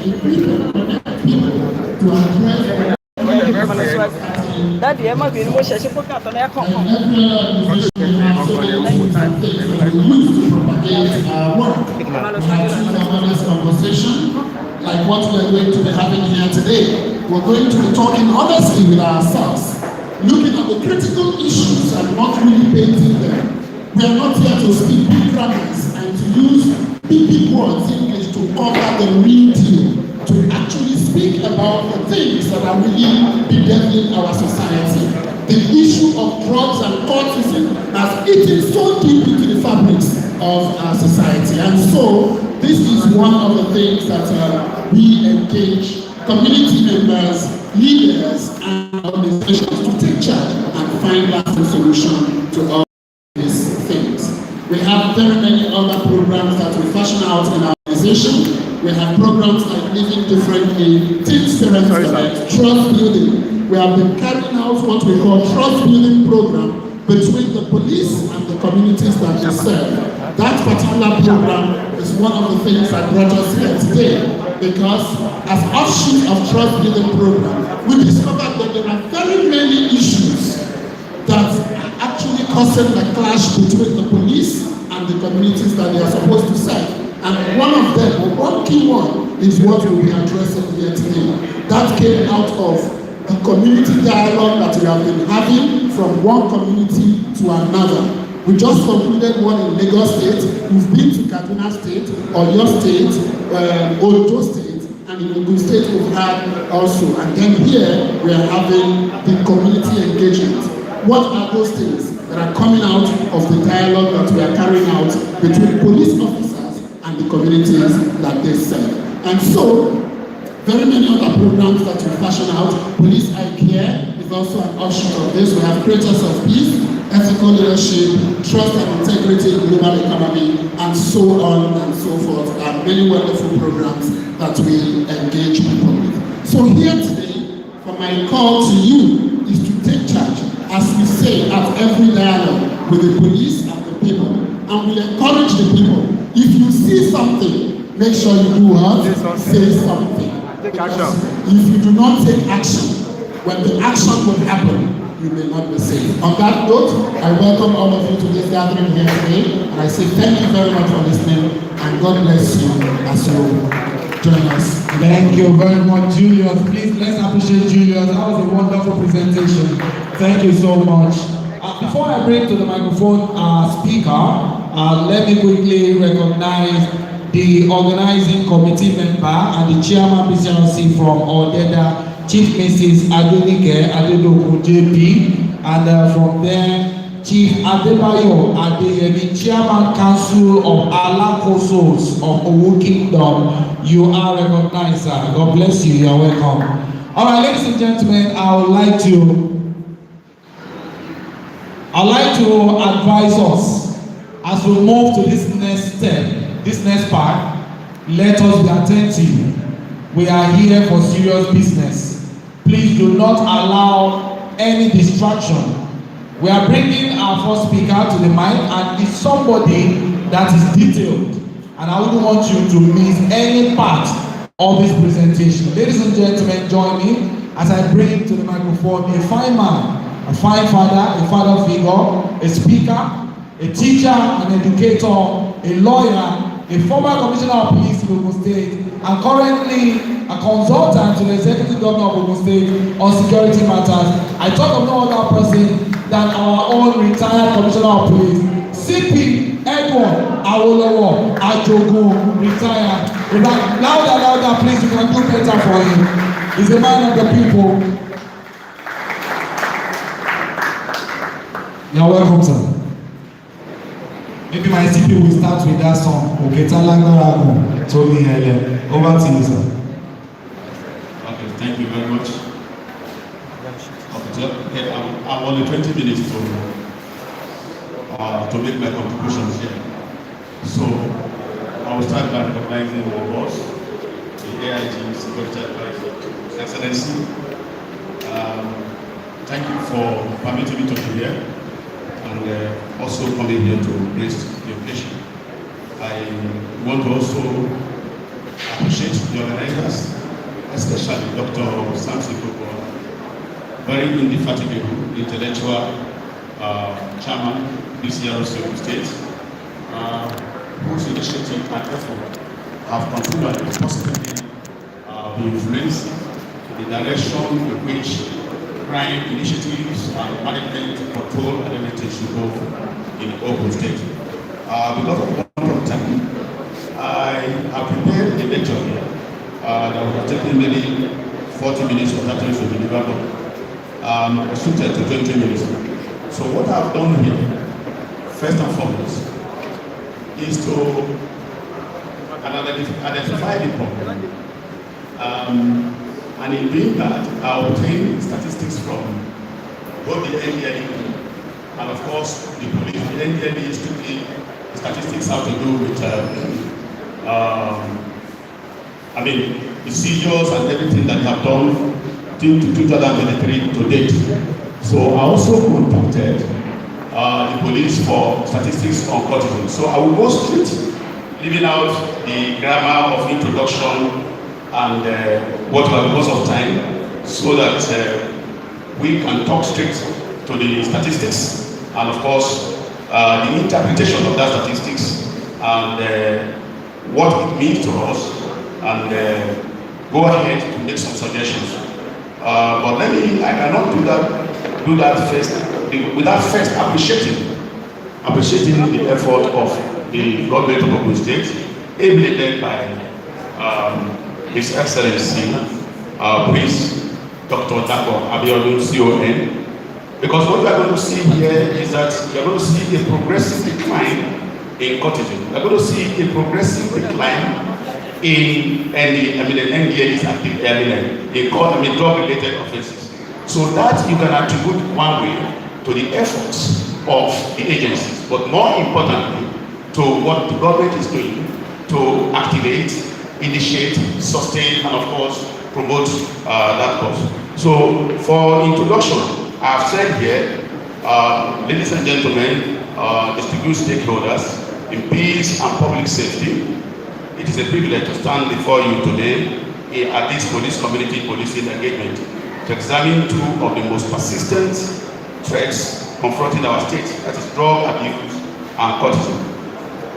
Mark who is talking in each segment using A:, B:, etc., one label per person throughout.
A: to address
B: that the Emma being more session for Captain Aircon.
A: Conversation like what we are going to be having here today. We're going to be talking honestly with ourselves, looking at the critical issues and not really painting them. We are not here to speak big grammars and to use big words in English to cover the real deal, to actually speak about the things that are really bedeviling our society. The issue of drugs and cultism has eaten so deep into the fabrics of our society. And so, this is one of the things that we engage community members, leaders, and organizations to take charge and find lasting solution to all these things. We have very many other programs that we fashion out in our organization. We have programs like Living Differently, Team Spirit Connect, Trust Building. We have been carrying out what we call Trust Building Program between the police and the communities that they serve. That particular program is one of the things that brought us here today, because as offshoot of Trust Building Program, we discovered that there are very many issues that are actually causing the clash between the police and the communities that they are supposed to serve. And one of them, or one key one, is what we'll be addressing here today. That came out of the community dialogue that we have been having from one community to another. We just concluded one in Lagos State. We've been to Kaduna State, Oyo State, Ondo State, and in Ogun State we've had also. And then here we are having the community engagement. What are those things that are coming out of the dialogue that we are carrying out between police officers and the communities that they serve? And so, very many other programs that we fashion out. Police I Care is also an offshoot of this. We have Creators of Peace, Ethical Leadership, Trust and Integrity in Global Economy, and so on and so forth. And many wonderful programs that we engage people with. So here today, for my call to you is to take charge, as we say at every dialogue with the police and the people. And we encourage the people. If you see something, make sure you do what? Say something. Because if you do not take action, when the action will happen, you may not be safe. On that note, I welcome all of you to this gathering here today, and I say thank you very much for listening, and God bless you as you join us.
C: Thank you very much, Julius. Please, let's appreciate Julius. That was a wonderful presentation. Thank you so much. Before I bring to the microphone our speaker, let me quickly recognize the organizing committee member and the chairman Pcrc from Odeda, Chief Mrs. Adelike Adedoku JP, and from there, Chief Adebayo Adeyemi, Chairman Council of Alakosos of Owo Kingdom. You are recognized, sir. God bless you. You are welcome. All right, ladies and gentlemen, I would like to advise us as we move to this next step. This next part, let us be attentive. We are here for serious business. Please do not allow any distraction. We are bringing our first speaker to the mic, and it's somebody that is detailed. And I wouldn't want you to miss any part of this presentation. Ladies and gentlemen, join me as I bring to the microphone a fine man, a fine father, a father figure, a speaker, a teacher, an educator, a lawyer, a former commissioner of police in Ogun State, and currently a consultant to the executive governor of Ogun State on security matters. I talk of no other person than our own retired commissioner of police, CP Edward Awolowo Ajogun, retired. Louder, please, you can do better for him. He's a man of the people. You're welcome, sir. Maybe my CP will start with that song. Okay, Talangarago, Tony Helen. Over to you, sir.
D: Okay, thank you very much. Okay, I'm only 20 minutes to make my contribution here. So, I will start by recognizing the boss, the AIG Security Advisor, Excellency. Thank you for permitting me to be here. And also coming here to grace the occasion. I want to also appreciate the organizers, especially Dr. Samson Koko, very indefatigable, intellectual chairman, Pcrc of the state, whose initiative and effort have continually positively been influenced in the direction in which crime initiatives and management control identity should go in Ogun State. Because of the amount of time, I have prepared a lecture here that would have taken maybe 40 minutes or 30 minutes to deliver, but restricted to 20 minutes. So what I've done here, first and foremost, is to identify the problem. And in doing that, I obtain statistics from both the NDLE and of course the police. The NDLE is strictly statistics have to do with the seizures and everything that they have done till 2023 to date. So I also contacted the police for statistics on cultism. So I will go straight, leaving out the grammar of introduction and what because of time, so that we can talk straight to the statistics and of course the interpretation of that statistics and what it means to us, and go ahead to make some suggestions. But I cannot do that first without first appreciating the effort of the government of Ogun State, ably led by His Excellency, Prince Dr. Dako Abiodun CON. Because what we are going to see here is that we are going to see a progressive decline in cultism. We are going to see a progressive decline in NDLE's active drug-related offenses. So that you can attribute one way to the efforts of the agencies, but more importantly, to what the government is doing to activate, initiate, sustain, and of course, promote that cause. So, for introduction, I've said here, ladies and gentlemen, distinguished stakeholders in peace and public safety, it is a privilege to stand before you today at this police community policing engagement to examine two of the most persistent threats confronting our state, that is drug abuse and cultism.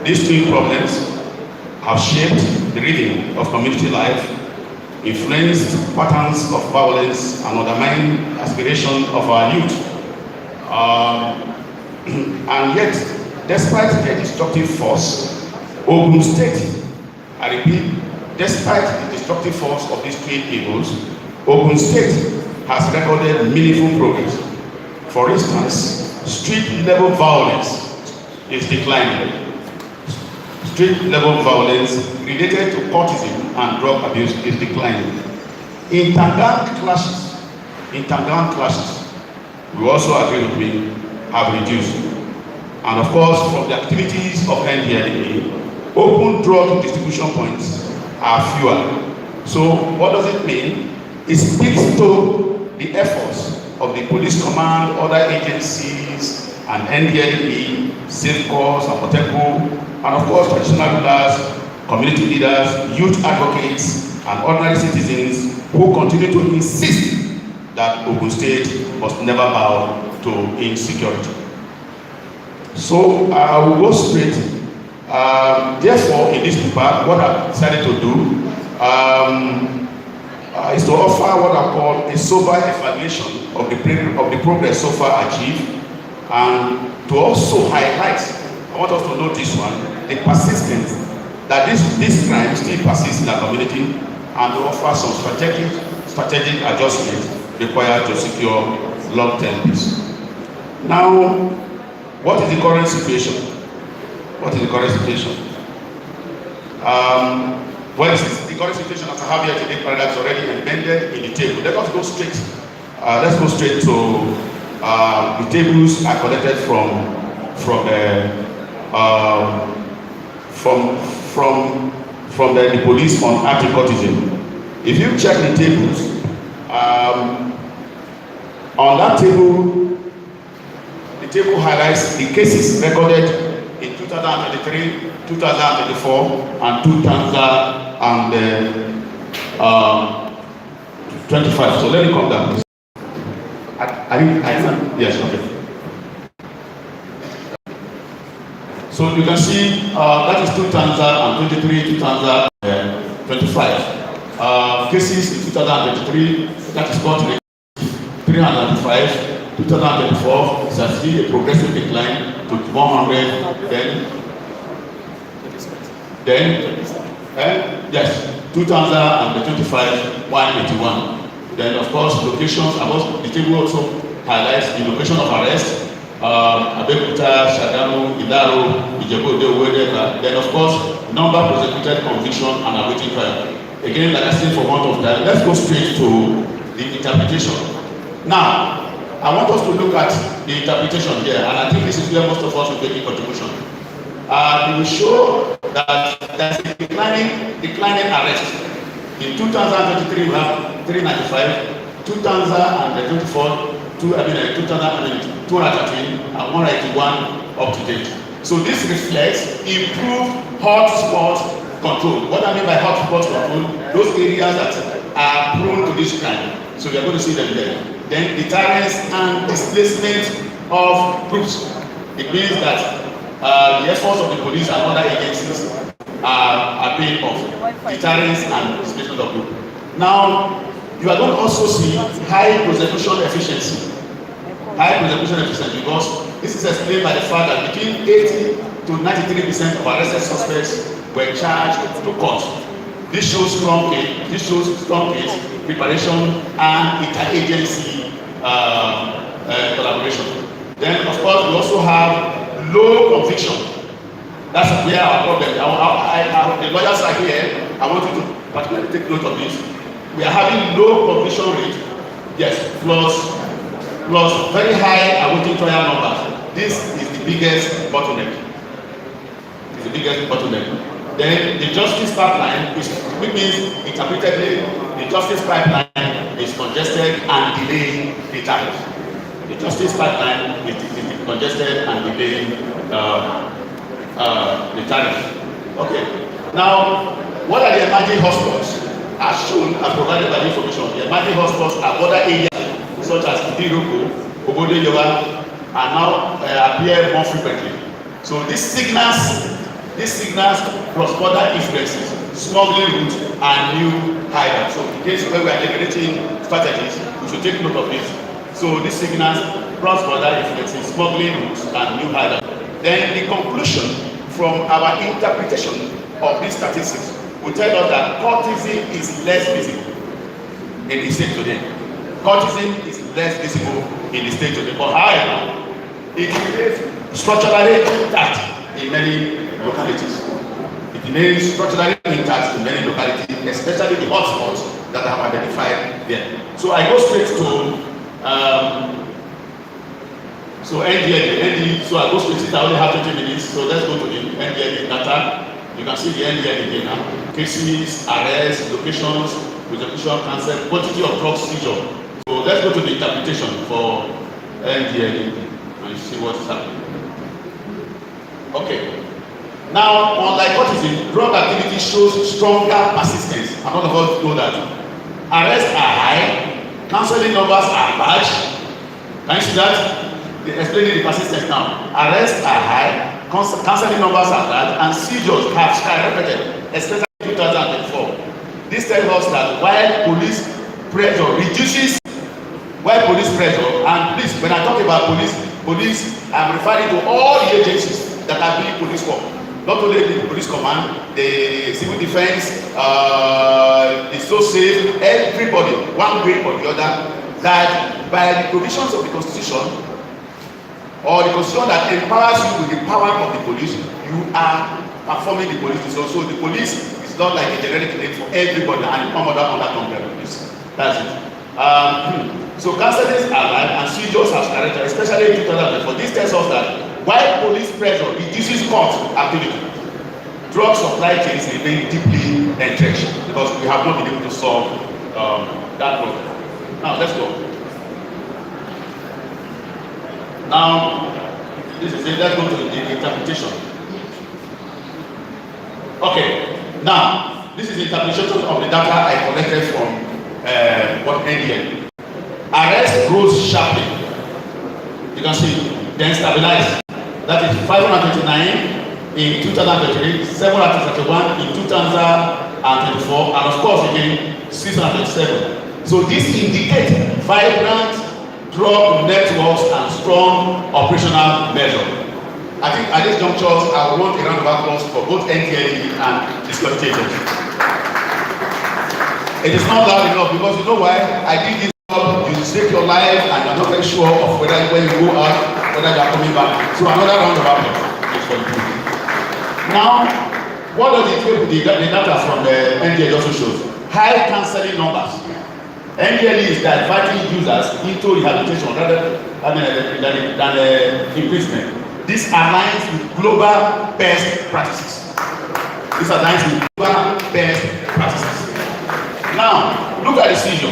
D: These two problems have shaped the rhythm of community life, influenced patterns of violence, and undermined aspiration of our youth. And yet, despite their destructive force, Ogun State, I repeat, despite the destructive force of these three evils, Ogun State has recorded meaningful progress. For instance, street-level violence is declining. Street-level violence related to cultism and drug abuse is declining. Intergang clashes, we also agree with me, have reduced. And of course, from the activities of NDLEA, open drug distribution points are fewer. So what does it mean? It speaks to the efforts of the police command, other agencies, and NDLEA, Safe Corps, and Moteco, and of course traditional rulers, community leaders, youth advocates, and ordinary citizens who continue to insist that Ogun State must never bow to insecurity. So I will go straight. Therefore, in this paper, what I decided to do is to offer what I call a sober evaluation of the progress so far achieved, and to also highlight, I want us to note this one, the persistence that this crime still persists in our community, and to offer some strategic adjustments required to secure long-term peace. Now, what is the current situation? What is the current situation? The current situation as I have here today, paragraphs already embedded in the table. Let us go straight. Let's go straight to the tables are collected from the police on anti-cultism. If you check the tables, on that table, the table highlights the cases recorded in 2023, 2024, and and 25. So let me come down. Yes, okay. So you can see that is 2023, 2025. Cases in 2023, that is called 395, 2024, it's a progressive decline to 100, yes, 2025, 181. Then of course, locations, the table also highlights the location of arrest, Abeokuta, Shagamu, Ilaro, Ijebu-Ode, Owerri. Then of course, number prosecuted, conviction, and awaiting trial. Again, like I said, for want of time, let's go straight to the interpretation. Now, I want us to look at the interpretation here, and I think this is where most of us will make a contribution. It will show that there's a declining arrest. In 2023, we have 395, 2024, 213, and 181 up to date. So this reflects improved hotspot control. What I mean by hotspot control, those areas that are prone to this crime. So we are going to see them there. Then deterrence and displacement of groups. It means that the efforts of the police and other agencies are paying off. Deterrence and displacement of groups. Now, you are going to also see high prosecution efficiency. High prosecution efficiency, because this is explained by the fact that between 80 to 93% of arrested suspects were charged to court. This shows strong case preparation and interagency collaboration. Then, of course, we also have low conviction. That's where our problem. The lawyers are here. I want you to particularly take note of this. We are having low conviction rate, yes, plus very high awaiting trial numbers. This is the biggest bottleneck. Then the justice pipeline, which means interpretably, the justice pipeline is congested and delaying the tariff. The justice pipeline is congested and delaying the tariff. Okay. Now, what are the emerging hotspots? As shown, as provided by the information, the emerging hotspots are other areas such as Idiroko, Obode Yoga, and now appear more frequently. So this signals cross-border influences, smuggling routes, and new hideouts. So in case where we are generating strategies, we should take note of this. So this signals cross-border influences, smuggling routes, and new hideouts. Then the conclusion from our interpretation of these statistics will tell us that cultism is less visible in the state today. Cultism is less visible in the state today. But however, it remains structurally intact in many localities. It remains structurally intact in many localities, especially the hotspots that I have identified there. So I go straight to NDLA. So I go straight to I only have 20 minutes. So let's go to the NDLA data. You can see the NDLA here now. Cases, arrests, locations, prosecution, cancel, quantity of drugs seizure. So let's go to the interpretation for NDLA and see what is happening. Okay. Now, unlike cultism, drug activity shows stronger persistence. And all of us know that. Arrests are high, counseling numbers are large. Can you see that? They're explaining the persistence now. Arrests are high, counseling numbers are large, and seizures have skyrocketed, especially in 2004. This tells us that while police pressure, and please, when I talk about police, I'm referring to all the agencies that are doing police work. Not only the police command, the civil defense, the so-safe, everybody, one way or the other, that by the provisions of the Constitution, or the Constitution that empowers you with the power of the police, you are performing the police. So the police is not like a generic name for everybody and come under umbrella police. That's it. So cancellations are live and seizures have started, especially in 2004. This tells us that while police pressure reduces court activity, drug supply chains remain deeply entrenched because we have not been able to solve that problem. Now let's go. Now, this is it. Let's go to the interpretation. Okay. Now, this is the interpretation of the data I collected from what NDL. Arrest grows sharply. You can see, then stabilize. That is 529 in 2023, 731 in 2024, and of course again 637. So this indicates vibrant drug networks and strong operational measure. I think at this juncture, I want a round of applause for both NTLE and its coordinators. It is not loud enough because you know why? I did this job, you save your life and you're not very sure of whether when you go out, whether you are coming back. So another round of applause is for you. Now, what does the data from the NDL also shows? High cancelling numbers. NDL is diverting users into rehabilitation rather than imprisonment. This aligns with global best practices. This aligns with global best practices. Now, look at the seizure.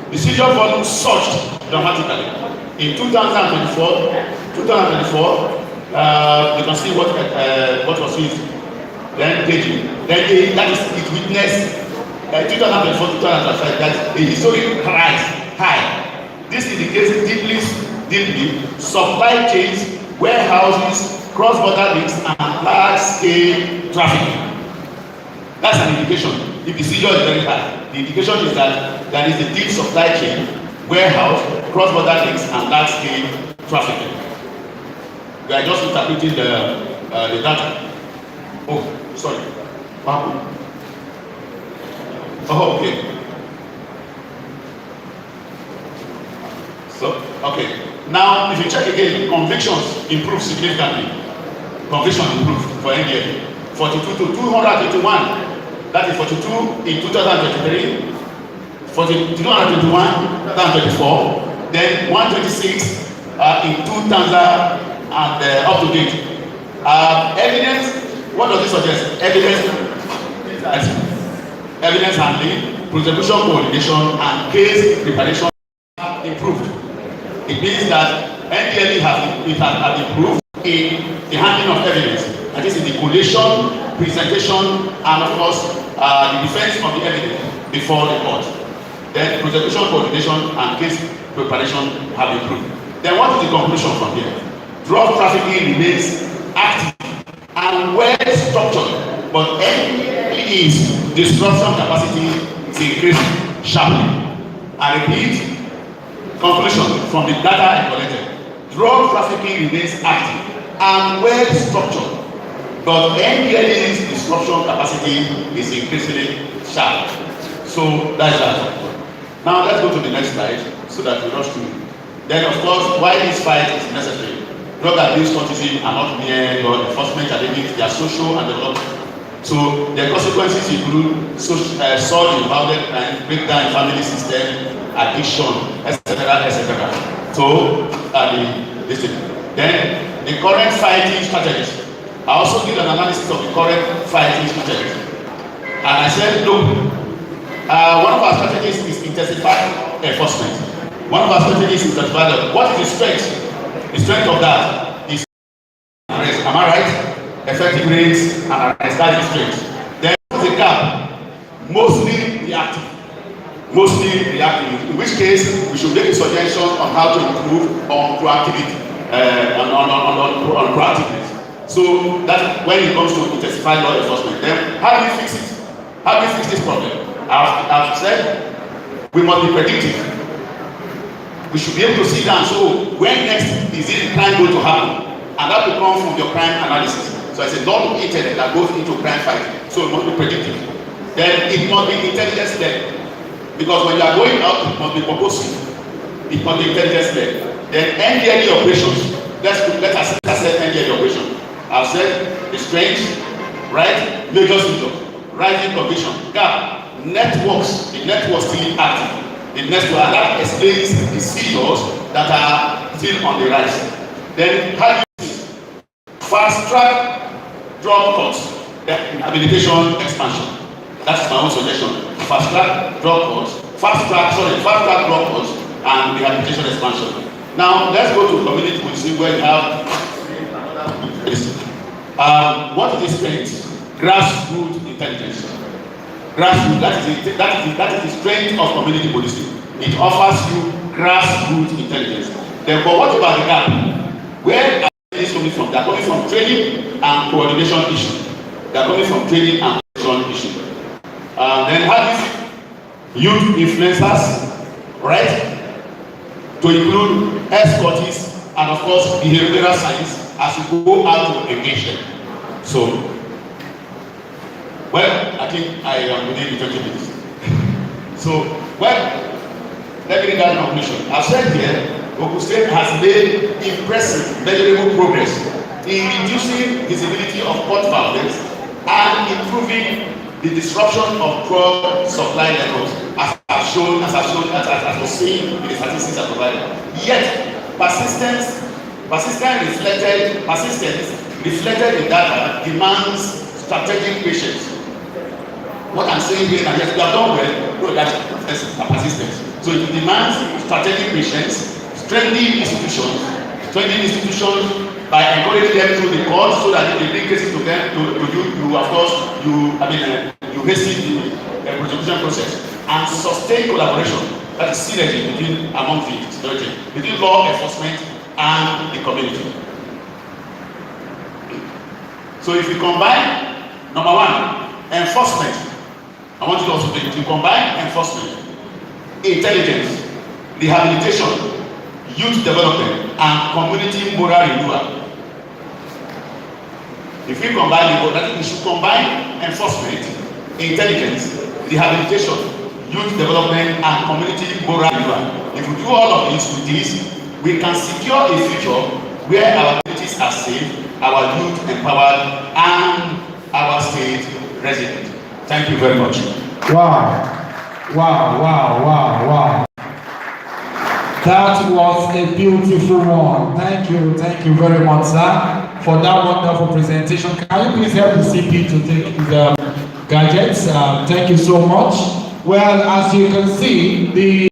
D: The seizure volume surged dramatically. In 2024, you can see what was seized. Then Then that is it witnessed 2024 2025 that a historic rise high. This indicates deeply supply chains, warehouses, cross-border links, and large-scale traffic. That's an indication. If the seizure is very high, the indication is that there is a deep supply chain, warehouse, cross-border links, and large-scale traffic. We are just interpreting the data. Oh, sorry. What happened? Oh, okay. So, okay. Now, if you check again, convictions improved significantly. Conviction improved for NDA. 42 to 221. That is 42 in 2023. 42, 221, 2024. Then 126 in 2000 and up to date. Evidence. What does this suggest? Evidence handling, prosecution coordination, and case preparation improved. It means that NDLE has improved in the handling of evidence. That is in the collation, presentation, and of course the defense of the evidence before the court. Then prosecution coordination and case preparation have improved. Then what is the conclusion from here? Drug trafficking remains active and well structured, but NDLE's disruption capacity is increasing sharply. I repeat, conclusion from the data I collected: drug trafficking remains active and well structured, but NDLE's disruption capacity is increasingly sharp. So that's that. Now let's go to the next slide so that we rush through. Then of course, why this fight is necessary. Drug abuse, cultism are not mere law enforcement challenges, they are social and development. So the consequences include soil involved crime, breakdown in family system, addiction, etc., etc. So then the current fighting strategies. I also did an analysis of the current fighting strategies, and I said, look, one of our strategies is intensified enforcement. One of our strategies is intensified. What is the strength? The strength of that is arrest. Am I right? Effective rates and arrest. That is strength. Then the gap, mostly reactive. In which case we should make a suggestion on how to improve on proactivity, on proactiveness. So that when it comes to intensified law enforcement, then how do you fix it? How do you fix this problem? I've said we must be predictive. We should be able to sit down. So when next is this crime going to happen? And that will come from your crime analysis. So it's a lot of internet that goes into crime fighting. So it must be predictive. Then it must be intelligence-led. Because when you are going out, it must be purposeful. It must be intelligence-led. Then NDLE operations. Let us say NDLE operation. I've said the strength, right? Major symptoms, rising conviction, gap, networks. The networks still active. The next one, that explains the seizures that are still on the rise. Then how do you fast track drug courts, rehabilitation expansion? That's my own suggestion. Fast track drug courts, fast track drug courts and rehabilitation expansion. Now let's go to community policing where you have what is the strength? Grassroots intelligence. grassroots. That is the strength of community policing. It offers you grassroots intelligence. Therefore, what about the gap? Where are these coming from? They are coming from training and coordination issues. They are coming from training and coordination issues. Then have these youth influencers, right? To include escorts and of course behavioral science as you go out to engage them. So, well, I think I am within the 20 minutes. So, well, let me read that conclusion. I've said here, Ogun State has made impressive, measurable progress in reducing visibility of port violence and improving the disruption of drug supply levels, as was seen in the statistics I provided. Yet, persistence reflected in data demands strategic patience. What I'm saying here, and yes, we have done well, no, that's persistence. So it demands strategic patience, strengthening institutions by encouraging them through the court so that if they bring cases to them, you hasten the prosecution process and sustain collaboration, that is synergy among the security, between law enforcement and the community. So if you combine, number one, enforcement. I want you to also to combine enforcement, intelligence, rehabilitation, youth development, and community moral renewal. If we combine the that we should combine enforcement, intelligence, rehabilitation, youth development, and community moral renewal. If we do all of this with this, we can secure a future where our communities are safe, our youth empowered, and our state resilient. Thank you very much.
C: Wow. That was a beautiful one. Thank you very much, sir, for that wonderful presentation. Can you please help the CP to take the gadgets? Thank you so much. Well, as you can see, the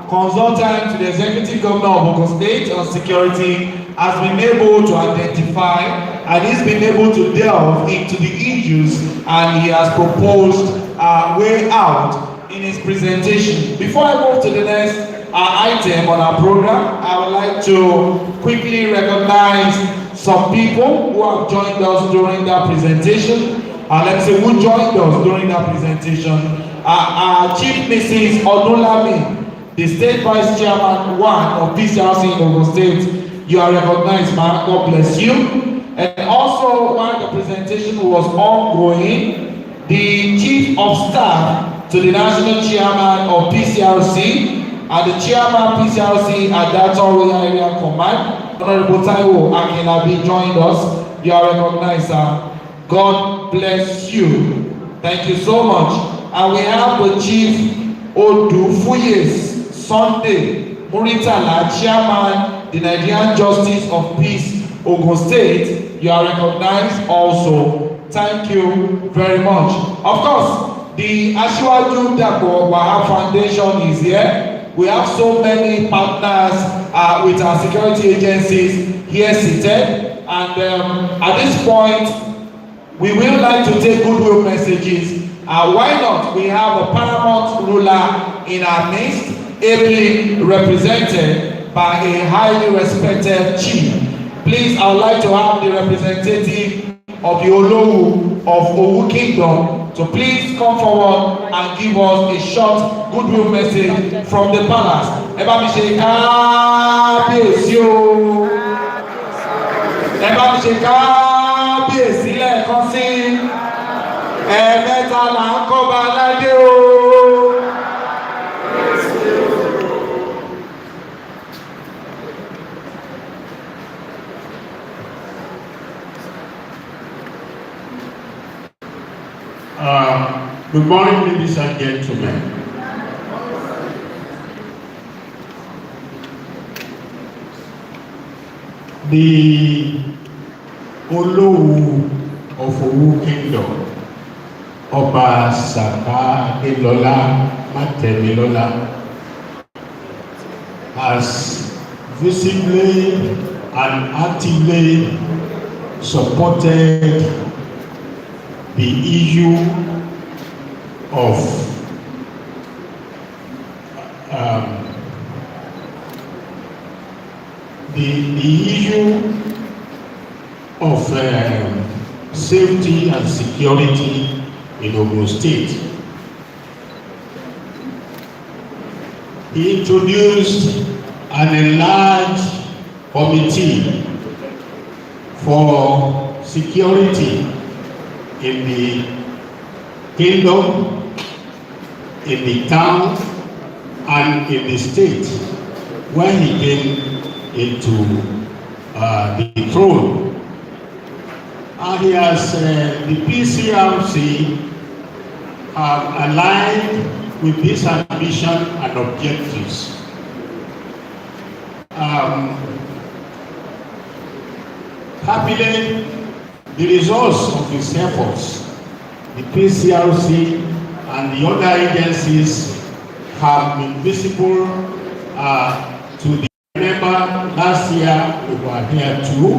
C: consultant to the Executive Governor of Ogun State on security has been able to identify and he's been able to delve into the issues, and he has proposed a way out in his presentation. Before I move to the next item on our program, I would like to quickly recognize some people who have joined us during that presentation. Let's say who joined us during that presentation. Our Chief Mrs. Odunlami, the State Vice Chairman 1 of Pcrc in Ogun State. You are recognized, man. God bless you. And also, while the presentation was ongoing, the Chief of Staff to the National Chairman of Pcrc and the Chairman Pcrc at that Royal Area Command, Honorable Taiwo Akinabi, joined us. You are recognized, sir. God bless you. Thank you so much. And we have the Chief Odufuyes Sunday Muritala, Chairman, the Nigerian Justice of Peace, Ogun State. You are recognized also. Thank you very much. Of course, the Asiwaju Dapo Wahab Foundation is here. We have so many partners with our security agencies here seated. And at this point, we will like to take goodwill messages. Why not? We have a paramount ruler in our midst, ably represented by a highly respected chief. Please, I would like to have the representative of the Olowu of Owu Kingdom to please come forward and give us a short goodwill message from the palace. Eba mi ṣe kábíyèsí o. Eba mi ṣe kábíyèsí lẹ́ẹ̀kan sí. Ẹ̀ẹ̀mẹ́ta là ń kọ́ba aládé o.
E: Good morning, ladies and gentlemen. The Olowu of Owu Kingdom, Ọba Saka Adelola Matemilola, has visibly and actively supported the issue of the issue of safety and security in Ogun State. He introduced an enlarged committee for security in the kingdom, in the town, and in the state when he came into the throne. And he has the Pcrc have aligned with this ambition and objectives. Happily, the results of his efforts, the Pcrc and the other agencies have been visible to the member. Last year we were here too,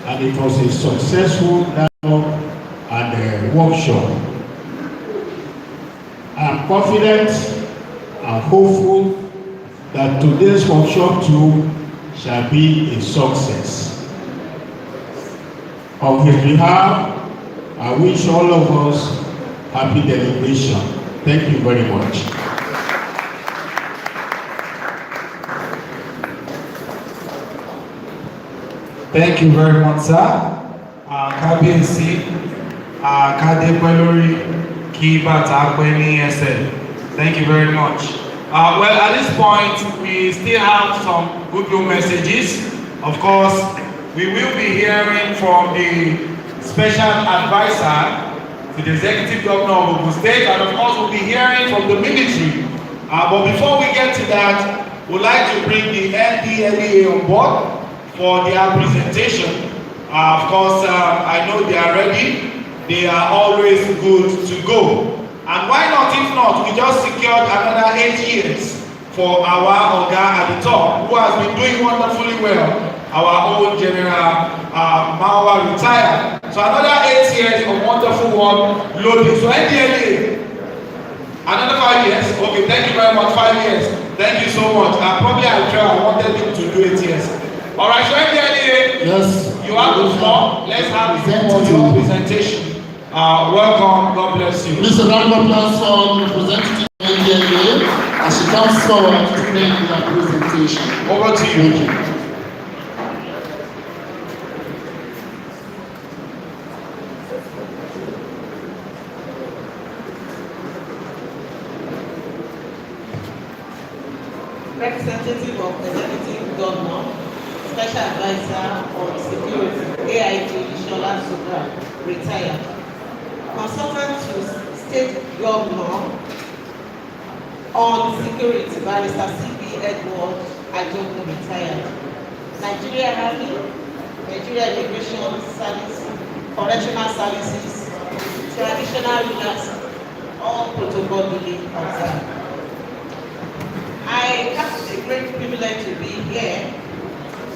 E: and it was a successful dialogue and workshop. I'm confident and hopeful that today's workshop too shall be a success. On his behalf, I wish all of us happy deliberation. Thank you very much.
C: Thank you very much, sir. Kábíyèsí, Kádépẹ́lórí, kí bàtà pẹ́ ní ẹsẹ̀. Thank you very much. Well, at this point, we still have some goodwill messages. Of course, we will be hearing from the special advisor to the executive governor of Ogun State, and of course, we'll be hearing from the military. But before we get to that, we'd like to bring the NDLEA on board for their presentation. Of course, I know they are ready. They are always good to go. And why not, if not, we just secured another 8 years for our Oga at the top, who has been doing wonderfully well. Our own General Mawa retired. So another 8 years of wonderful work loading. So NDLEA, another 5 years. Okay, thank you very much. 5 years. Thank you so much. Probably I wanted him to do 8 years. All right, so NDLEA,
A: yes,
C: you have the floor. Let's have your presentation. Welcome. God bless you.
A: Mr. Round of applause for representative NDLEA as she comes forward to make her presentation.
C: Over to you.
A: Thank you.
F: Representative of Executive Governor, Special Advisor on Security, AIG Shola Subra, retired. Consultant to State Governor on Security, Barrister C.B. Edward Ajogun, retired. Nigeria Army, Nigeria Immigration Service, Correctional Services, Traditional Rulers, all protocol duly observed. I have a great privilege to be here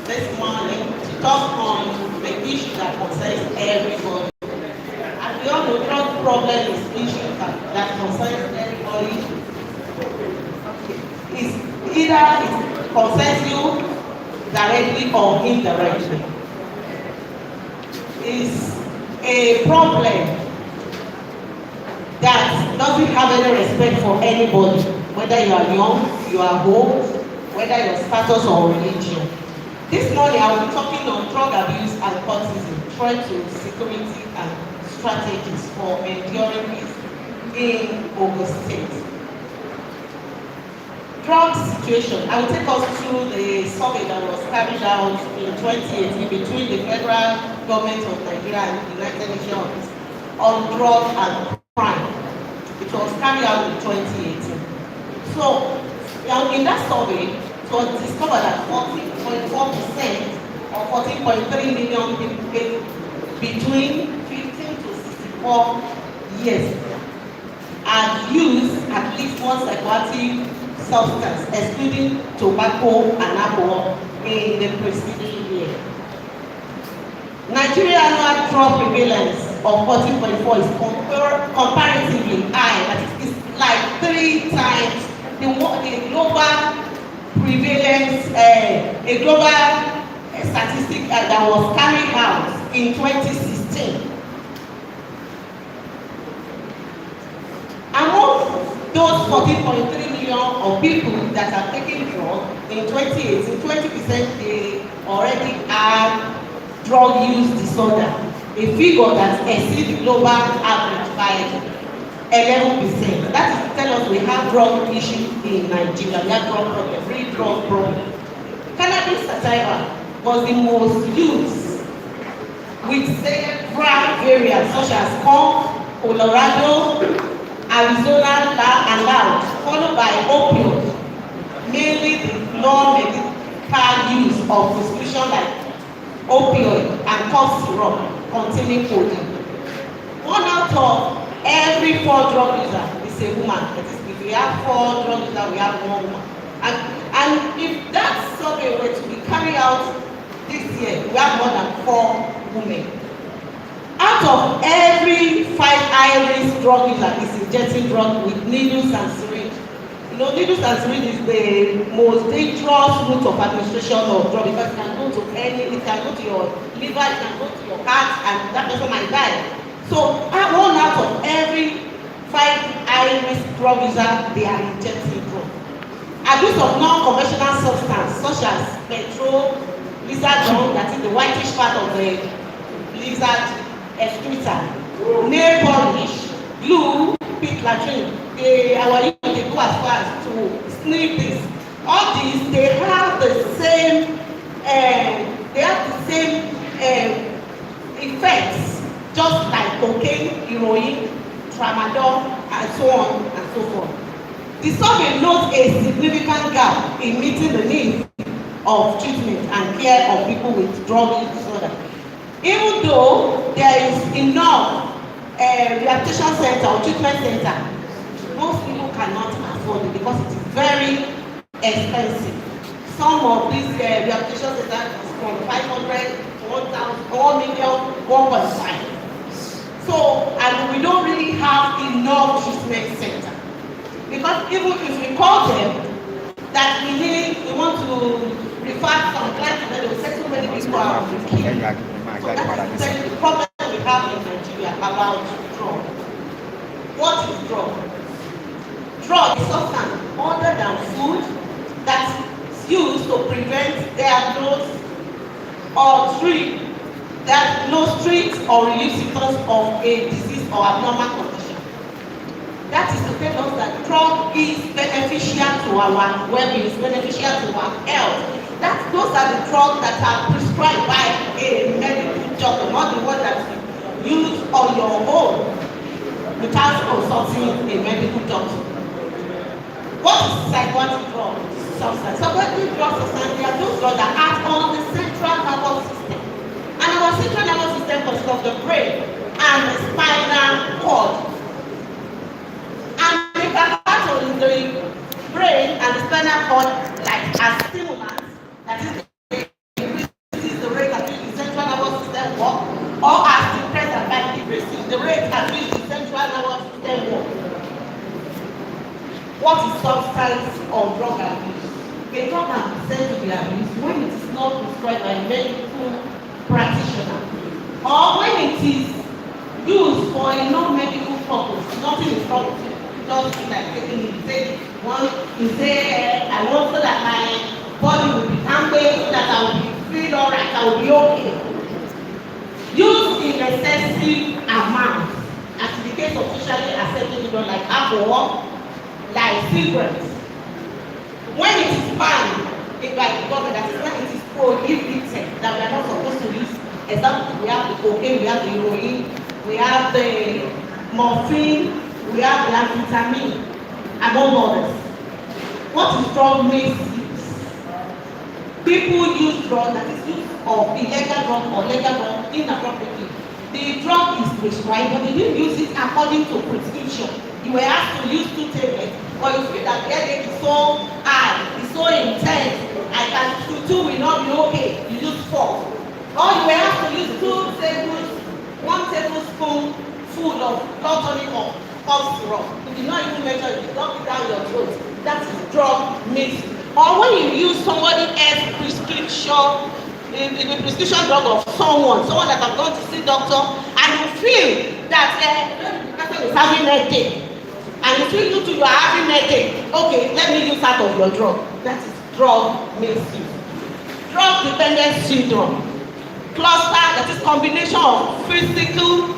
F: this morning to talk on the issue that concerns everybody. And we all know drug problem is an issue that concerns everybody. Either it concerns you directly or indirectly. It's a problem that doesn't have any respect for anybody, whether you are young, you are old, whether your status or religion. This morning I will be talking on drug abuse and cultism, threat to security and strategies for enduring peace in Ogun State. Drug situation, I will take us through the survey that was carried out in 2018 between the federal government of Nigeria and the United Nations on drug and crime. It was carried out in 2018. So, in that survey, it was discovered that 14.4% or 14.3 million people between 15 to 64 years had used at least one psychoactive substance, excluding tobacco and alcohol, in the preceding year. Nigeria annual drug prevalence of 14.4 is comparatively high. That is like 3 times the global prevalence, a global statistic that was carried out in 2016. Among those 14.3 million of people that are taking drugs in 2018, 20% they already have drug use disorder, a figure that exceeds the global average by 11%. That is to tell us we have drug issues in Nigeria. We have drug problem, free drug problem. Cannabis sativa was the most used, with several variants such as skunk, Colorado, Arizona, and loud, followed by opioids, mainly the non-medical use of prescription like opioid and cough syrup containing codeine. 1 out of every 4 drug users is a woman. That is, if we have 4 drug users, we have 1 woman. And if that survey were to be carried out this year, we have more than 4 women. Out of every 5 high-risk drug users is injecting drug with needles and syringe. You know, needles and syringe is the most dangerous route of administration of drug because it can go to it can go to your liver, it can go to your heart, and that person might die. So, 1 out of every 5 high-risk drug users, they are injecting drug. Abuse of non-conventional substance such as petrol, lizardone, that is the whitish part of the lizard excreta, nail polish, glue, pit latrine. Our youth they go as far as to sniff this. All these they have the same effects, just like cocaine, heroin, tramadol, and so on and so forth. The survey notes a significant gap in meeting the needs of treatment and care of people with drug use disorder. Even though there is enough rehabilitation center or treatment center, most people cannot afford it because it is very expensive. Some of these rehabilitation centers is from 500 to 1,000, 1 million, 1.5. So, and we don't really have enough treatment center. Because even if we call them that we want to refer some clients, they will say so many people are killed. So that is the problem we have in Nigeria about drug. What is drug? Drug is substance other than food that is used to prevent diagnose or treat or relieve symptoms of a disease or abnormal condition. That is to tell us that drug is beneficial to our well-being, is beneficial to our health. Those are the drugs that are prescribed by a medical doctor, not the one that you use on your own without consulting a medical doctor. What is psychoactive drug substance? Psychoactive drug substance, they are those drugs that act on the central nervous system. And our central nervous system consists of the brain and the spinal cord. And they can act on the brain and the spinal cord like as stimulants. That is the rate at which the central nervous system works, or as depressant by decreasing the rate at which the central nervous system works. What is substance of drug abuse? A drug is said to be abused when it is not prescribed by a medical practitioner, or when it is used for a non-medical purpose. Nothing is wrong with it. Just like taking it. You say, I want so that my body will be happy, so that I will feel alright, I will be okay. Used in excessive amounts, as in the case of socially accepted drugs like alcohol, like cigarettes. When it is banned by the government, that is when it is prohibited, that we are not supposed to use. Example, we have the cocaine, we have the heroin, we have the morphine, we have the amphetamine, among others. What is drug misuse? People use drugs, that is use of illegal drug or legal drug inappropriately. The drug is prescribed, but they didn't use it according to prescription. You were asked to use 2 tablets, but you feel that the headache is so high, it's so intense, I can 2 will not be okay. You use 4. Or you were asked to use 1 tablespoon spoon full of blood tonic or cough syrup. You did not even measure it, you dump it down your throat. That is drug misuse. Or when you use somebody else's prescription, the prescription drug of someone that has gone to see doctor, and you feel that the person is having headache, and you feel you too, you are having headache. Okay, let me use out of your drug. That is drug misuse. Drug dependence syndrome. Cluster, that is combination of physical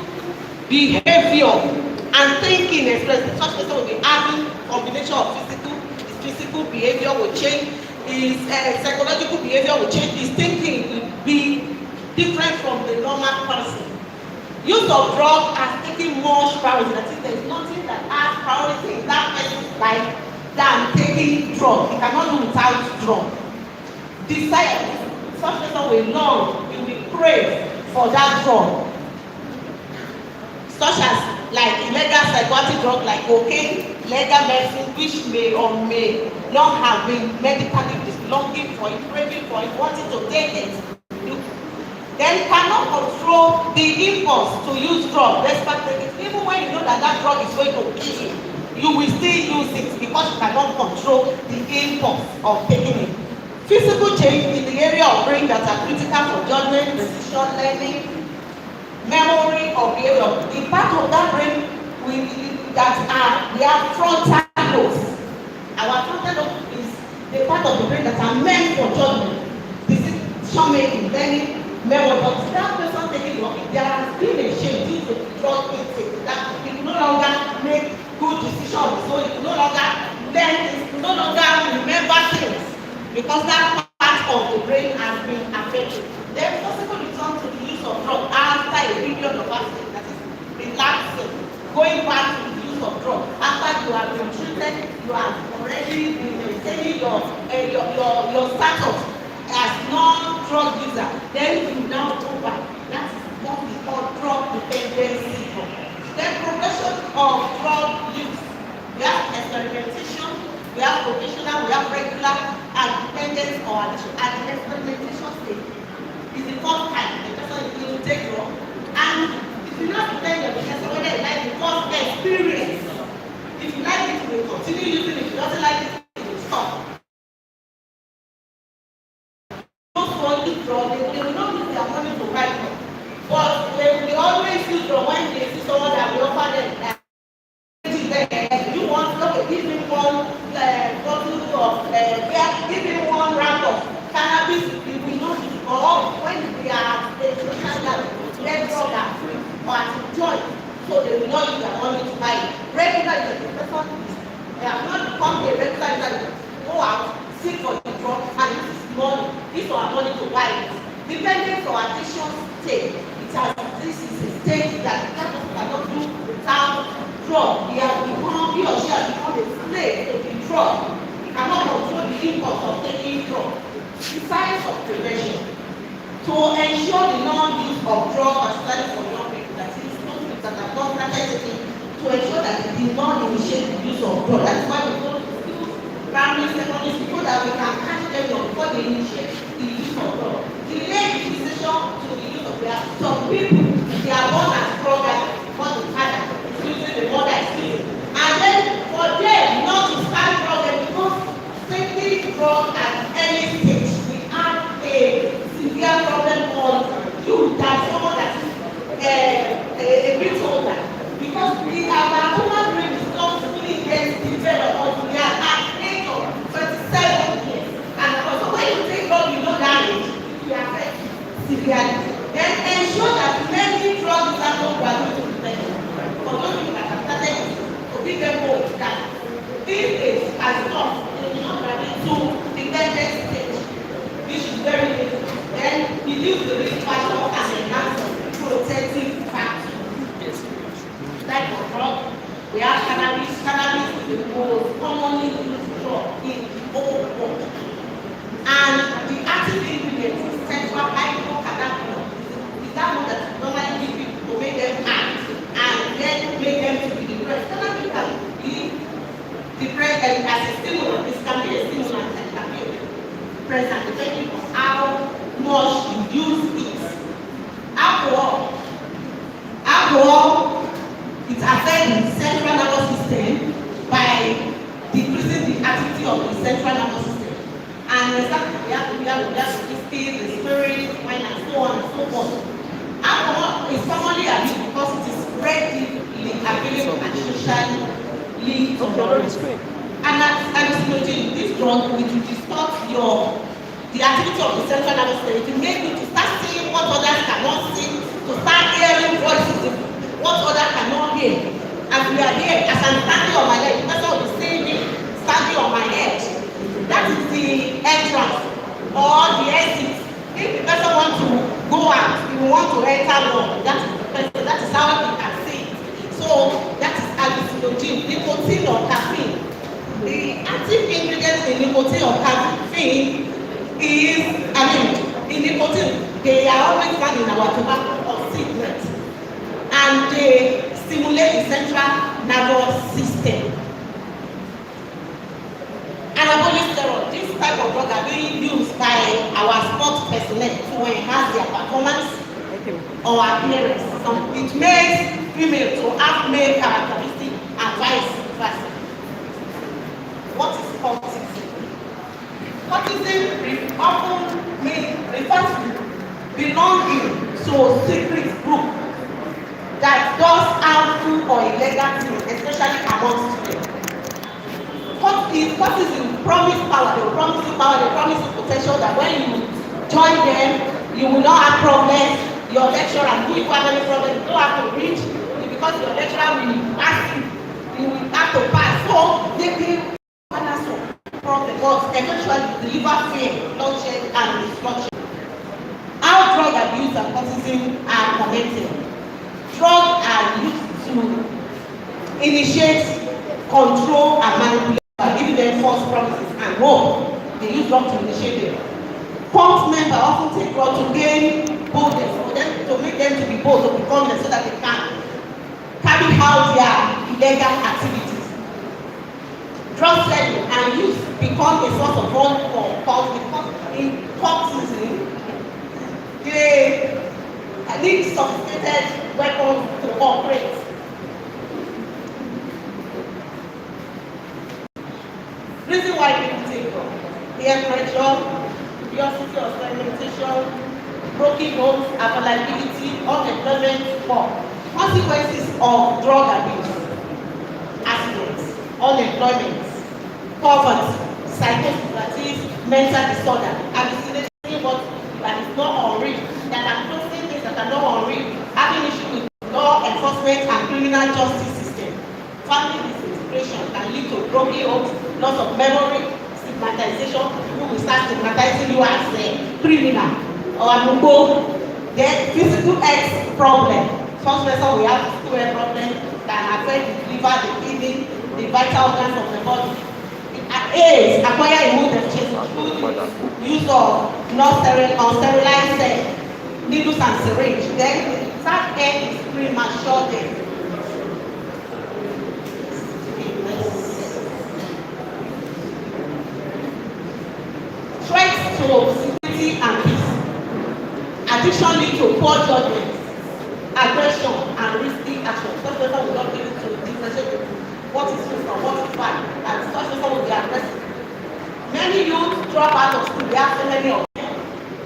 F: behavior and thinking expressed. Such person will be having combination of physical behavior will change, his psychological behavior will change, his thinking will be different from the normal person. Use of drug has taken more priority. That is, there is nothing that has priority in that person's life than taking drug. He cannot do without drug. Desire, such person will long, he will crave for that drug. Such as like illegal psychoactive drugs like cocaine, legal medicine, which may or may not have been medically longing for it, craving for it, wanting to take it. Then cannot control the impulse to use drugs, despite taking it. Even when you know that that drug is going to kill you, you will still use it because you cannot control the impulse of taking it. Physical change in the area of brain that are critical for judgment, decision, learning, memory, or behavior. The part of that brain we have frontal lobes. Our frontal lobe is the part of the brain that are meant for judgment, decision making, learning, memory. But that person taking work, there has been a change due to drug intake. That you no longer make good decisions, so you no longer learn, you no longer remember things because that part of the brain has been affected. Then possible return to the use of drug after a period of accident, that is relapsing, going back to the use of drug after you have been treated, you have already been maintaining your status as non-drug user. Then you now go back. That is what we call drug dependency. Then progression of drug use. We have experimentation, we have vocational, we have regular, and dependence or addiction. At the experimentation stage is the first time the person will take drug. And if you not depend on the person whether you like the first experience, if you like it, you will continue using it. If you don't like it, you will stop. Those who want to drug, they will not use their money to buy drug. But they always use drug when they see someone that will offer them. You want to give me one bottle of beer, give me one round of cannabis, you will not use it. Or when they are let drug are free or at enjoy, so they will not use their money to buy it. Regular is the person they have not become a regular user. Go out, seek for the drug and use money. Use our money to buy it. Dependence or addiction state, this is a state that the person cannot do without drug. He or she has become a slave to the drug. He cannot control the impulse of taking drug. The science of prevention. To ensure the non-use of drug, particularly for young people, that is those people that have not started taking, to ensure that they did not initiate the use of drug. That's why we go to schools, primary, secondary school, so that we can catch them before they initiate the use of drug. Delay the decision to the use of drug. Some people, they are born as drug addicts, but the father is using the mother is using. And then for them not to start drug, because taking drug at any stage, we have a severe problem called you, that someone that is a bit older. Because our human brain is not fully yet developed until we are at age of 27 years. And also when you take drug, you know that age, you affect severely. Then ensure that many drugs are not graduate to prevention. For those people that have started to give them hope that this is as long they will not graduate to dependent stage, which is very little. Then reduce the risk factor and enhance protective factor. Type of drug, we have cannabis. Cannabis is the most commonly used drug in the whole world. And the active ingredient is sexual hydrocannabinol. Is that one that normally give people to make them act and then make them to be depressed. Cannabis can be depressed as a stimulant. This can be a stimulant and can be present depending on how much you use it. Alcohol all, it affects the central nervous system by decreasing the activity of the central nervous system. And exactly, we have to feel the spirit, mind, and so on and so forth. Alcohol is commonly abused because it is readily available and socially tolerant. And hallucinogen, this drug which will distort the activity of the central nervous system, to make you to start seeing what others cannot see, to start hearing voices what others cannot hear. As we are here, as I'm standing on my leg, the person will be seeing me standing on my head. That is the entrance or the exit. If the person wants to go out, if you want to enter one, that is the person, that is how you can see it. So that is hallucinogen, nicotine or caffeine. The active ingredient in nicotine or caffeine is, in nicotine, they are always found in our tobacco or cigarettes, and they stimulate the central nervous system. Anabolic steroid, this type of drug are being used by our sports personnel to enhance their performance or appearance. It makes female to have male characteristics and vice versa. What is cultism? Cultism often refers to belonging to a secret group that does harmful or illegal things, especially among students. Cultism promise power, they will promise you power, they promise you potential that when you join them, you will not have problems. Your lecturer, and if you have any problem, you don't have to reach because your lecturer will pass you will have to pass. So they will problem, but eventually deliver fear, bloodshed, and destruction. How drug abuse and cultism are connected. Drugs are used to initiate, control, and manipulate, giving them false promises and hope. They use drugs to initiate them. Cult members often take drugs to gain boldness, for them to make them to be bold, to become them so that they can carry out their illegal activities. Drug selling and use become a source of fun for cult because in cultism they need sophisticated weapons to operate. Reason why people take drugs: peer pressure, curiosity or experimentation, broken homes, availability, unemployment, or consequences of drug abuse: accidents, unemployment, poverty, psychosis, that is mental disorder, hallucinating what that is not unreal, that are closing things that are not unreal, having issue with law enforcement and criminal justice system. Family disintegration can lead to broken homes, loss of memory, stigmatization. People will start stigmatizing you as a criminal or a mugo. Then physical health problem. Some person will have physical health problem that affect the liver, the kidney, the vital organs of the body. AIDS, acquired immune deficiency, use of unsterilized needles and syringe. Then the third end is premature death. Threats to security and peace. Addiction leads to poor judgment, aggression, and risky action. Such person will not be able to differentiate what is true from what is bad, and such person will be aggressive. Many youth drop out of school, they have so many of them.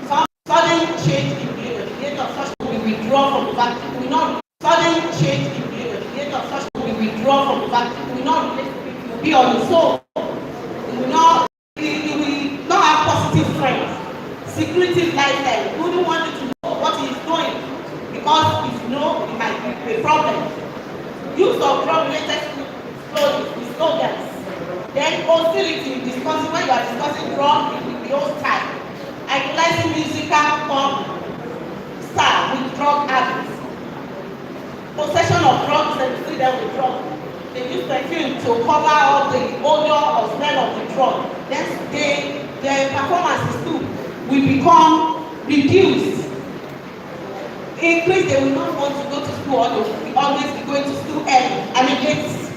F: Some sudden change in behavior, the behavior of such will be withdrawn from the faculty. We not sudden change in behavior, the behavior of such will be withdrawn from the faculty. We not relate to people, be on his own. He will not have positive friends. Secretive lifestyle. We wouldn't want you to know what he is doing because if you know, it might be a problem. Use of drug-related slogans. Then hostility, discussing when you are discussing drug in the old style. Idolizing musical pop star with drug habits. Possession of drugs and see them with drugs. They use perfume to cover up the odor or smell of the drug. Then their performances too will become reduced. Increase, they will not want to go to school, or they will always be going to school early. And it's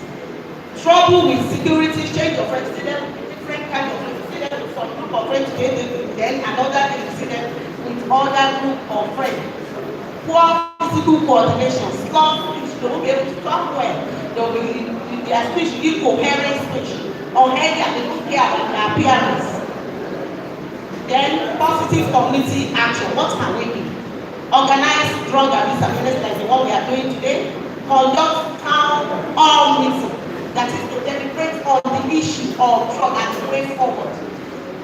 F: trouble with security, change of friends, see them different kind of friends, see them with some group of friends together, then another thing, see them with other group of friends. Poor possible coordination. Slurred speech, they won't be able to talk well. Their speech will be coherent speech. Unhealthy, and they don't care about their appearance. Then positive community action. What can we do? Organize drug abuse awareness like the one we are doing today. Conduct town hall meeting. That is to deliberate on the issue of drug and the way forward.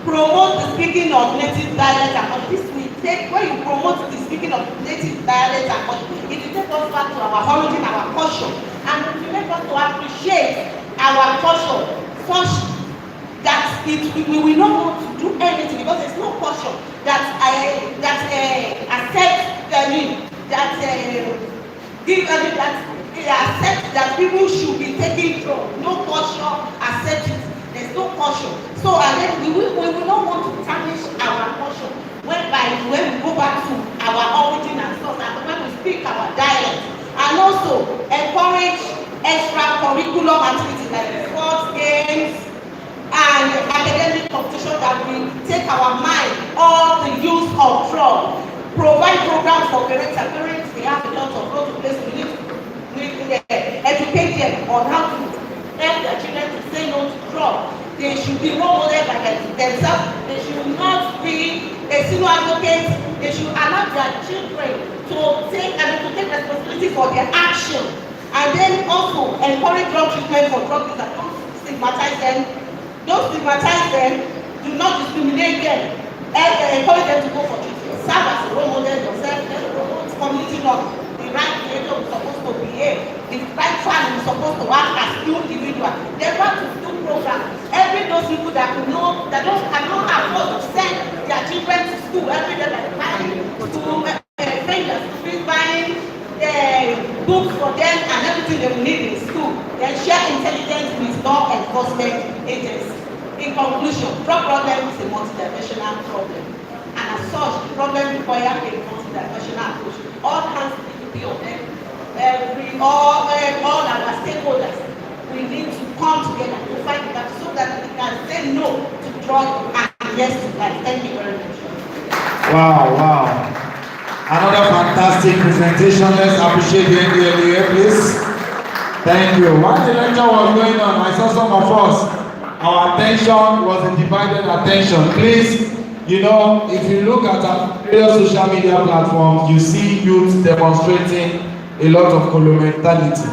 F: Promote the speaking of native dialect and this will take, when you promote the speaking of native dialect and it will take us back to our origin, our culture, and it will make us to appreciate our culture such that we will not want to do anything because there's no culture that accept that people should be taking drugs. No culture accept it. There's no culture. So and then we will not want to tarnish our culture when we go back to our origin and stuff, and when we speak our dialect, and also encourage extracurricular activities like sports, games, and academic competition that will take our mind off the use of drugs. Provide programs for parents. And parents, they have a lot of role to play. We need to educate them on how to help their children to say no to drugs. They should be role models by themselves. They should not be a senior advocate. They should allow their children to take responsibility for their action. And then also encourage drug treatment for drug users. Don't stigmatize them. Don't stigmatize them. Do not discriminate them. Encourage them to go for treatment. Serve as a role model yourself. Promote community law. The right behavior is supposed to behave. The right family is supposed to act as two individuals. They want to do programs. Every those people that know that cannot afford to send their children to school every day, like buying buying books for them and everything they will need in school. Then share intelligence with law enforcement agencies. In conclusion, drug problem is a multidimensional problem. And as such, the problem requires a multidimensional approach. All hands need to be on them. All our stakeholders, we need to come together to fight that so that we can say no to drug and yes to life. Thank you very much.
C: Wow. Another fantastic presentation. Let's appreciate the NDLEA, please. Thank you. While the lecture was going on, I saw some of us. Our attention was a divided attention. Please, if you look at our various social media platforms, you see youth demonstrating a lot of coloniality.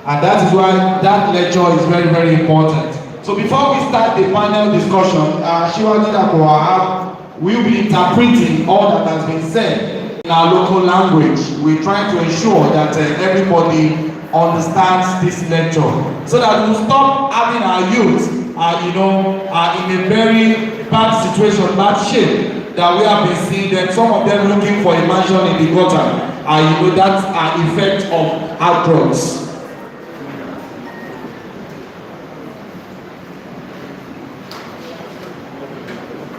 C: And that is why that lecture is very, very important. So before we start the panel discussion, Shiwaji Dakowa will be interpreting all that has been said in our local language. We're trying to ensure that everybody understands this lecture so that we'll stop having our youth in a very bad situation, bad shape that we have been seeing them, some of them looking for a mansion in the gutter. That's an effect of hard drugs.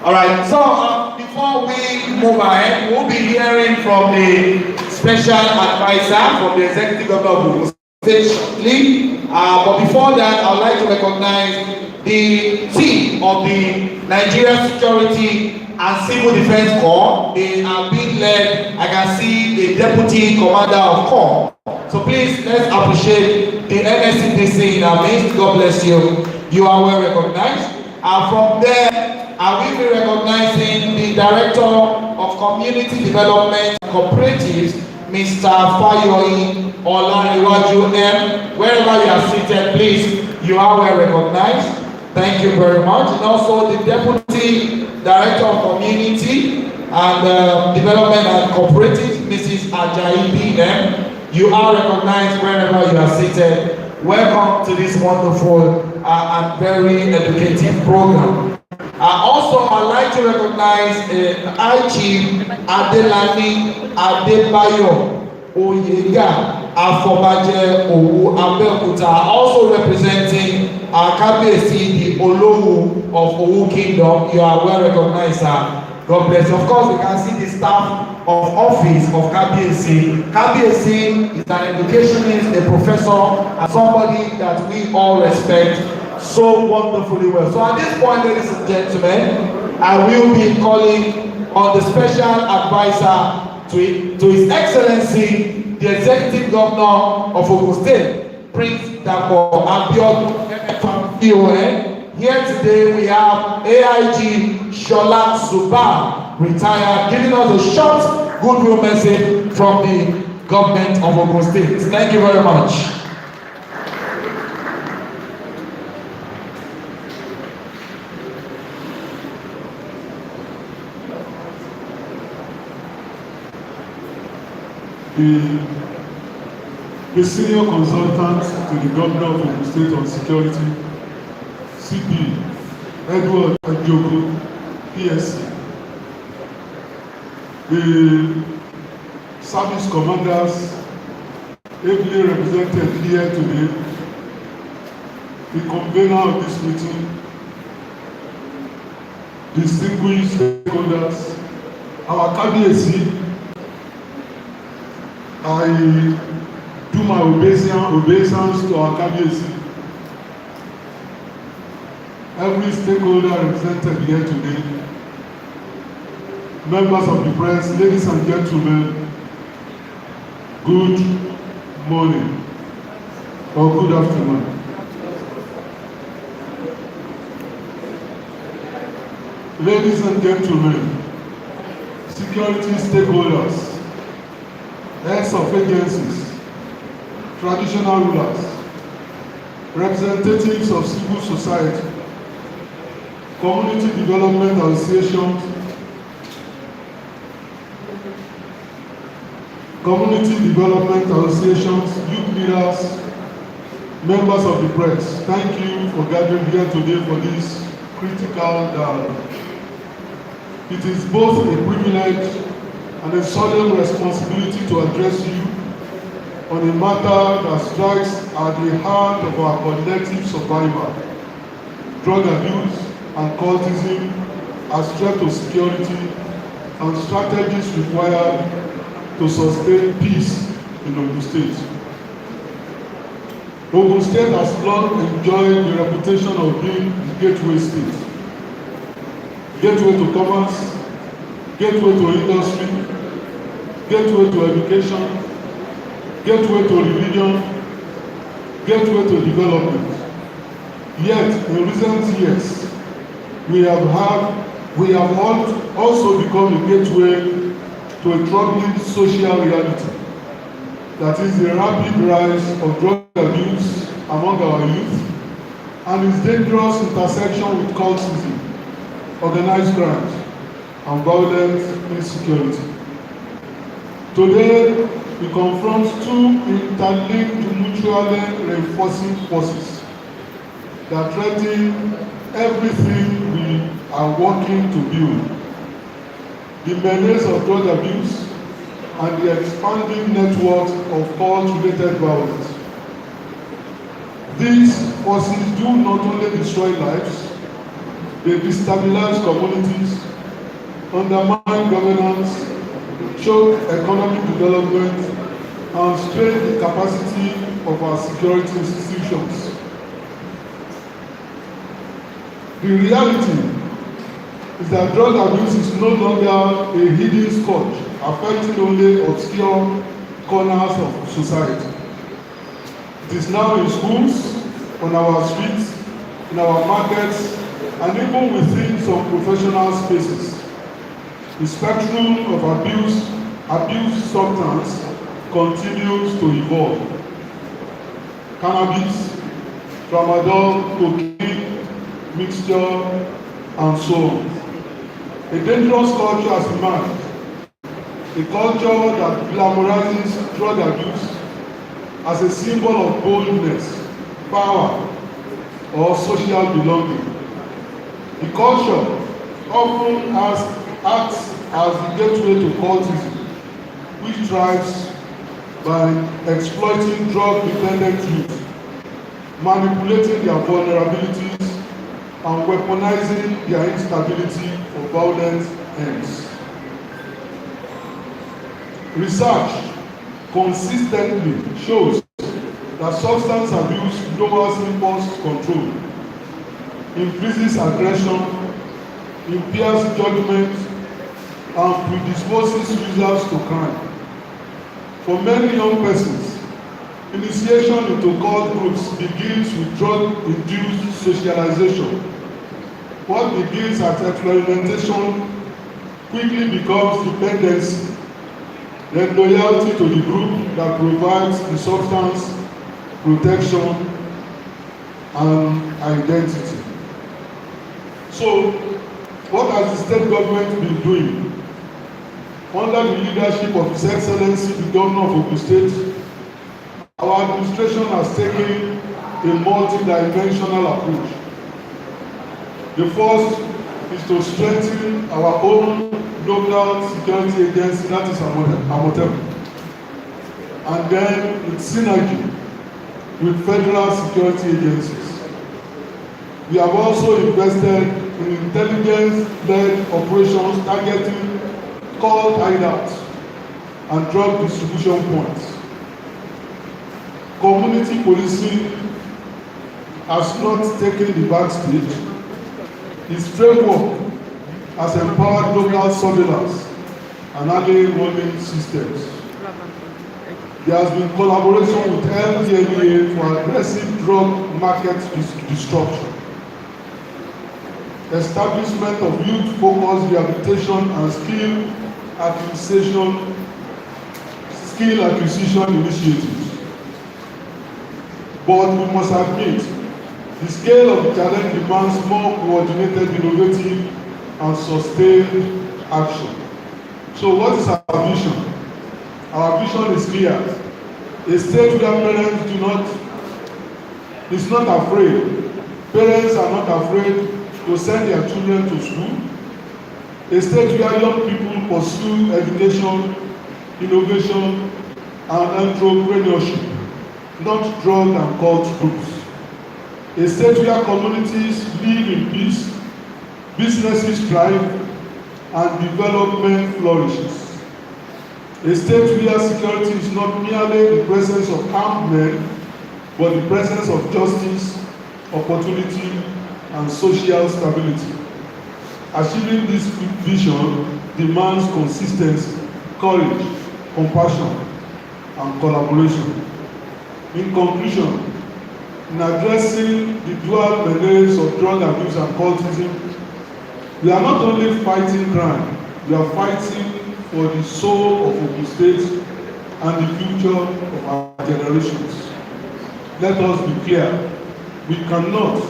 C: Alright, so before we move ahead, we'll be hearing from the special advisor from the Executive Governor of State shortly. But before that, I would like to recognize the team of the Nigeria Security and Civil Defense Corps. They are being led, I can see the Deputy Commander of Corps. So please, let's appreciate the NSCDC in our midst. God bless you. You are well recognized. And from there, I will be recognizing the Director of Community Development Cooperatives, Mr. Fayoyi Olaniwaju M. Wherever you are seated, please, you are well recognized. Thank you very much. And also the Deputy Director of Community and Development and Cooperatives, Mrs. Ajayi B.M. You are recognized wherever you are seated. Welcome to this wonderful and very educative program. Also, I'd like to recognize Chief Adelani Adebayo Oyega Afobaje Owu Abeokuta, also representing Kabiyesi, the Olowu of Owu Kingdom. You are well recognized, sir. God bless you. Of course, we can see the staff of office of Kabiyesi. Kabiyesi is an educationist, a professor, and somebody that we all respect so wonderfully well. So at this point, ladies and gentlemen, I will be calling on the special advisor to His Excellency, the executive governor of Ogun State, Prince Dapo Abiodun PON. Here today we have AIG Shola Suba, retired, giving us a short goodwill message from the government of Ogun State. Thank you very much.
G: The senior consultant to the governor of Ogun State on security, CP Edward Ajogo, PSC. The service commanders ably represented here today, the convener of this meeting, distinguished stakeholders, our Kabiyesi. I do my obeisance to our Kabiyesi. Every stakeholder represented here today, members of the press, ladies and gentlemen, good morning or good afternoon. Ladies and gentlemen, security stakeholders, heads of agencies, traditional rulers, representatives of civil society, community development associations, youth leaders, members of the press. Thank you for gathering here today for this critical dialogue. It is both a privilege and a solemn responsibility to address you on a matter that strikes at the heart of our collective survival: drug abuse and cultism as threat to security and strategies required to sustain peace in Ogun State. Ogun State has long enjoyed the reputation of being the gateway state. Gateway to commerce, gateway to industry, gateway to education, gateway to religion, gateway to development. Yet, in recent years, we have also become a gateway to a troubling social reality, that is the rapid rise of drug abuse among our youth and its dangerous intersection with cultism, organized crime, and violent insecurity. Today, we confront two interlinked, mutually reinforcing forces that threaten everything we are working to build: the menace of drug abuse and the expanding networks of cult-related violence. These forces do not only destroy lives, they destabilize communities, undermine governance, choke economic development, and strain the capacity of our security institutions. The reality is that drug abuse is no longer a hidden scourge affecting only obscure corners of society. It is now in schools, on our streets, in our markets, and even within some professional spaces. The spectrum of abuse substance continues to evolve. Cannabis, tramadol, cocaine, mixture, and so on. A dangerous culture has emerged, a culture that glamorizes drug abuse as a symbol of boldness, power, or social belonging. The culture often acts as the gateway to cultism, which thrives by exploiting drug-dependent youth, manipulating their vulnerabilities, and weaponizing their instability for violent ends. Research consistently shows that substance abuse lowers impulse control, increases aggression, impairs judgment, and predisposes users to crime. For many young persons, initiation into cult groups begins with drug-induced socialization. What begins as experimentation quickly becomes dependency, then loyalty to the group that provides the substance, protection, and identity. So, what has the state government been doing? Under the leadership of His Excellency, the Governor of Ogun State, our administration has taken a multi-dimensional approach. The first is to strengthen our own local security agency, that is Amotebu, and then its synergy with federal security agencies. We have also invested in intelligence-led operations targeting cult hideouts and drug distribution points. Community policing has not taken the back stage. Its framework has empowered local surveillance and early warning systems. There has been collaboration with LDLEA for aggressive drug market disruption. Establishment of youth-focused rehabilitation and skill acquisition initiatives. But we must admit, the scale of the challenge demands more coordinated, innovative, and sustained action. So what is our vision? Our vision is clear. A state where parents is not afraid. Parents are not afraid to send their children to school. A state where young people pursue education, innovation, and entrepreneurship, not drug and cult groups. A state where communities live in peace, businesses thrive, and development flourishes. A state where security is not merely the presence of armed men, but the presence of justice, opportunity, and social stability. Achieving this vision demands consistency, courage, compassion, and collaboration. In conclusion, in addressing the dual menace of drug abuse and cultism, we are not only fighting crime, we are fighting for the soul of Ogun State and the future of our generations. Let us be clear, we cannot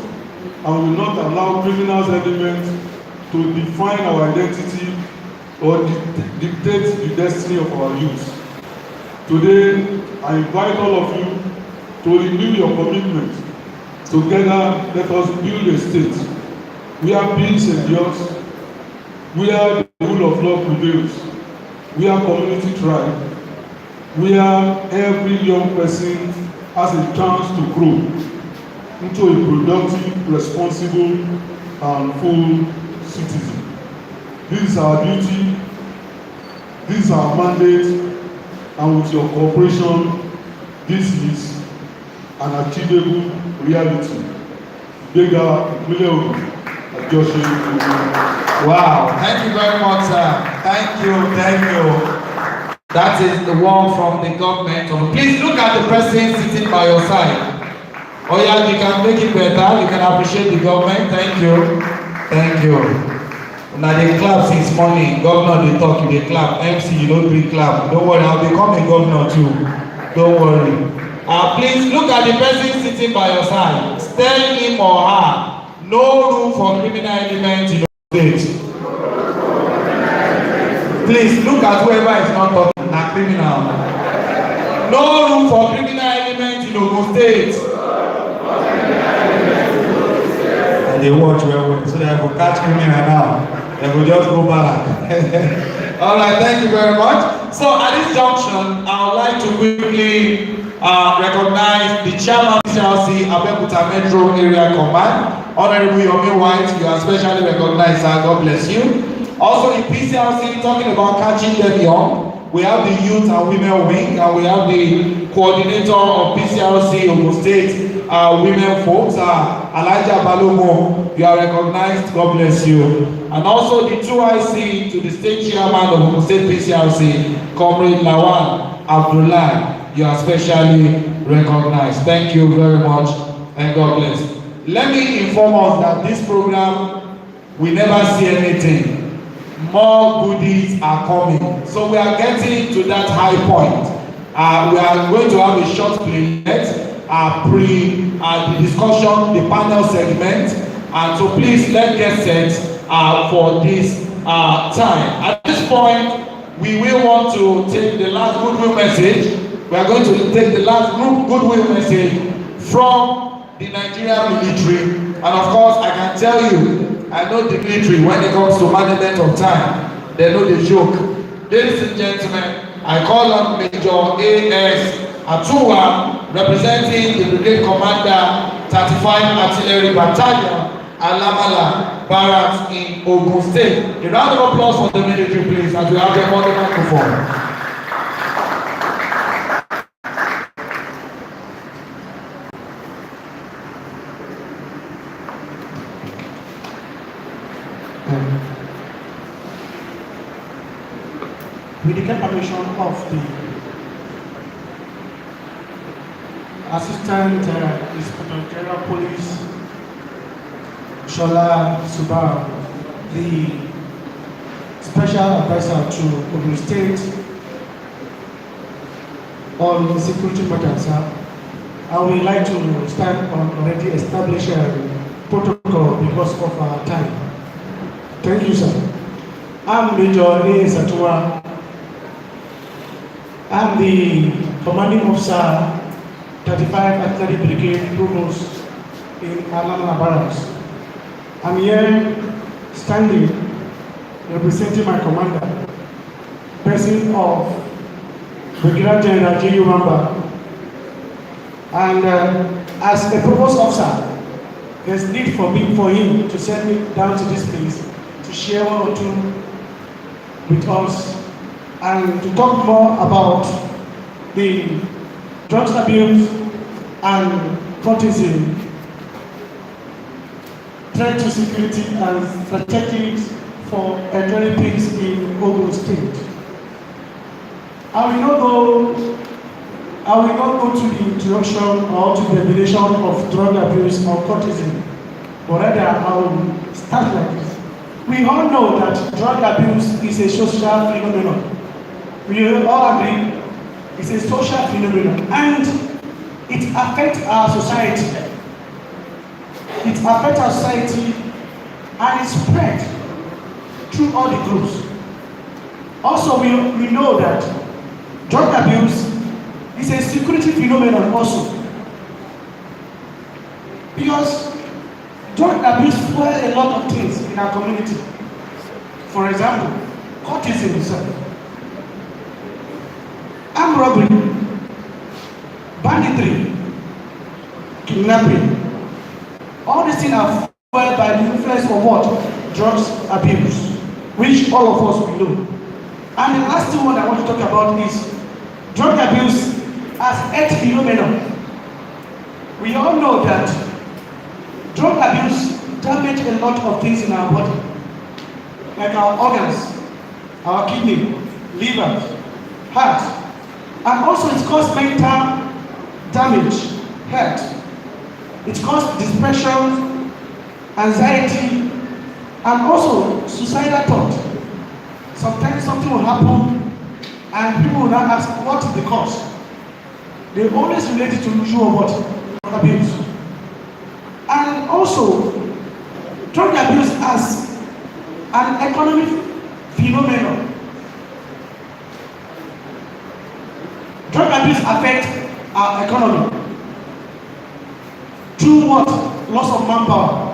G: and will not allow criminal elements to define our identity or dictate the destiny of our youth. Today, I invite all of you to renew your commitment. Together, let us build a state where peace endures, where the rule of law prevails, where community thrive, where every young person has a chance to grow into a productive, responsible, and full citizen. This is our duty, this is our mandate, and with your cooperation, this is an achievable reality. Bigger,
C: Wow, thank you very much, sir. Thank you. That is the one from the government. Please look at the person sitting by your side. Oh yeah, you can make it better. You can appreciate the government. Thank you. Now they clap since morning. Governor they talk, you they clap. MC you don't bring clap. Don't worry, I'll become a governor too. Don't worry. Please look at the person sitting by your side. Tell him or her, no room for criminal elements in the state. Please look at whoever is not talking, a criminal. No room for criminal elements in Ogun State. And they watch well, so they will catch criminal now. They will just go back. All right, thank you very much. So at this junction, I would like to quickly recognize the chairman of Pcrc Abeokuta Metro Area Command, Honorable Yomi White. You are specially recognized, sir. God bless you. Also in Pcrc, talking about catching them young, we have the youth and women wing, and we have the coordinator of Pcrc Ogun State women folks, Elijah Balogun. You are recognized. God bless you. And also the 2IC to the state chairman of Ogun State Pcrc, Comrade Lawal. Abdullah, you are specially recognized. Thank you very much and God bless. Let me inform us that this program, we never see anything. More goodies are coming. So we are getting to that high point. We are going to have a short playlet the discussion, the panel segment. And so please let's get set for this time. At this point, we will want to take the last goodwill message. We are going to take the last goodwill message from the Nigerian military. And of course, I can tell you, I know the military, when it comes to management of time, they know the joke. Ladies and gentlemen, I call on Major A.S. Atuwa, representing the Brigade Commander, 35 Artillery Battalion, Alamala Barracks in Ogun State. A round of applause for the military, please, as we have them on the microphone.
H: With the permission of the Assistant Inspector General Police Shola Subaru, the Special Advisor to Ogun State on security matters, I would like to start on already established protocol because of our time. Thank you, sir. I'm Major A.S. Atuwa. I'm the commanding officer, 35 Artillery Brigade Provost in Alamala Barracks. I'm here standing representing my commander, person of Brigadier General J. Uramba. And as a provost officer, there's need for him to send me down to this place to share one or two with us and to talk more about the drugs abuse and cultism, threat to security and strategies for enduring peace in Ogun State. I will not go to the introduction or to the definition of drug abuse or cultism, but rather I will start like this. We all know that drug abuse is a social phenomenon. We all agree it's a social phenomenon and it affects our society. It affects our society and it spread through all the groups. Also, we know that drug abuse is a security phenomenon also. Because drug abuse fuels a lot of things in our community. For example, cultism itself, armed robbery, banditry, kidnapping. All these things are fueled by the influence of what? Drugs abuse, which all of us will know. And the last one I want to talk about is drug abuse as health phenomenon. We all know that drug abuse damages a lot of things in our body, like our organs, our kidney, liver, heart, and also it causes mental damage, health. It causes depression, anxiety, and also suicidal thought. Sometimes something will happen and people will now ask, what is the cause? They always relate it to issue of what? Drug abuse. And also, drug abuse as an economic phenomenon. Drug abuse affects our economy through what? Loss of manpower.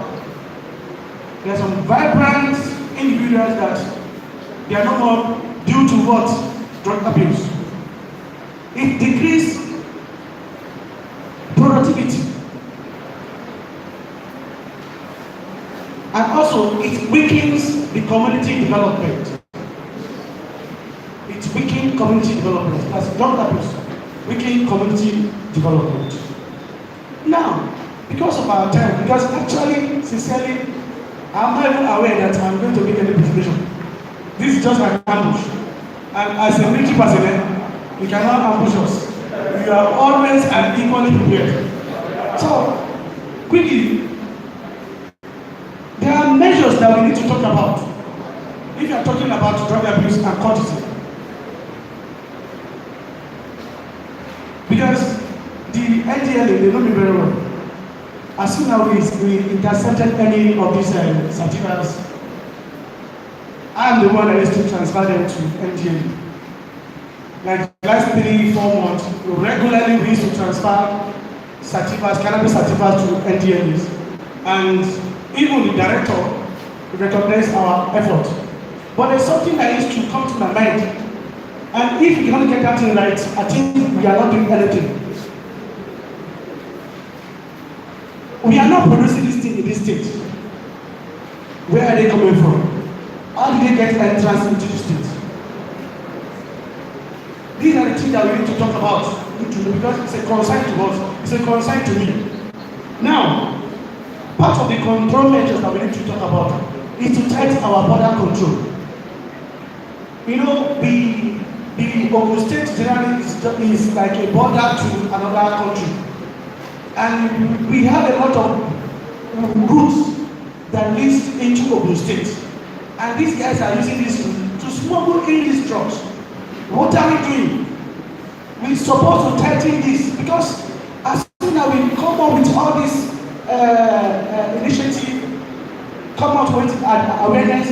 H: There are some vibrant individuals that they are no more due to what? Drug abuse. It decreases productivity. And also, it weakens the community development. It weakens community development. That's drug abuse. Weakening community development. Now, because of our time, because actually, sincerely, I'm not even aware that I'm going to make any presentation. This is just an ambush. And as a military personnel, You cannot ambush us. You are always and equally prepared. So, quickly, there are measures that we need to talk about. If you are talking about drug abuse and cultism. Because the NDLA, they know me very well. As soon as we intercepted any of these certificates, I am the one that is to transfer them to NDLA. Like last 3-4 months, regularly we used to transfer certificates, cannabis certificates to NDLAs. And even the director recognized our effort. But there's something that used to come to my mind. And if we cannot get that thing right, I think we are not doing anything. We are not producing this thing in this state. Where are they coming from? How did they get entrance into the state? These are the things that we need to talk about because it's a concern to us, it's a concern to me. Now, part of the control measures that we need to talk about is to tighten our border control. You know, the Ogun State generally is like a border to another country. And we have a lot of routes that leads into Ogun State. And these guys are using this to smuggle in these drugs. What are we doing? We're supposed to tighten this because as soon as we come up with all this initiative, come out with awareness,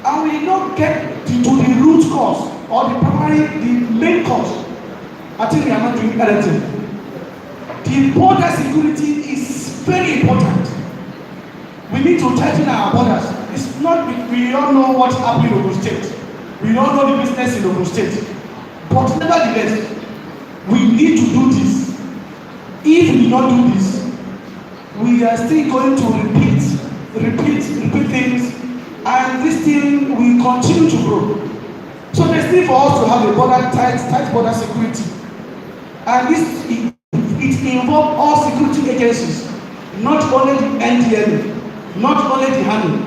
H: and we don't get to the root cause or the main cause, I think we are not doing anything. The border security is very important. We need to tighten our borders. It's not, we all know what happened in Ogun State. We all know the business in Ogun State. But nevertheless, we need to do this. If we don't do this, we are still going to repeat things, and this thing will continue to grow. So there's need for us to have a border tight border security. And this it involves all security agencies, not only the NDLA, not only the army,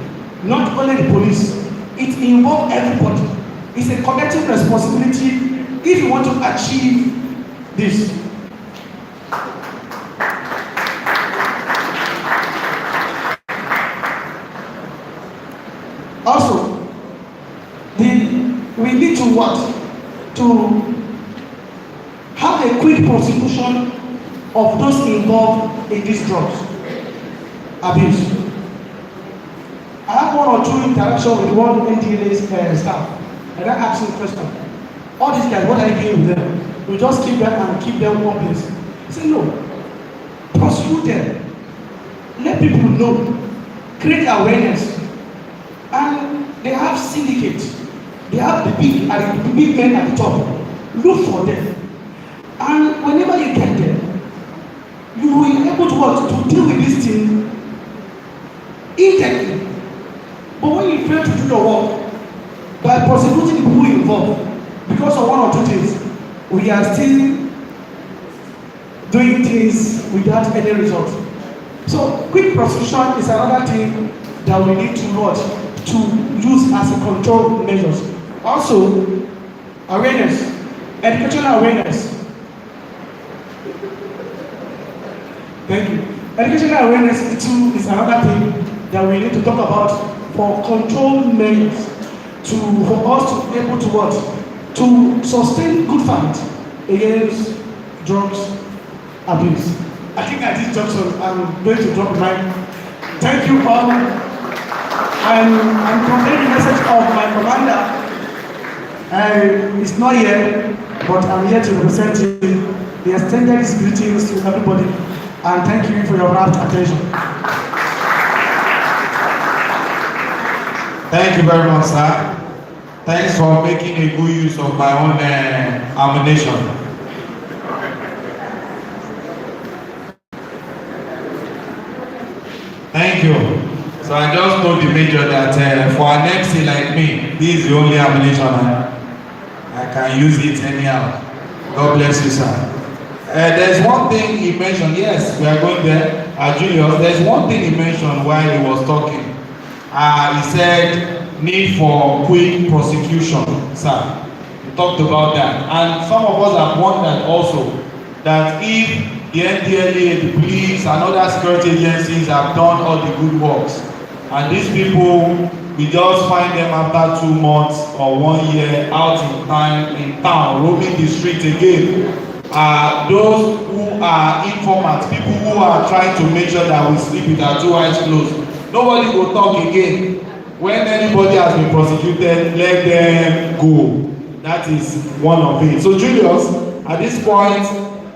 H: not only the police. It involves everybody. It's a collective responsibility if you want to achieve this. Also, we need to what? To have a quick prosecution of those involved in these drugs abuse. I have one or two interactions with one NDLA staff, and I asked him a question. All these guys, what are you doing with them? We just keep them and keep them one place. He said, no, prosecute them. Let people know. Create awareness. And they have syndicates. They have the big men at the top. Look for them. And whenever you get them, you will be able to deal with this thing intently. But when you fail to do your work, by prosecuting the people involved, because of one or two things, we are still doing things without any result. So quick prosecution is another thing that we need to use as a control measures. Also, awareness, educational awareness. Thank you. Educational awareness too is another thing that we need to talk about for control measures for us to be able to what? To sustain good fight against drugs abuse. I think at this junction I'm going to drop mine. Thank you all. I'm conveying the message of my commander. He's not here, but I'm here to represent him. He extended his greetings to everybody, and thank you for your rapt attention.
C: Thank you very much, sir. Thanks for making a good use of my own ammunition. Thank you. So I just told the major that for an MC like me, this is the only ammunition I can use it anyhow. God bless you, sir. There's one thing he mentioned. Yes, we are going there. Julius, there's one thing he mentioned while he was talking. He said, need for quick prosecution, sir. talked about that. And some of us have wondered also that if the NDLA, the police, and other security agencies have done all the good works, and these people, we just find them after 2 months or 1 year out in town, roaming the streets again. Those who are informants, people who are trying to make sure that we sleep with our 2 eyes closed. Nobody will talk again. When anybody has been prosecuted, let them go. That is one of it. So Julius, at this point,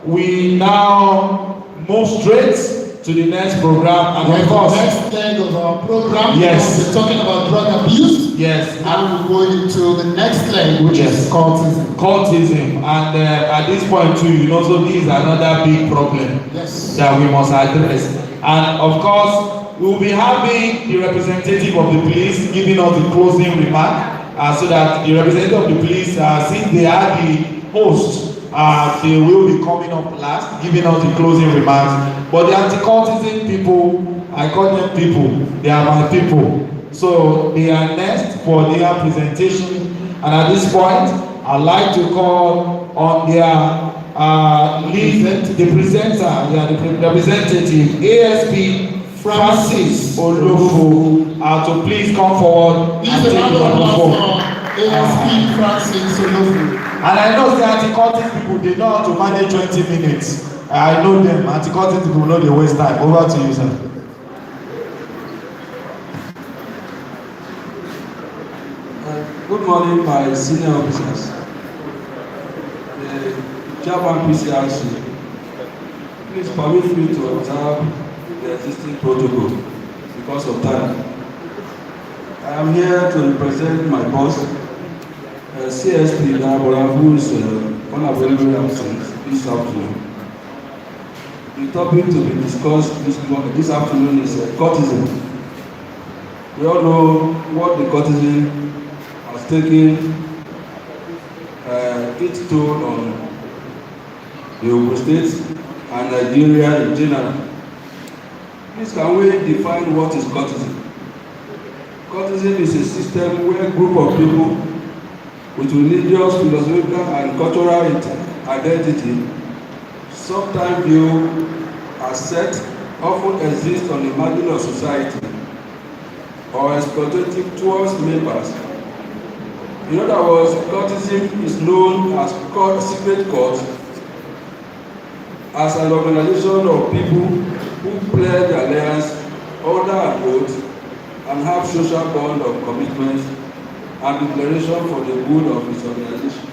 C: we now move straight to the next program, and of course,
A: the next leg of our program.
C: Yes,
A: we're talking about drug abuse.
C: Yes,
A: and we're going into the next leg, which is cultism.
C: Cultism, and at this point too, you know, so this is another big problem that we must address. And of course, we will be having the representative of the police giving us the closing remark, so that the representative of the police, since they are the host, they will be coming up last, giving us the closing remarks. But the anti-cultism people, I call them people, they are my people. So they are next for their presentation. And at this point, I'd like to call on their lead, the presenter, the representative, ASP Francis Olofo, to please come forward and take the microphone.
A: ASP Francis Olofo.
C: And I know the anti-cultism people, they know how to manage 20 minutes. I know them. Anti-cultism people know they waste time. Over to you, sir.
I: Good morning, my senior officers. The Chairman Pcrc, please permit me to observe the existing protocol because of time. I am here to represent my boss, CSP Nabora, who is unavailable absent this afternoon. The topic to be discussed this afternoon is cultism. We all know what the cultism has taken its toll on the Ogun State and Nigeria in general. Please, can we define what is cultism? Cultism is a system where a group of people with religious, philosophical, and cultural identity, sometimes viewed as sect, often exist on the margin of society or exploitative towards members. In other words, cultism is known as secret cult, as an organization of people who pledge alliance, order and oath, and have social bond of commitment and declaration for the good of its organization.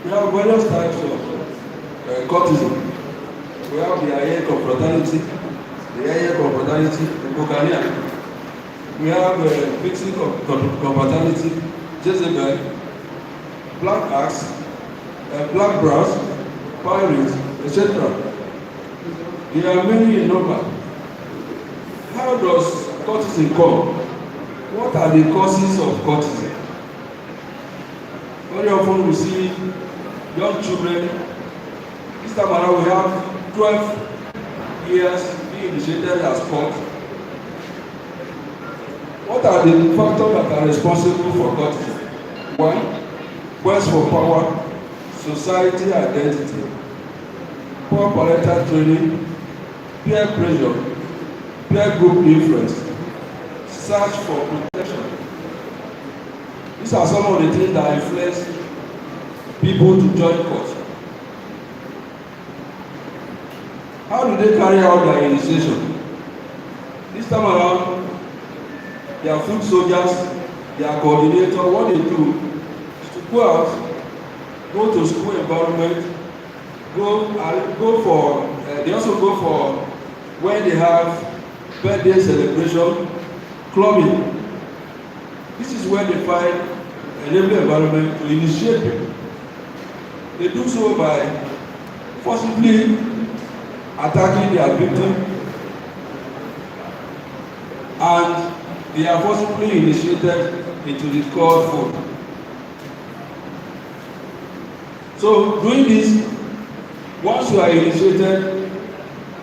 I: We have various types of cultism. We have the Ayek of fraternity, the Kokania. We have fixing of confraternity, Jezebel, Black Axe, Black Brass, Pirates, etc. There are many in number. How does cultism come? What are the causes of cultism? Very often we see young children. This time around we have 12 years being initiated as cult. What are the factors that are responsible for cultism? 1. Quest for power, society identity, poor parental training, peer pressure, peer group influence, search for protection. These are some of the things that influence people to join cult. How do they carry out their initiation? This time around, their foot soldiers, their coordinator, what they do is to go out, go to school environment, they also go for when they have birthday celebration, clubbing. This is where they find an enabling environment to initiate people. They do so by forcibly attacking their victim, and they are forcibly initiated into the called fold. So doing this, once you are initiated,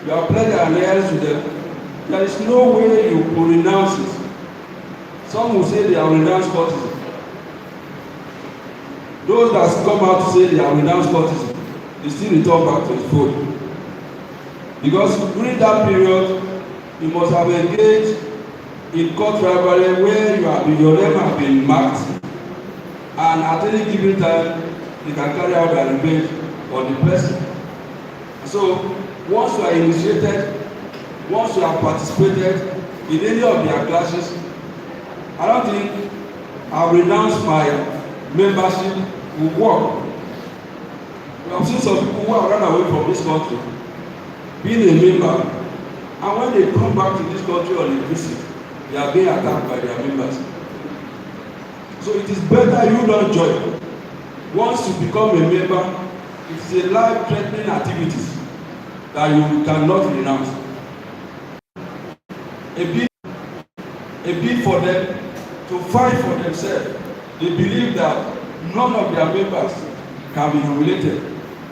I: you are pledged an alliance with them. There is no way you will renounce it. Some will say they have renounced cultism. Those that come out to say they have renounced cultism, they still return back to the fold. Because during that period, you must have engaged in court rivalry where your name have been marked, and at any given time, you can carry out a revenge on the person. So, once you are initiated, once you have participated in any of their classes, I don't think I will renounce my membership will work. We have seen some people who have run away from this country, being a member, and when they come back to this country on a visit, they are being attacked by their members. So it is better you don't join. Once you become a member, it is a life-threatening activity that you cannot renounce. A bid for them to fight for themselves. They believe that none of their members can be humiliated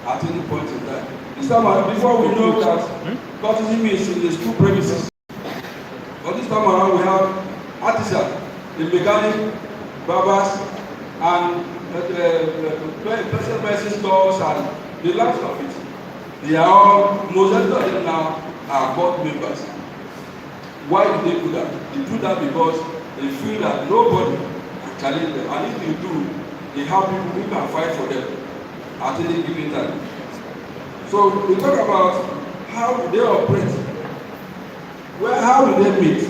I: at any point in time. This time, before we know that cultism is in the school premises, but this time around we have artisans, the mechanic, barbers, and person stores and the likes of it. They are all, most of them now are board members. Why do they do that? They do that because they feel that nobody can challenge them, and if you do, they have people who can fight for them at any given time. So we talk about how do they operate. Well, how do they meet?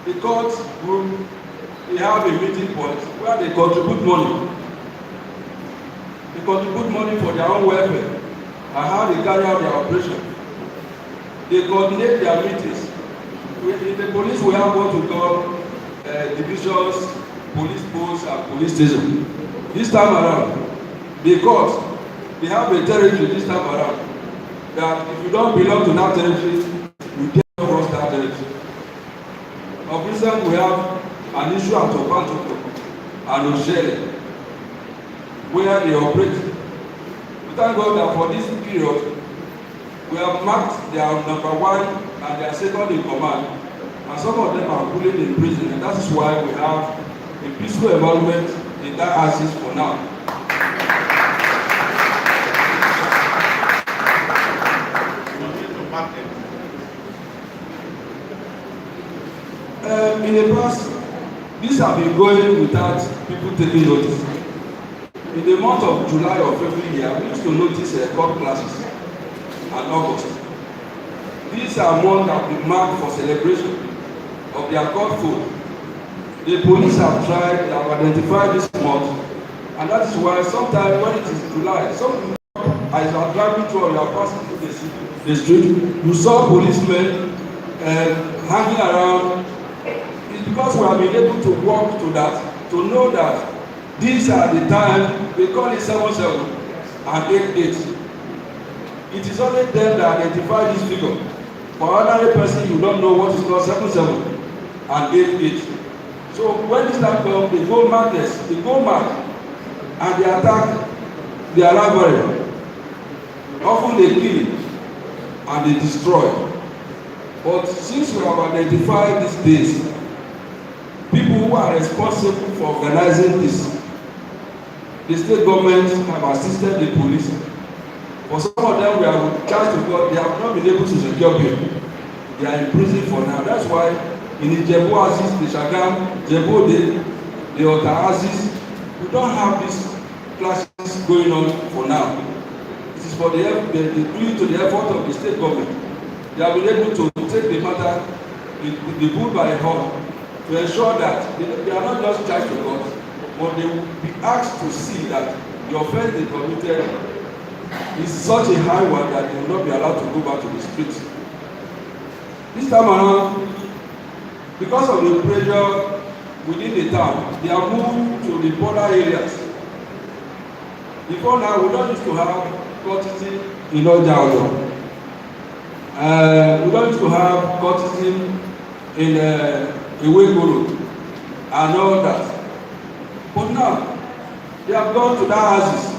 I: The court group, they have a meeting point where they contribute money. They contribute money for their own welfare and how they carry out their operation. They coordinate their meetings. In the police, we have what we call divisions, police posts, and police stations. This time around, the court, they have a territory this time around that if you don't belong to that territory, you can't cross that territory. Of recent, we have an issue at Opanto and Oshele, where they operate. We thank God that for this period, we have marked their number one and their second in command, and some of them are bullied in prison, and that is why we have a peaceful environment in that axis for now. In the past, these have been going without people taking notice. In the month of July of every year, we used to notice court classes and August. These are months that we mark for celebration of their court food. The police have tried, they have identified this month, and that is why sometimes when it is July, as you are driving through or you are passing through the street, you saw policemen hanging around. It's because we have been able to walk to that, to know that these are the time, we call it 7-7 and 8-8. It is only them that identify this figure. For ordinary person, you don't know what is called 7-7 and 8-8. So when this time comes, they go madness, they go mad, and they attack their rivalry. Often they kill and they destroy. But since we have identified these days, people who are responsible for organizing this, the state government have assisted the police. For some of them, we have charged to God, they have not been able to secure bail. They are in prison for now. That's why in the Jebu Aziz, the Shagam, Jebu the Ota Aziz, we don't have these classes going on for now. This is for due to the effort of the state government. They have been able to take the matter, the bull by the horn, to ensure that they are not just charged to God, but they will be asked to see that the offense they committed is such a high one that they will not be allowed to go back to the streets. This time around, because of the pressure within the town, they are moved to the border areas. Before now, we don't used to have cultism in Ojaojo. We don't used to have cultism in Iwegoro and all that. But now, they have gone to that houses.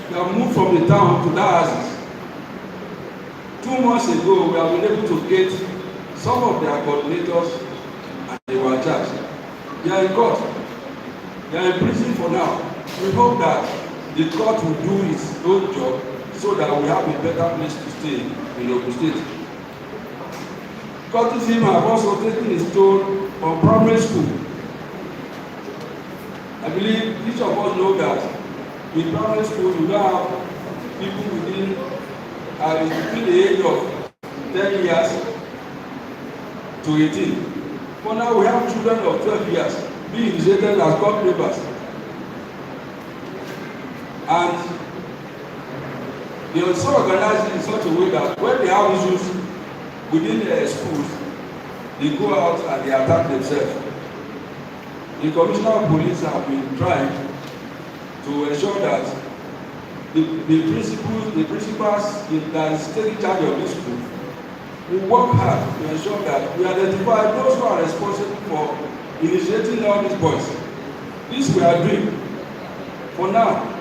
I: They have moved from the town to that houses. 2 months ago, we have been able to get some of their coordinators and they were charged. They are in court. They are in prison for now. We hope that the court will do its own job so that we have a better place to stay in Ogun State. Cultism have also taken its toll on primary school. I believe each of us know that in primary school you don't have people between the age of 10 years to 18. But now we have children of 12 years being initiated as court members. And they also organize it in such a way that when they have issues within their schools, they go out and they attack themselves. The Commissioner of Police have been trying to ensure that the principals that is taking charge of this school will work hard to ensure that we identify those who are responsible for initiating all these boys. This we are doing. For now,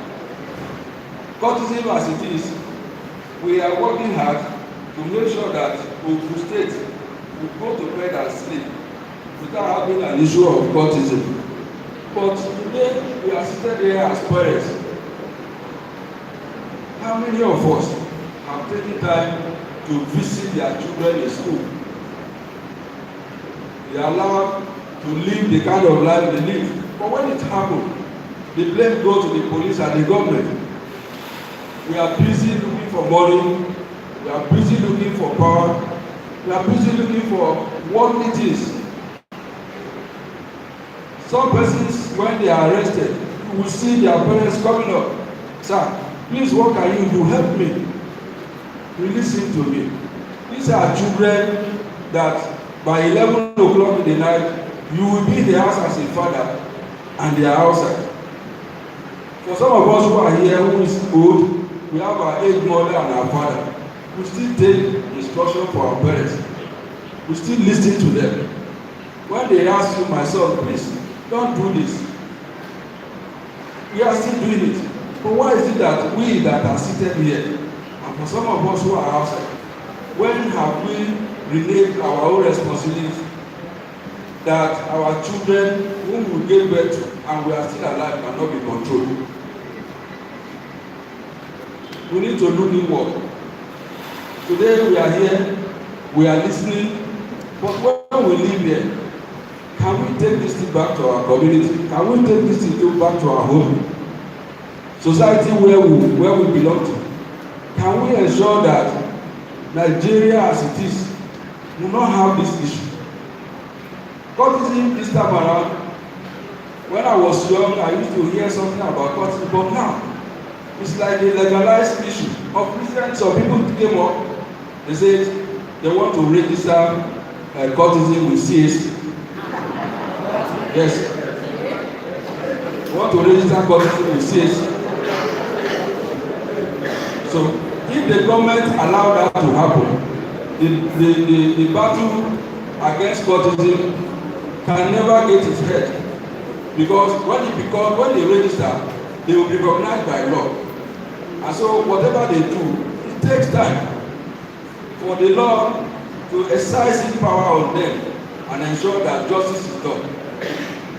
I: Cultism as it is, we are working hard to make sure that Ogun State will go to bed and sleep without having an issue of cultism. But today, we are seated here as parents. How many of us have taken time to visit their children in school? They are allowed to live the kind of life they live. But when it happens, the blame goes to the police and the government. We are busy looking for money. We are busy looking for power. We are busy looking for worldly things. Some persons, when they are arrested, you will see their parents coming up. Sir, please, what can you do? Help me. Release him to me. These are children that by 11 o'clock in the night, you will be in the house as a father and they are outside. For some of us who are here who is old, we have our aged mother and our father. We still take instruction for our parents. We still listen to them. When they ask you, my son, please, don't do this. We are still doing it. But why is it that we that are seated here, and for some of us who are outside, when have we reneged our own responsibility that our children whom we gave birth to and we are still alive cannot be controlled? We need to look inward. Today we are here, we are listening, but when we leave here, can we take this thing back to our community? Can we take this thing back to our home? Society where we belong to? Can we ensure that Nigeria as it is will not have this issue? Cultism this time around, when I was young, I used to hear something about cultism, but now, it's like a legalized issue. Of recent, some people came up, they said they want to register cultism with CAC. Yes. They want to register cultism with CAC. So, if the government allow that to happen, the battle against cultism can never get its head. Because when they register, they will be recognized by law. And so whatever they do, it takes time for the law to exercise its power on them and ensure that justice is done.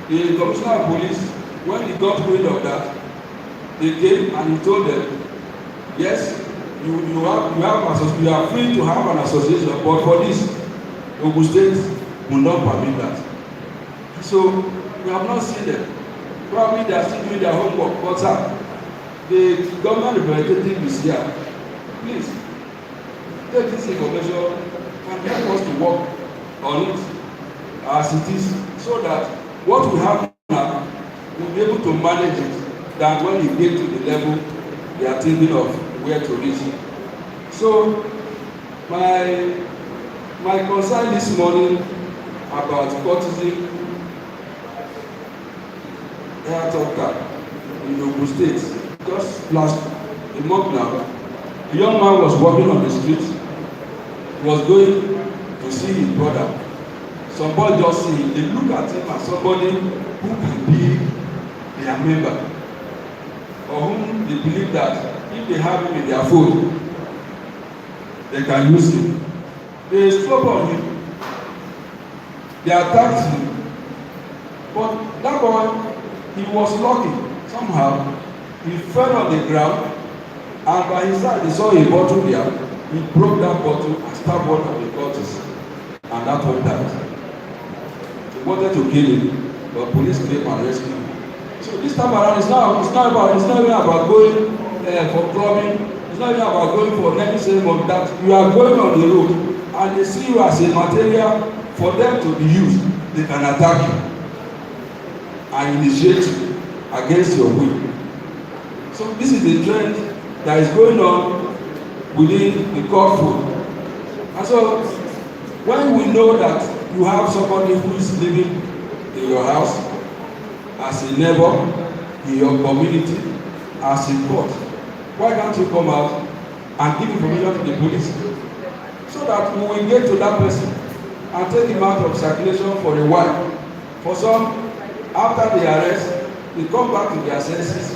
I: The Commissioner of Police, when he got wind of that, they came and he told them, yes, you are free to have an association, but for this, Ogun State will not permit that. So we have not seen them. Probably they are still doing their homework, but sir, the government representative is here. Please, take this information and help us to work on it as it is, so that what we have now, we'll be able to manage it, than when you get to the level we are thinking of where to reach. So, my concern this morning about cultism, air talker in Ogun State, just last a month now, a young man was walking on the street, was going to see his brother. Some boy just see him, they look at him as somebody who can be their member, or whom they believe that if they have him in their phone, they can use him. They stop on him, they attacked him, but that boy, he was lucky Somehow, he fell on the ground, and by his side, he saw a bottle there. He broke that bottle and stabbed one of the cultists, and that one died. They wanted to kill him, but police came and rescued him. So this time around, it's not even about going for clubbing. It's not even about going for any ceremony. That you are going on the road, and they see you as a material for them to be used. They can attack you and initiate you against your will. So this is the trend that is going on within the court fold. And so when we know that you have somebody who is living in your house, as a neighbor, in your community, as a court, why can't you come out and give information to the police so that we will get to that person and take him out of circulation for a while? For some, after the arrest, they come back to their senses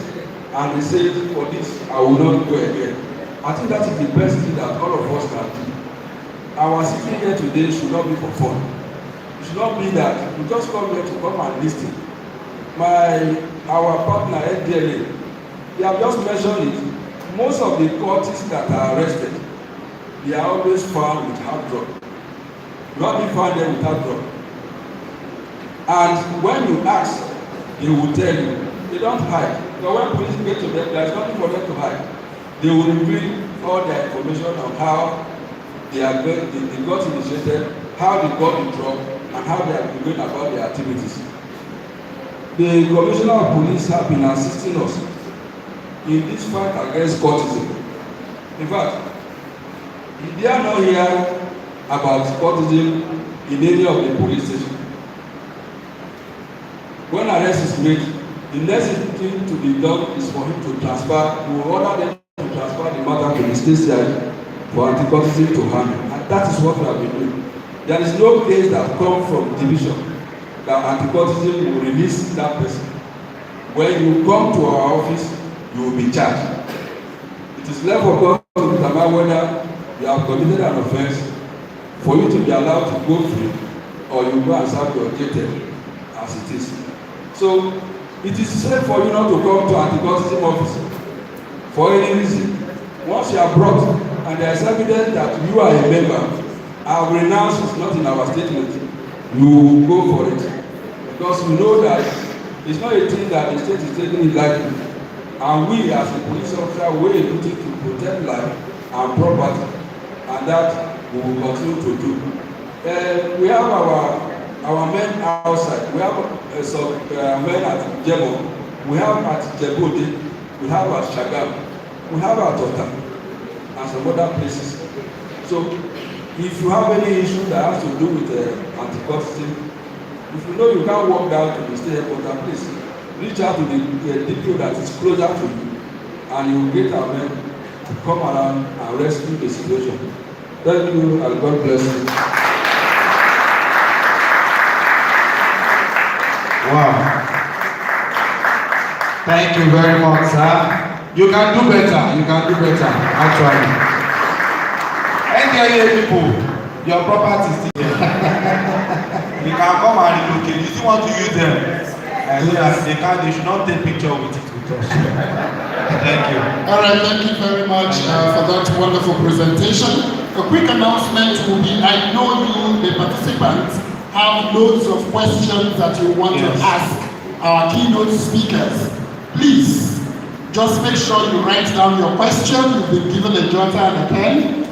I: and they say, for this, I will not go again. I think that is the best thing that all of us can do. Our sitting here today should not be for fun. It should not be that we just come here to come and listen. Our partner NDLA, they have just mentioned it. Most of the cultists that are arrested, they are always found with hard drug. You haven't found them with hard drug. And when you ask, they will tell you. They don't hide. But when police get to them, there is nothing for them to hide. They will reveal all their information on how they got initiated, how they got the drug, and how they have been going about their activities. The Commissioner of Police have been assisting us in this fight against cultism. In fact, they are not hear about cultism in any of the police stations. When arrest is made, the next thing to be done is for him to transfer, to order them to transfer the matter to the state side for anti-cultism to handle. And that is what we have been doing. There is no case that comes from division that anti-cultism will release that person. When you come to our office, you will be charged. It is left for us to determine whether you have committed an offense for you to be allowed to go free, or you go and serve your jail as it is. So it is safe for you not to come to anti-cultism office for any reason. Once you are brought and there is evidence that you are a member, our renounce is not in our statement. You go for it, because you know that it's not a thing that the state is taking it lightly, and we as a police officer we are duty to protect life and property, and that we will continue to do. We have our men outside. We have some men at Jebo, we have at Jebode, we have at Shagam, we have at Tota, and some other places. So if you have any issue that has to do with anti-cultism, if you know you can't walk down to the state headquarters, please reach out to the DPO that is closer to you, and you will get our men to come around and rescue the situation. Thank you, and God bless you.
C: Wow. Thank you very much, sir. You can do better. You can do better, actually. NDLA people, your property is still there. You can come and relocate. You still want to use them. So that they should not take picture with it with us. Thank you.
A: All right, thank you very much for that wonderful presentation. A quick announcement will be, I know you, the participants, have loads of questions that you want to ask our keynote speakers. Please, just make sure you write down your question. You've been given a jotter and a pen.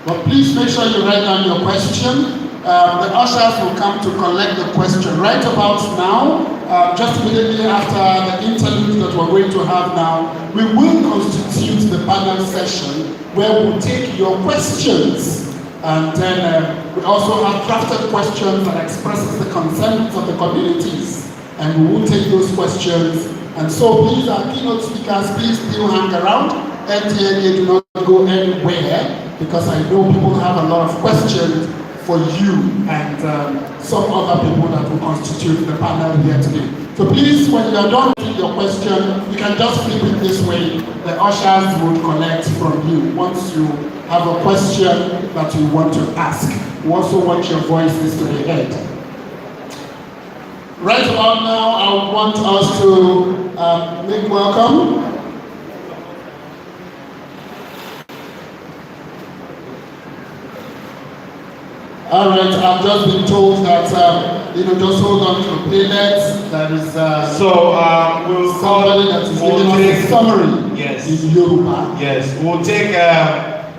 A: But please make sure you write down your question. The ushers will come to collect the question right about now. Just immediately after the interlude that we're going to have now, we will constitute the panel session where we'll take your questions. And then we also have drafted questions that expresses the concerns of the communities. And we will take those questions. And so please, our keynote speakers, please still hang around. NTLA do not go anywhere, because I know people have a lot of questions for you and some other people that will constitute the panel here today. So please, when you are done with your question, you can just flip it this way. The ushers will collect from you once you have a question that you want to ask. We also want your voices to be heard. Right about now, I want us to make welcome all right, I've just been told that, just hold on to the playlets. That is
E: we'll
A: somebody that is giving us a summary in Yoruba.
E: Yes, we'll take,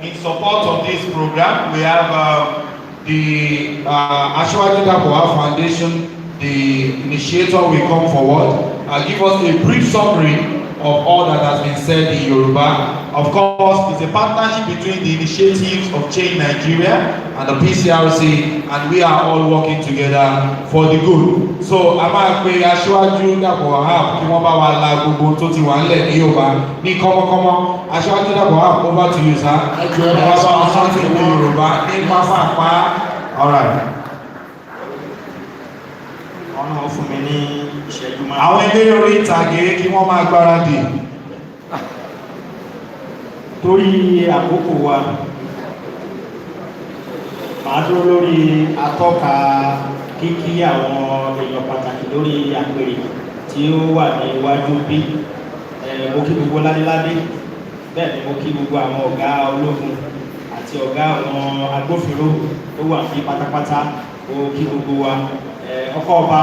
E: in support of this program, we have the Ashwaju Dapoa Foundation, the initiator will come forward, give us a brief summary of all that has been said in Yoruba. Of course, it's a partnership between the initiatives of Change Nigeria and the Pcrc, and we are all working together for the good. So, a máa pe Aṣíwájú Dàpọ̀ Wahab kí wọ́n bá wa la gbogbo tó ti wà nílẹ̀ ní Yorùbá ní kọ́mọ́kọ́mọ́. Aṣíwájú Dàpọ̀ Wahab, over to you, sir. Ẹ wá bá wa sọ́ọ́ sí ìwé Yorùbá ní pápá. All right.
J: Ọ̀nà fún mi ní ìṣẹ́jú máa.
E: Àwọn eléré orí ìtàgé kí wọ́n máa gbáradì.
J: Torí àkókò wa, màá dúró lórí atọ́ka kíkí àwọn èèyàn pàtàkì lórí àpèrè tí ó wà ní iwájú bí. Mo kí gbogbo ládéládé, bẹ́ẹ̀ ni mo kí gbogbo àwọn ọ̀gá ológun àti ọ̀gá àwọn agbófinró tó wà ní pátápátá. Mo kí gbogbo wa. Ọkọ ọba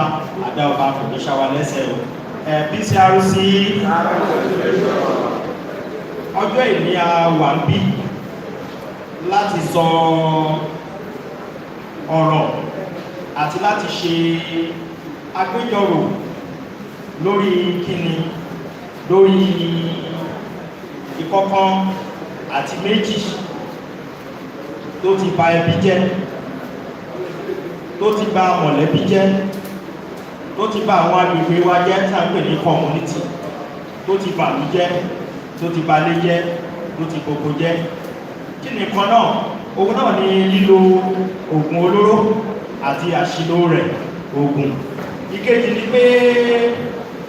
J: àdá ọba kò ní ṣàwà lẹ́sẹ̀ o. Pcrc ọjọ́ ìní a wà ń bí láti sọ ọ̀rọ̀ àti láti ṣe agbẹjọ́rò lórí kíni, lórí ìkọ̀kan àti méjì tó ti bà ẹbí jẹ́, tó ti bà mọ̀lẹ́bí jẹ́, tó ti bà àwọn agbègbè wa jẹ́ tí a ń pè ní community, tó ti bà lú jẹ́, tó ti bà lé jẹ́, tó ti gbogbo jẹ́. Kí ni kan náà? Òun náà ni lílo ògùn olóró àti àṣìlò rẹ̀ ògùn. Ìkejì ni pé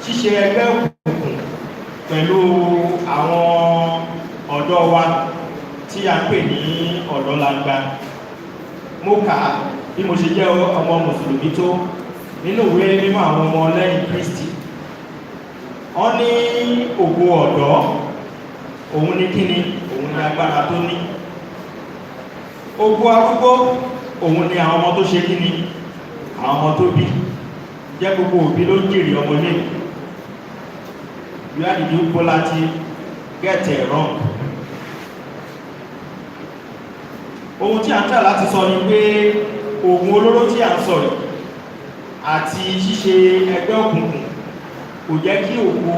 J: ṣíṣe ẹgbẹ́ òkùnkùn pẹ̀lú àwọn ọ̀dọ́ wa tí a ń pè ní ọ̀dọ́langba. Mo kà á bí mo ṣe jẹ́ ọmọ mùsùlùmí tó nínú ìwé mímọ́ àwọn ọmọ lẹ́yìn Kristi. Wọ́n ní ògo ọ̀dọ́, òun ní kíni, òun ní agbára tó ní. Ògo arúgbó, òun ní àwọn ọmọ tó ṣe kíni, àwọn ọmọ tó bí. Jẹ́ gbogbo òbí ló ń jèrè ọmọ lé. Where did you polity get it wrong? Ohun tí a ń tà láti sọ ni pé ògùn olóró tí a ń sọ yìí àti ṣíṣe ẹgbẹ́ òkùnkùn kò jẹ́ kí ògo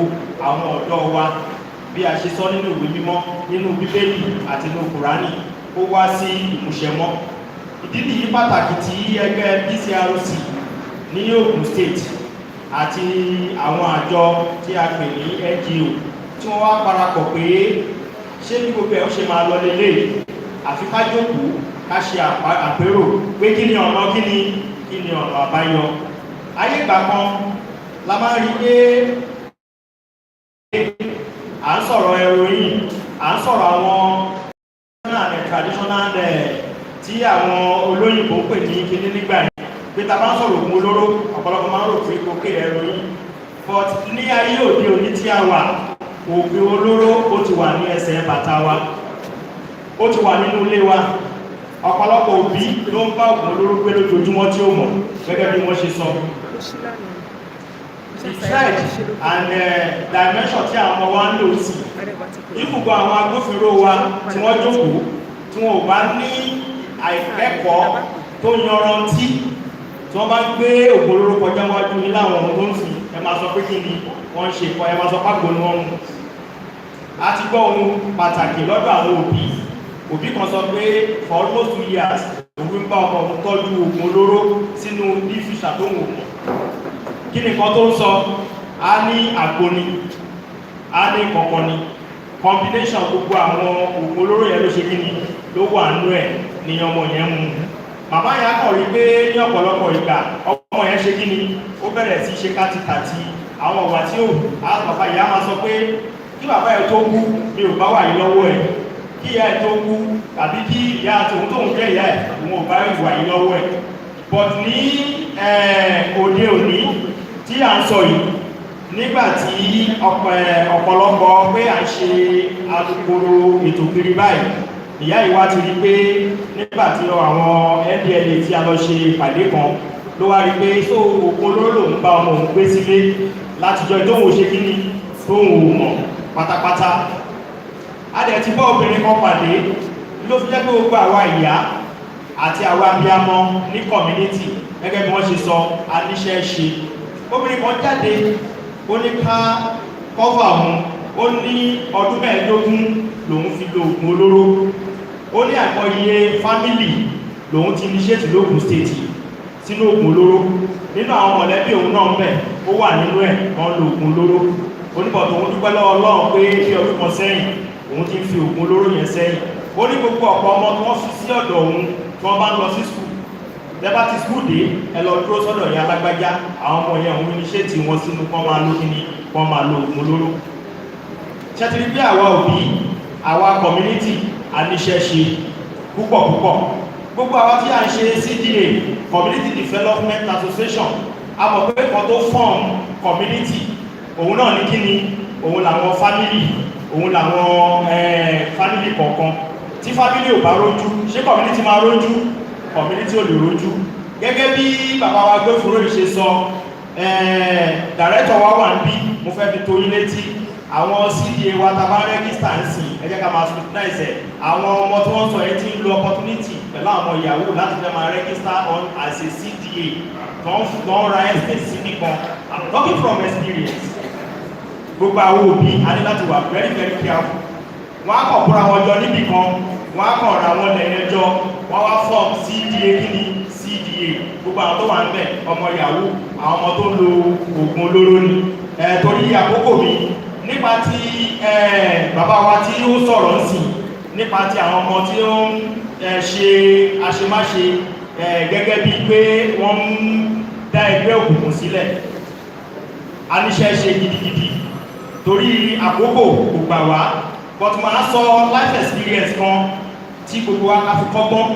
J: àwọn ọ̀dọ́ wa bí a ṣe sọ nínú ìwé mímọ́, nínú Bíbélì àti nínú Kùránì ó wá sí ìmúṣẹ mọ́. Ìdí nìyí pàtàkì tí ẹgbẹ́ Pcrc ní Ògùn State àti àwọn àjọ tí a pè ní NGO tí wọ́n wá parapọ̀ pé ṣé bí gbogbo ẹ̀ ó ṣe máa lọ lélẹ̀ àfi ká jókòó ká ṣe àpérò pé kí ni ọ̀nà àbáyọ. Ayé ìgbà kan la máa rí pé à ń sọ̀rọ̀ heroin, à ń sọ̀rọ̀ àwọn traditional tí àwọn olóyìnbó pè ní kíní nígbà yìí pé ta bá ń sọ̀rọ̀ ògùn olóró ọ̀pọ̀lọpọ̀ máa ń rò pé kókè heroin, but ní ayé òde òní tí a wà ògùn olóró ó ti wà ní ẹsẹ̀ bàtà wa, ó ti wà nínú ilé wa. Ọ̀pọ̀lọpọ̀ òbí ló ń bá ògùn olóró gbé lójoojúmọ́ tí ó mọ̀ gẹ́gẹ́ bí wọ́n ṣe sọ. The threat and dimension tí àwọn ọmọ wa ń lò sí ìfúgbọ àwọn agbófinró wa tí wọ́n jókòó tí wọ́n ò bá ní àìkẹ́kọ̀ọ́ tó yanrantí tí wọ́n bá gbé ògùn olóró kọjá wájú ní láwọn ohun tó ń sìn ẹ máa sọ pé kí ni wọ́n ń ṣe kọ́, ẹ máa sọ pàgbó ni wọ́n mú. A ti gbọ́ ohun pàtàkì lọ́dọ̀ àwọn òbí kan sọ pé for almost 2 years òun ń bá ọmọ òun tọ́jú ògùn olóró sínú dífìsà tó ń wò mọ́. Kí ni kan tó ń sọ? A ní àgbo ni, a ní kọ̀kọ̀ ni, combination gbogbo àwọn ògùn olóró yẹn ló ṣe kí ni ló wà nú ẹ̀ ní ọmọ yẹn mú. Màmá yẹn kàn rí pé ní ọ̀pọ̀lọpọ̀ ìgbà ọmọ yẹn ṣe kí ni ó bẹ̀rẹ̀ sí ṣe kátìkàtì àwọn ọ̀wà tí ó bàbá ìyá máa sọ pé kí bàbá ẹ̀ tó kú mi ò bá wà yìí lọ́wọ́ ẹ̀, kí ìyá ẹ̀ tó kú tàbí kí ìyá tòun tóun jẹ́ ìyá ẹ̀ òun ò bá ìwà yìí lọ́wọ́ ẹ̀. But ní òde òní tí à ń sọ yìí nígbà tí ọ̀pọ̀lọpọ̀ pé à ń ṣe alukoro ètò kiri báyìí ìyá ìwá ti rí pé nígbà tí àwọn ndla tí a lọ ṣe ìpàdé kan ló wá rí pé tó òkun ló lòun bá ọmọ òun gbé sílé látijọ́ ìdóhùn ṣe kí ni tóhùn ò mọ̀ pátápátá a dẹ̀ ti bọ́ obìnrin kan pàdé ló fi jẹ́ pé gbogbo àwa ìyá àti àwa abiyamọ ní community gẹ́gẹ́ bí wọ́n ṣe sọ aníṣẹ́ ṣe obìnrin kan jáde ó ní ká kọ́fà òun ó ní ọdún mẹ́ẹ̀ẹ́dógún lòun fi lo oògùn olóró ó ní àìmọye fámìlì lòun ti initiate lóògùn state sínú oògùn olóró nínú àwọn mọ̀lẹ́bí òun náà ń bẹ̀ ó wà nínú ẹ̀ wọ́n lo oògùn olóró oníbọ̀tò òun dúpẹ́ lọ́wọ́ Ọlọ́run pé bí ọdún kan sẹ́yìn òun ti ń fi oògùn olóró yẹn sẹ́yìn ó ní gbogbo ọ̀pọ̀ ọmọ tí wọ́n fi sí ọ̀dọ̀ òun tí wọ́n bá ń lọ sí skul lẹ́bà ti skul dé ẹ lọ dúró sọ́dọ̀ ìyá alágbájá àwọn ọmọ yẹn òun initiate wọn sínú kán máa lo kíní kán máa lo oògùn olóró ṣẹ́tìrí bí àwa òbí àwa community aníṣẹ́ṣe púpọ̀ gbogbo àwa tí a ń ṣe CDA community development association a mọ̀ pé kan tó form community òun náà ní kíni òun làwọn family òun làwọn family kọ̀ọ̀kan tí family ò bá rójú ṣé community máa rójú community ò lè rójú gẹ́gẹ́ bí bàbá wa gbófinró yìí ṣe sọ director wa wà ń bí mo fẹ́ fi tó yín létí àwọn CDA wa tàbá rẹ́gísítà ń sìn ẹ jẹ́ ká máa scrutinize ẹ̀ àwọn ọmọ tí wọ́n sọ ẹ tí ń lo opportunity pẹ̀lú àwọn ìyàwó láti fẹ́ máa register on as a CDA tó ń ra estate sí nìkan I'm talking from experience gbogbo àwọn òbí a ní láti wà very very careful wọ́n á kàn kóra wọn jọ níbì kan wọ́n á kàn ra wọn lẹ́yìn ẹjọ́ wọ́n wá form CDA kíni CDA gbogbo àwọn tó wà ń bẹ̀ ọmọ yahoo àwọn ọmọ tó ń lo oògùn olóró ni torí àkókò mi nípa ti bàbá wa tí ó sọ̀rọ̀ ń sìn nípa ti àwọn ọmọ tí ó ń ṣe àṣemáṣe gẹ́gẹ́ bíi pé wọ́n ń dá ẹgbẹ́ òkùnkùn sílẹ̀ aníṣẹ́ ṣe gidigidi torí àkókò kò gbà wá but máa sọ life experience kan tí gbogbo wa ká fi kọ́gbọ́n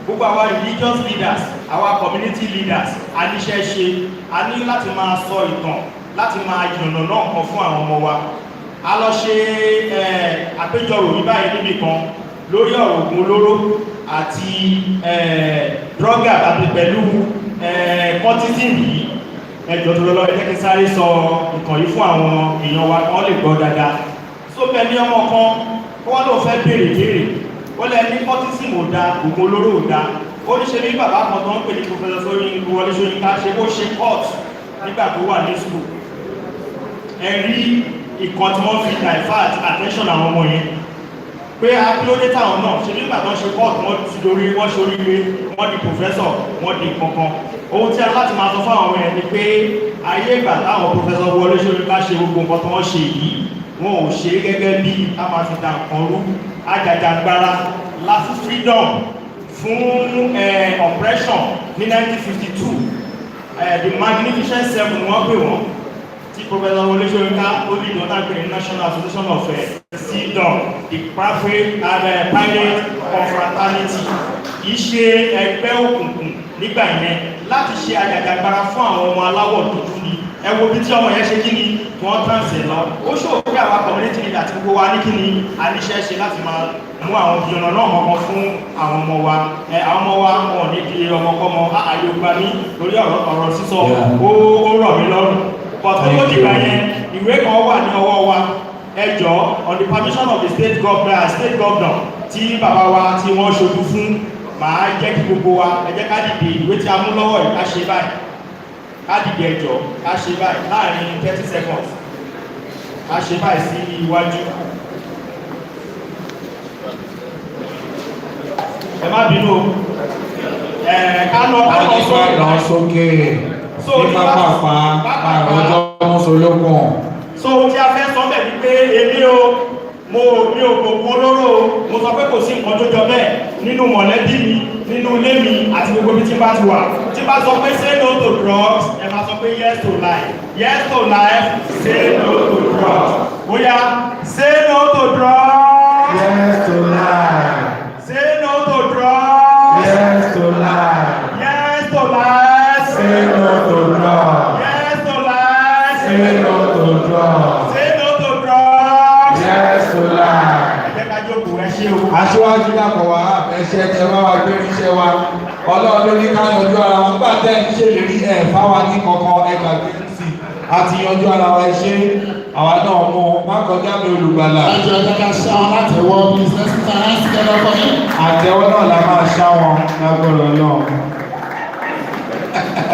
J: gbogbo àwa religious leaders àwa community leaders aníṣẹ́ ṣe a ní láti máa sọ ìtàn láti máa yànnà náà kan fún àwọn ọmọ wa a lọ ṣe àpéjọrò ní báyìí níbì kan lórí ọ̀rọ̀ ògùn olóró àti drọ́gà àti pẹ̀lú cultism yìí ẹjọ́ tó lọ́lọ́ ẹjẹ́ kí sáré sọ ìkàn yìí fún àwọn èèyàn wa kan lè gbọ́ dáadáa so bẹ́ẹ̀ ní ọmọ kan wọ́n ló fẹ́ béèrè ó lẹ́ ní cultism ò da ògùn olóró ò da ó ní ṣe ní bàbá kan tó ń pè ní professor Wọlé Ṣóyínká ṣe ó ṣe court nígbà tó wà ní school ẹ̀rí ìkan tí wọ́n fi divert attention àwọn ọmọ yẹn pé akílódé táwọn náà ṣe nígbà tó ń ṣe court wọ́n ti dorí wọ́n ṣoríire wọ́n di professor wọ́n di kankan ohun tí a láti máa sọ fún àwọn èèyàn ni pé ayé ìgbà táwọn professor Wọlé Ṣóyínká ṣe gbogbo nǹkan tí wọ́n ṣe yìí wọn ò ṣe gẹ́gẹ́ bí a máa fi dà nǹkan rú ajàjàgbara láti freedom fún oppression ní 1952 the magnificent seven wọ́n pè wọ́n tí professor Wọlé Ṣóyínká ó lè dọ́tà pé National Association of CDOM the Pirate Confraternity kìí ṣe ẹgbẹ́ òkùnkùn nígbà yẹn láti ṣe ajàjàgbara fún àwọn ọmọ aláwọ̀ dúdú ni ẹ wo bí tí ọmọ yẹn ṣe kí ni tí wọ́n tàn sí lọ ó ṣòro pé àwa community leader àti gbogbo wa ní kí ni aníṣẹ́ ṣe láti máa mú àwọn ìyọ̀nà náà kọ̀ọ̀kan fún àwọn ọmọ wa àwọn ọmọ wa wọn ní di ọmọkọ́mọ ààyè ògbà mi lórí ọ̀rọ̀ sísọ ó rọ̀ mí lọ́rùn but ó dìgbà yẹn ìwé kan wà ní ọwọ́ wa ẹjọ́ on the permission of the state governor tí bàbá wa tí wọ́n ṣojú fún màá jẹ́ kí gbogbo wa ẹ jẹ́ ká dìde ìwé tí a mú lọ́wọ́ yìí ká ṣe báyìí ká dìde ẹjọ́ ká ṣe báyìí láàrin 30 seconds ká ṣe báyìí sí iwájú ẹ má bínú ká lọ
C: sókè ní pápápá àrùjọ mọ́sọ̀lógún
J: so tí a fẹ́ sọ bẹ̀ ní pé èmi o mi ò gbogbo olóró mo sọ pé kò sí nǹkan tó jọ bẹ́ẹ̀ nínú mọ̀lẹ́bí mi nínú ilé mi àti gbogbo bí tí bá ti wà tí bá sọ pé say no to drugs ẹ máa sọ pé yes to life yes to life say no to drugs bóyá say no to drugs
C: yes to life
J: say no to drugs
C: yes to life
J: yes to life
C: say no to drugs
J: yes to life
C: iṣẹ́ ẹ bá wa gbé iṣẹ́ wa ọlọ́run ló ní ká yanjú ara wọn nígbà tẹ́ ẹ̀ ń ṣèlérí ẹ̀ fáwa ní kankan ẹ gbàgbé sí àti yanjú ara wa ṣe àwa náà mú má kọjá mi olùgbàlà.
A: Ẹjọ́ ẹ̀jẹ̀ ká ṣá wọn látẹ̀wọ́ please let's put our hands together for him.
C: Àtẹ̀wọ́ náà la máa ṣá wọn lágbọ́dọ̀ náà.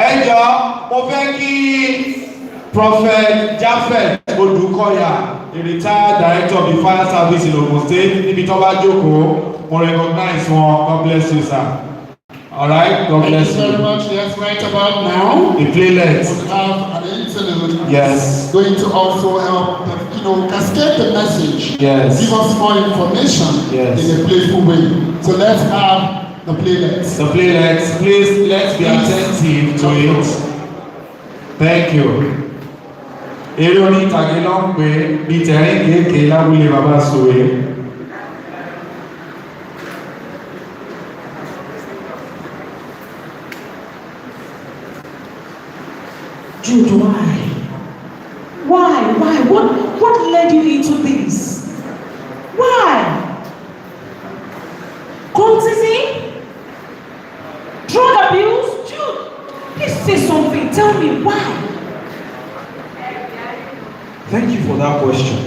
C: Ẹ jọ mo fẹ́ kí Prophet Japhet Odukoya, the retired director of the fire service in Ogun State, níbi tó bá jókòó, mo recognize wọn. God bless you, sir. All right, God bless you.
A: Thank you very much. Yes, right about now.
C: The playlist.
A: We have an interlude.
C: Yes.
A: Going to also help, cascade the message.
C: Yes.
A: Give us more information.
C: Yes.
A: In a playful way. So let's have the playlist.
C: The playlist. Please, let's be attentive to it. Thank you. Eré orí ìtàgé ló ń pè ní tẹ̀rín kéèké lábúlé bàbá Sòwé.
K: Jude, why? What led you into this? Why? Cultism? Drug abuse? Jude, please say something. Tell me why.
H: Thank you for that question.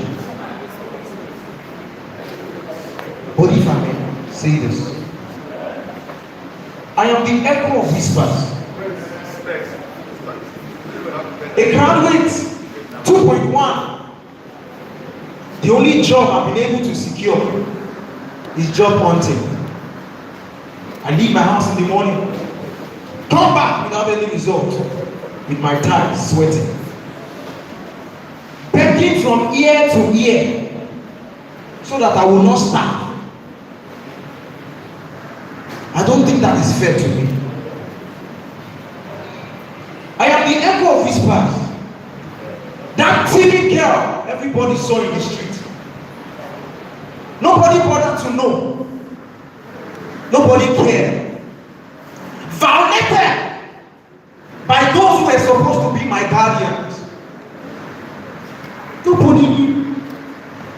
H: But if I may say this, I am the echo of whispers. A graduate 2.1. The only job I've been able to secure is job hunting. I leave my house in the morning, come back without any result, with my thighs sweating. Begging from ear to ear so that I will not starve. I don't think that is fair to me. I am the echo of whispers. That timid girl everybody saw in the street. Nobody bothered to know. Nobody cared. Violated by those who were supposed to be my guardians. Nobody knew.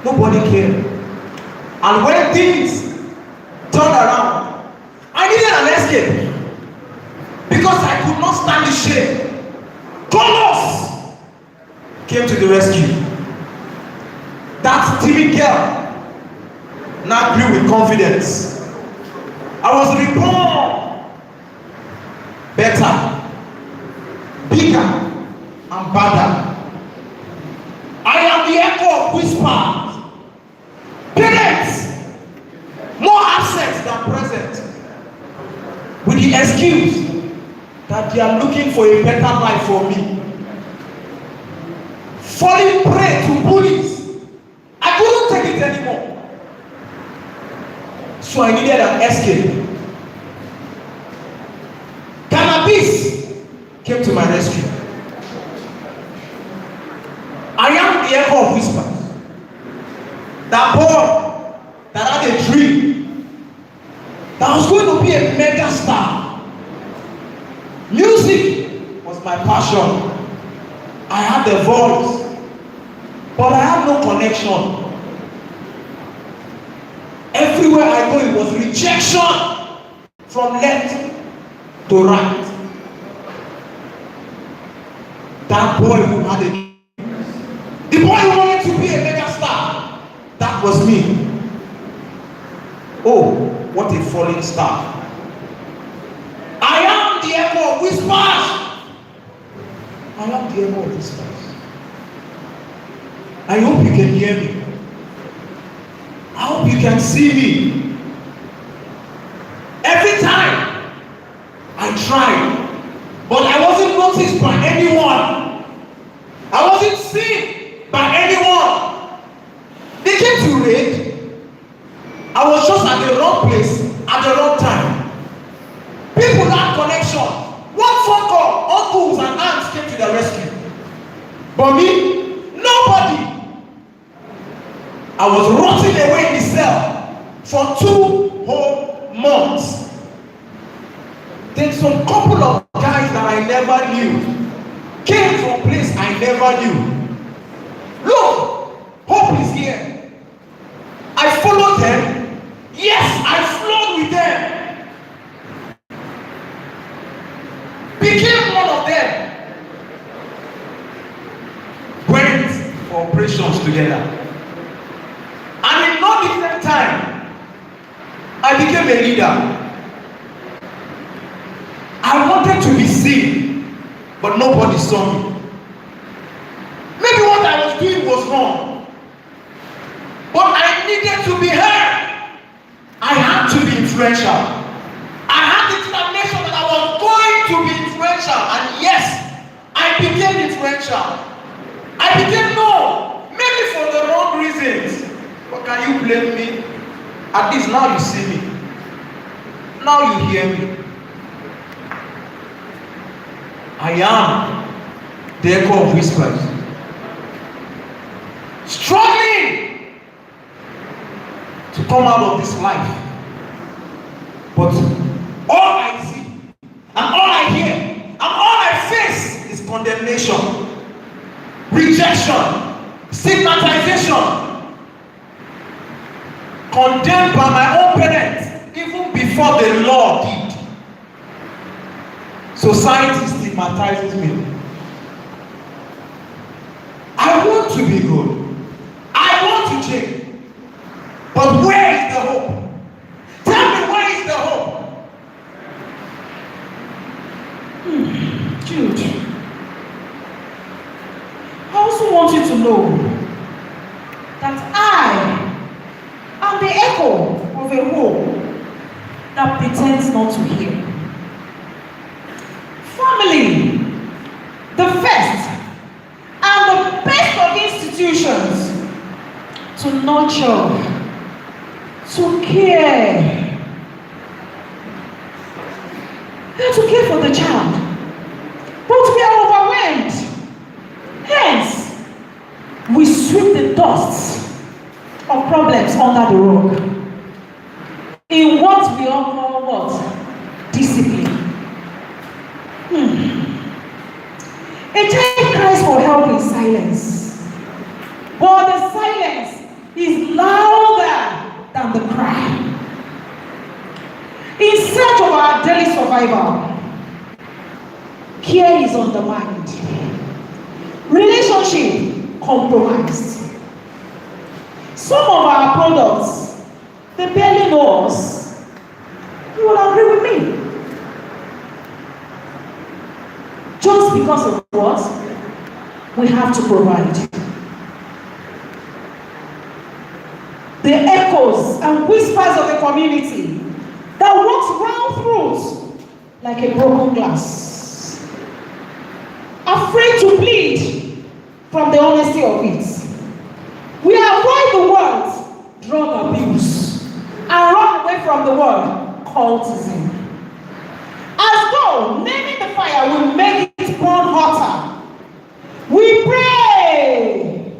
H: Nobody cared. And when things turned around, I needed an escape. Because I could not stand the shame. Colors came to the rescue. That timid girl now grew with confidence. I was reborn better, bigger, and badder. I am the echo of whispers. Parents, more absent than present, with the excuse that they are looking for a better life for me. Falling prey to bullies. I couldn't take it anymore. So I needed an escape. Cannabis came to my rescue. I am the echo of whispers. That boy that had a dream that I was going to be a mega star. Music was my passion. I had the voice, but I had no connection. Everywhere I go, it was rejection from left to right. That boy who had a dream, the boy who wanted to be a mega star, that was me. Oh, what a falling star. I am the echo of whispers. I am the echo of whispers. I hope you can hear me. I hope you can see me. Every time I tried, but I wasn't noticed by anyone. I wasn't seen by anyone. They came to raid. I was just at the wrong place at the wrong time. People had connection. One phone call, uncles and aunts came to the rescue. But me, nobody. I was rotting away in the cell for 2 whole months. Then some couple of guys that I never knew came from a place I never knew. Look, hope is here. I followed them. Yes, I flowed with them. generations together. And in no different time, I became a leader. I wanted to be seen, but nobody saw me. Maybe what I was doing was wrong, but I needed to be heard. I had to be influential. I had the determination that I was going to be influential, and yes, I became influential. I became known, maybe for the wrong reasons. But can you blame me? At least now you see me. Now you hear me. I am the echo of whispers. Struggling to come out of this life. But all I see, and all I hear, and all I face is condemnation, rejection, stigmatization, condemned by my own parents even before the law did. Society stigmatizes me. I want to be good. I want to change. But where is the hope? Tell me, where is the hope?
K: Jude, I also want you to know that I am the echo of a home that pretends not to hear. Family, the first and the best of institutions to nurture, to care. To care for the child. But we are overwhelmed. Hence, we sweep the dust of problems under the rug. In what we all call what? Discipline. A child cries for help in silence. But the silence is louder than the cry. In search of our daily survival, care is on the mind. Relationship compromised. Some of our products, they barely know us. You will agree with me. Just because of what we have to provide. The echoes and whispers of the community that walks round through like a broken glass, afraid to bleed from the honesty of it. We avoid the words drug abuse and run away from the word cultism, as though naming the fire will make it burn hotter. We pray,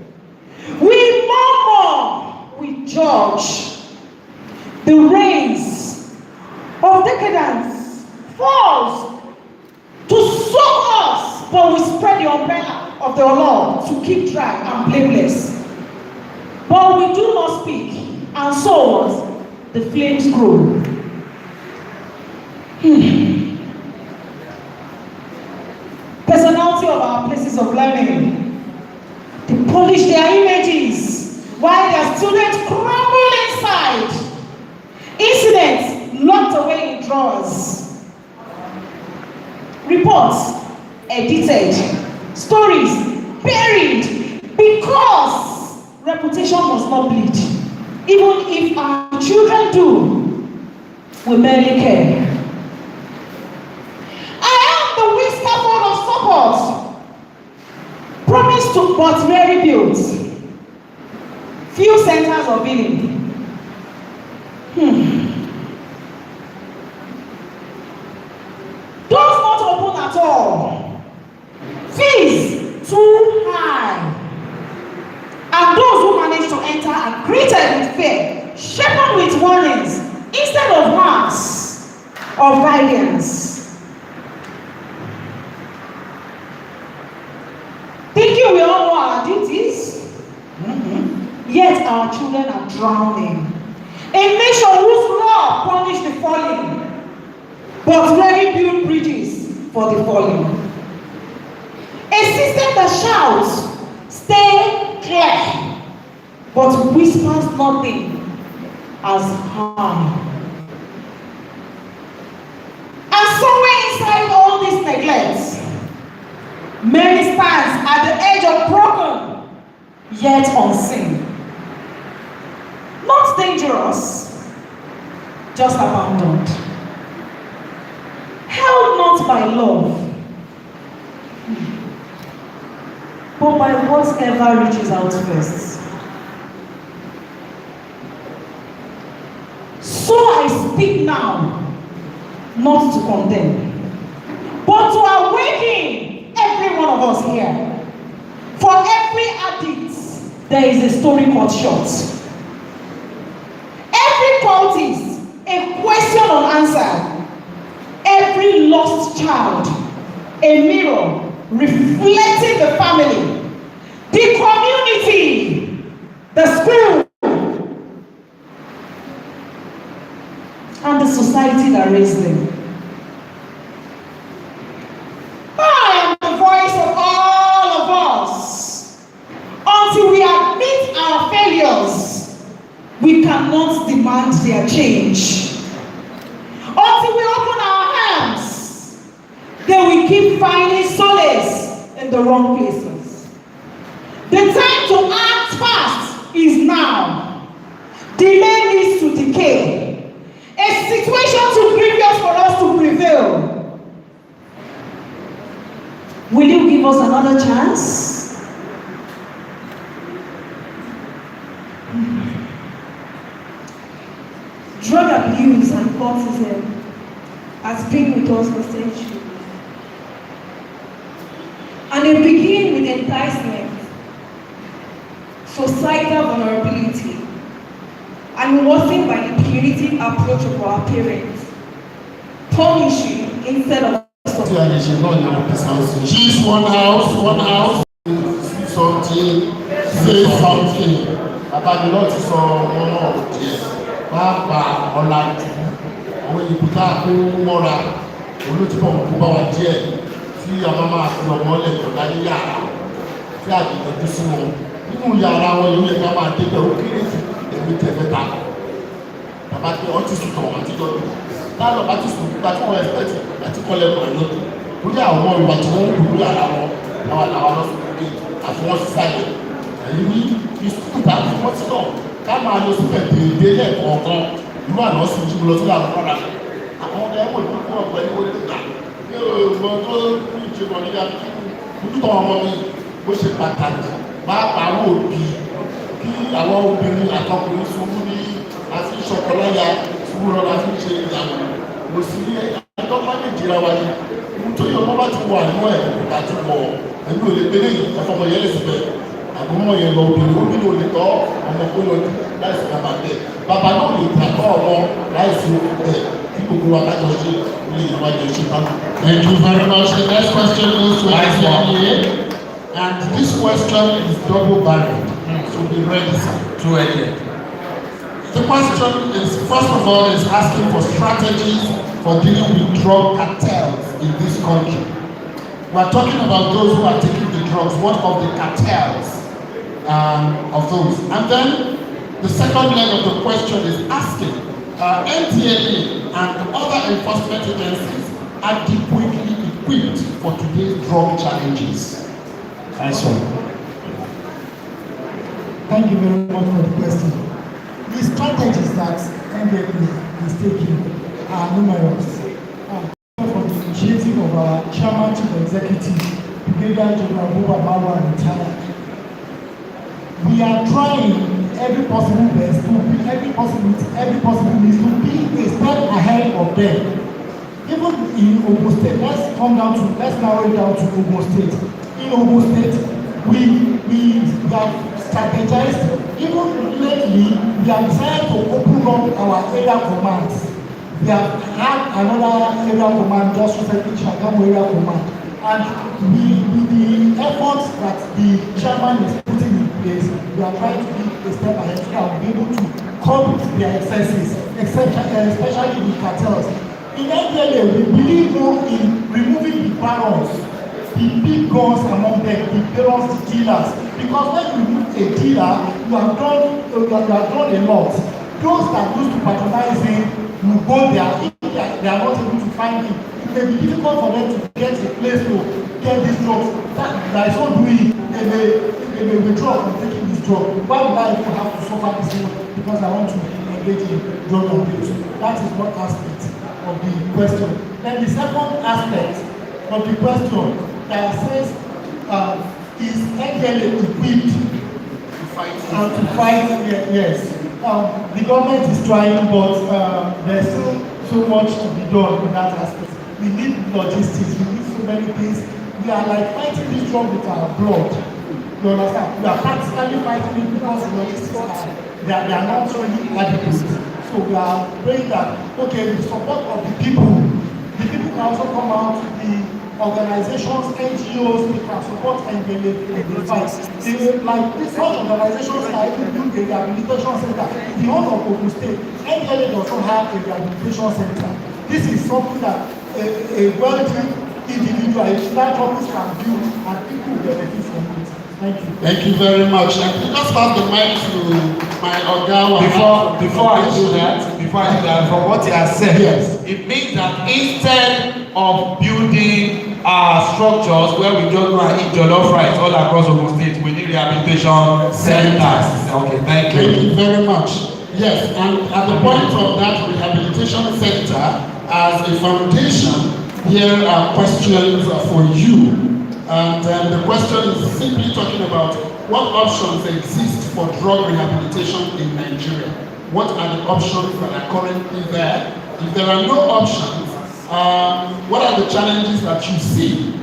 K: we murmur, we judge. The rains of decadence falls to soak us, but we spread the umbrella of the Lord to keep dry and blameless. But we do not speak, and so the flames grow. Personality of our places of learning. They polish their images while their students crumble inside. Incidents locked away in drawers. Reports edited. Stories buried because reputation must not bleed. Even if our children do, we barely care. I am the whisper word of support. Promise to but very built. Few centers of healing. Doors not open at all. Fees too high. And those who manage to enter are greeted with fear, shepherded with warnings, instead of marks of guidance. Thinking we all know our duties, yet our children are drowning. A nation whose law punished the falling, but rarely build bridges for the falling. A system that shouts, stay clear, but whispers nothing as high. And somewhere inside all this neglect, Mary stands at the edge of broken, yet unseen. Not dangerous, just abandoned. Held not by love, but by whatever reaches out first. So I speak now, not to condemn, but to awaken every one of us here. For every addict, there is a story cut short. Every cultist, a question unanswered. Every lost child, a mirror reflecting the family, the community, the school, and the society that raised them. I am the voice of all of us. Until we admit our failures, we cannot demand their change. Until we open our hands, they will keep finding solace in the wrong places. The time to act fast is now. Delay leads to decay. A situation too grievous for us to prevail. Will you give us another chance?
L: Drug abuse and cultism has been with us for centuries. And they begin with enticement, societal vulnerability, and worsened by the punitive approach of our parents, punishing instead of
A: Choose one house, something, say something. About the Lord is one of the Baba ọ̀làjú àwọn ìbùdó àkóhùn mọ́ra olójúbọ̀ kó bá wa díẹ̀ tí a máa fi ọmọ lẹ́kọ̀ọ́ láyé yàrá tí àgbẹ̀dẹ̀ sí wọn nínú yàrá wọn yóò yẹ ká máa débẹ̀ ó kéré jù èmi tẹ̀fẹ́ta bàbá pé wọ́n ti sùn tàn àti jọdún láàlọ́ bá ti sùn nígbà tí wọ́n ẹ̀fẹ́tì àti kọ́lẹ̀ mọ̀ ẹ̀yọ́ lórí àwọn ìwà tí wọ́n ń kú lórí ara wọn làwọn lọ́sùn lókè àti wọ́n ti sáyẹ̀ ẹ̀yìn ní ìsúkúta àti wọ́n ti náà ká máa lọ síbẹ̀ déédé lẹ́ẹ̀kọ̀ọ̀kan ìlú àná sí ìjú lọ sí àwọn ọ̀rọ̀ àwọn ọmọ ẹ̀wọ̀n ìlú fún ọ̀pọ̀ ẹni wọlé nígbà ní ọmọ tó ní ìjọba nígbà ojútọ̀ ọmọ mi bó ṣe pàtàkì máa pàrọ̀ òbí kí àwọn obìnrin àtọkùnrin ṣubú ní àti ìṣọ̀kọ̀láyà ṣubú rọra fi ṣe ìyàwó kò sí ẹjọ́ bá lè jìra wa ni nítorí ọmọ bá ti wà nínú ẹ̀ kò ti wọ̀ ẹ̀mí ò lè gbélé ẹ̀fọ́mọ yẹn lè síbẹ̀ àgbọ̀mọ̀ yẹn lọ obìnrin ó nílò lè tọ́ ọmọ kó lọ láìsí bàbá bẹ́ẹ̀ bàbá náà lè tàkọ́ ọmọ láìsí ẹ̀ kí gbogbo wa kájọ ṣe ní ìwádìí ṣe bá. Thank you very much. The next question goes to ICA, and this question is double-barreled, so be ready, sir.
C: True again.
A: The question is, first of all, is asking for strategies for dealing with drug cartels in this country. We are talking about those who are taking the drugs. What of the cartels of those? And then the second leg of the question is asking NTLA and other enforcement agencies adequately equipped for today's drug challenges.
H: Nice one.
M: Thank you very much for the question. The strategies that NDLA is taking are numerous. From the initiative of our chairman chief executive, Brigadier General Buba Bawa retired. We are trying every possible best to be every possible means to be a step ahead of them. Even in Ogun State, let's narrow it down to Ogun State. In Ogun State, we have strategized. Even lately, we have decided to open up our area commands. We have had another area command just recently, Shagamu area command, and with the efforts that the chairman is putting in place, we are trying to be a step ahead so that we'll be able to curb their excesses, especially the cartels. In NDLA, we believe more in removing the barons. the big guns among them, the parents, the dealers. Because when you meet a dealer, you have done a lot. Those that used to patronize him will go there. If they are not able to find him, it may be difficult for them to get a place to get these drugs. That is not doing. They may withdraw from taking this drug. Why would I even have to suffer this one because I want to engage in drug abuse? That is one aspect of the question. Then the second aspect of the question that says, is NDLA equipped to fight? Yes. The government is trying, but there's still so much to be done in that aspect. We need logistics, we need so many things. We are like fighting this drug with our blood. You understand? We are practically fighting it because the logistics they are not really adequate. So we are praying that, okay, with the support of the people can also come out, the organizations, NGOs, they can support and they fight. Like these such organizations are able to build a rehabilitation center. The whole of Ogun State, NGO does not have a rehabilitation center. This is something that a wealthy individual, a philanthropist can do, and people will benefit from it. Thank you.
A: Thank you very much. I can just pass the mic to my Oga.
C: Before I do that, from what you have said, yes, it means that instead of building structures where we just go and eat jollof rice all across Ogun State, we need rehabilitation centers. Okay, thank you.
A: Thank you very much. Yes, and at the point of that rehabilitation center, as a foundation, here are questions for you. And the question is simply talking about what options exist for drug rehabilitation in Nigeria. What are the options that are currently there? If there are no options, what are the challenges that you see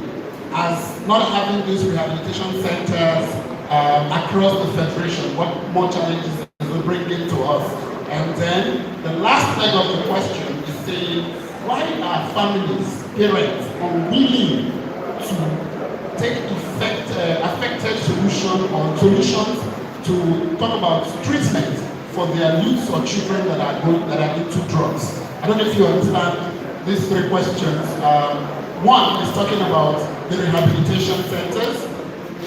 A: as not having these rehabilitation centers across the Federation? What more challenges does it bring into us? And then the last leg of the question is saying, why are families, parents, unwilling to take affected solutions to talk about treatment for their youths or children that are into drugs? I don't know if you understand these three questions. One is talking about the rehabilitation centers.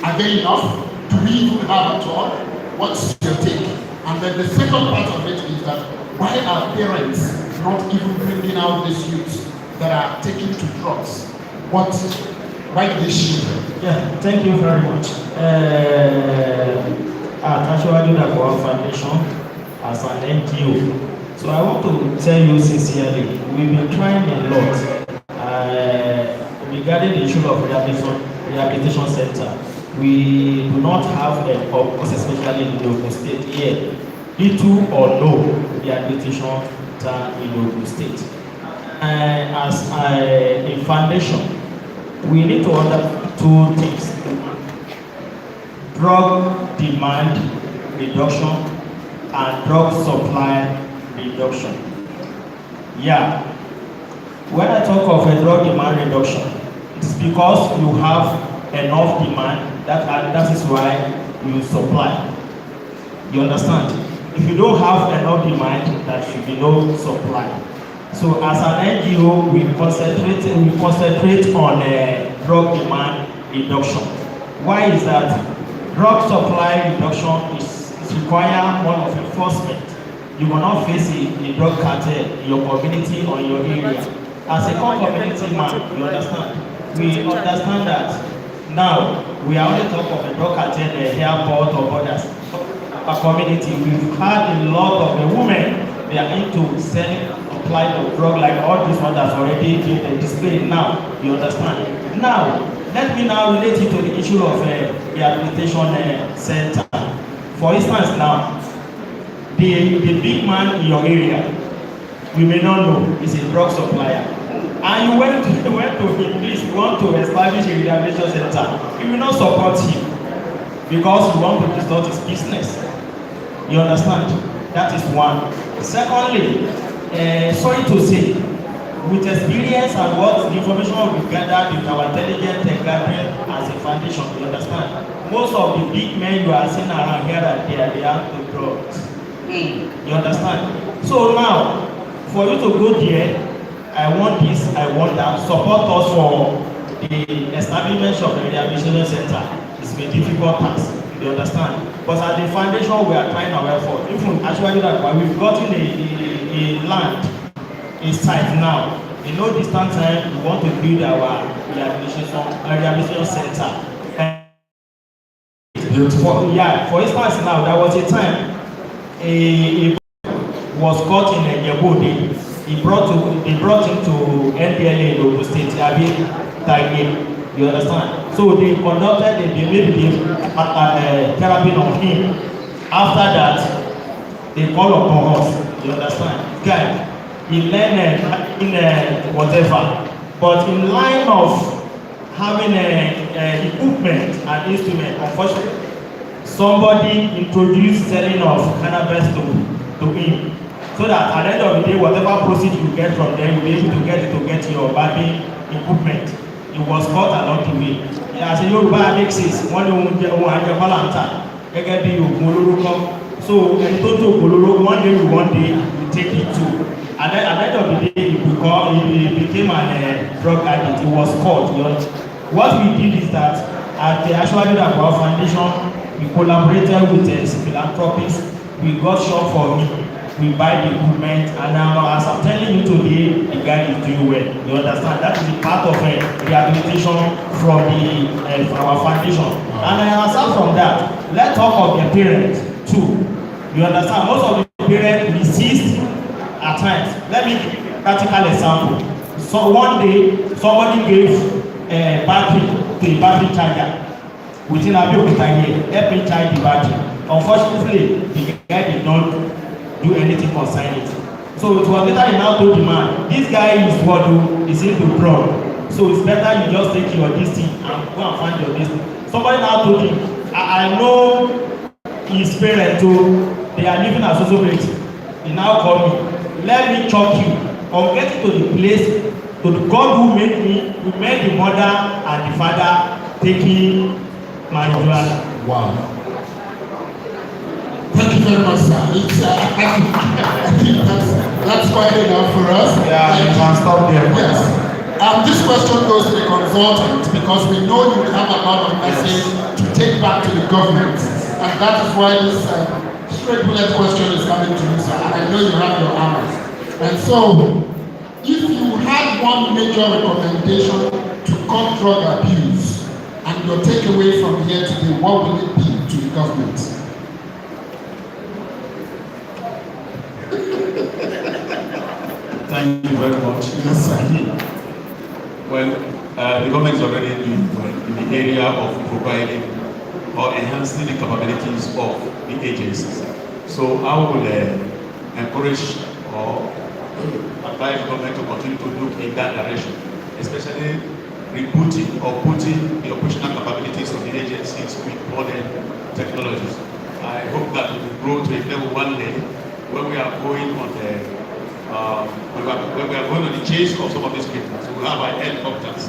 A: Are they enough? Do we even have at all? What's your take? And then the second part of it is that why are parents not even bringing out these youths that are taking to drugs? Why do they shield them?
J: Yeah, thank you very much. At Ashwadi Dakwah Foundation as an NGO. So I want to tell you sincerely, we've been trying a lot regarding the issue of rehabilitation center. We do not have a focus, especially in the Ogun State here. Little or no rehabilitation center in Ogun State. As a foundation, we need to understand two things: drug demand reduction and drug supply reduction. Yeah, when I talk of a drug demand reduction, it's because you have enough demand, that is why you supply. You understand? If you don't have enough demand, there should be no supply. So as an NGO, we concentrate on drug demand reduction. Why is that? Drug supply reduction is require one of enforcement. You will not face a drug cartel in your community or in your area. As a community man, you understand? We understand that now we are only talking of a drug cartel, airport or others. Our community, we've had a lot of the women, they are into selling supply of drug like all these ones that's already been displayed now. You understand? Now, let me now relate it to the issue of rehabilitation center. For instance, now, the big man in your area, you may not know, is a drug supplier. And you went to him, please, you want to establish a rehabilitation center. You will not support him because you want to distort his business. You understand? That is one. Secondly, sorry to say, with experience and what the information we gathered in our intelligence gathering as a foundation, you understand? Most of the big men you are seeing around here and there, they are to drugs. You understand? So now, for you to go there, I want this, I want that, support us for the establishment of the rehabilitation center is a difficult task, you understand? But at the foundation, we are trying our effort. Even actually that we've gotten a land, a site now. In no distant time, we want to build our rehabilitation center. For instance, now there was a time a was caught in a Yabode. They brought him to NPLA in Ogun State, Taige, you understand? So they conducted, they made the therapy on him. After that, they call upon us, you understand? Guy, he learned in whatever, but in line of having equipment and instrument, unfortunately, somebody introduced selling of cannabis to him, so that at the end of the day, whatever proceeds you get from there, you'll be able to get your barbing equipment. It was caught along the way. As a Yoruba mixes, one Palanta, bí oògùn olóró kan. So ẹni tó tó oògùn olóró, one day you take it too. And then at the end of the day, he became an drug addict. He was caught. You know? What we did is that at the Ashwadi Dakwa Foundation, we collaborated with philanthropists. We got shop for him. We buy the equipment, and now as I'm telling you today, the guy is doing well. You understand? That is a part of rehabilitation from our foundation. And aside from that, let's talk of the parents too. You understand? Most of the parents resist at times. Let me give you a practical example. So one day, somebody gave a battery to a battery charger within Abeokuta here. Help me charge the battery. Unfortunately, the guy did not do anything concerning it. So it was later he now told the man, this guy is what is into drug. So it's better you just take your this thing and go and find your this thing. Somebody now told him, I know his parents too, they are living as associates. He now called me, let me chop you. On getting to the place, to the God who made me, who made the mother and the father taking marijuana.
A: Wow. Thank you very much, sir. I think that's quite enough for us.
C: Yeah, you can stop there.
A: Yes. This question goes to the consultant because we know you have a lot of message to take back to the government, and that is why this straight bullet question is coming to you, sir. And I know you have your arms. And so, if you had one major recommendation to cut drug abuse, and your takeaway from here today, what will it be to the government?
D: Thank you very much.
A: Yes, sir.
D: Well, the government is already doing well in the area of providing or enhancing the capabilities of the agencies. So I will encourage or advise the government to continue to look in that direction, especially rebooting or putting the operational capabilities of the agencies with modern technologies. I hope that we will grow to a level one day when we are going on the when we are going on the chase of some of these people. So we have our helicopters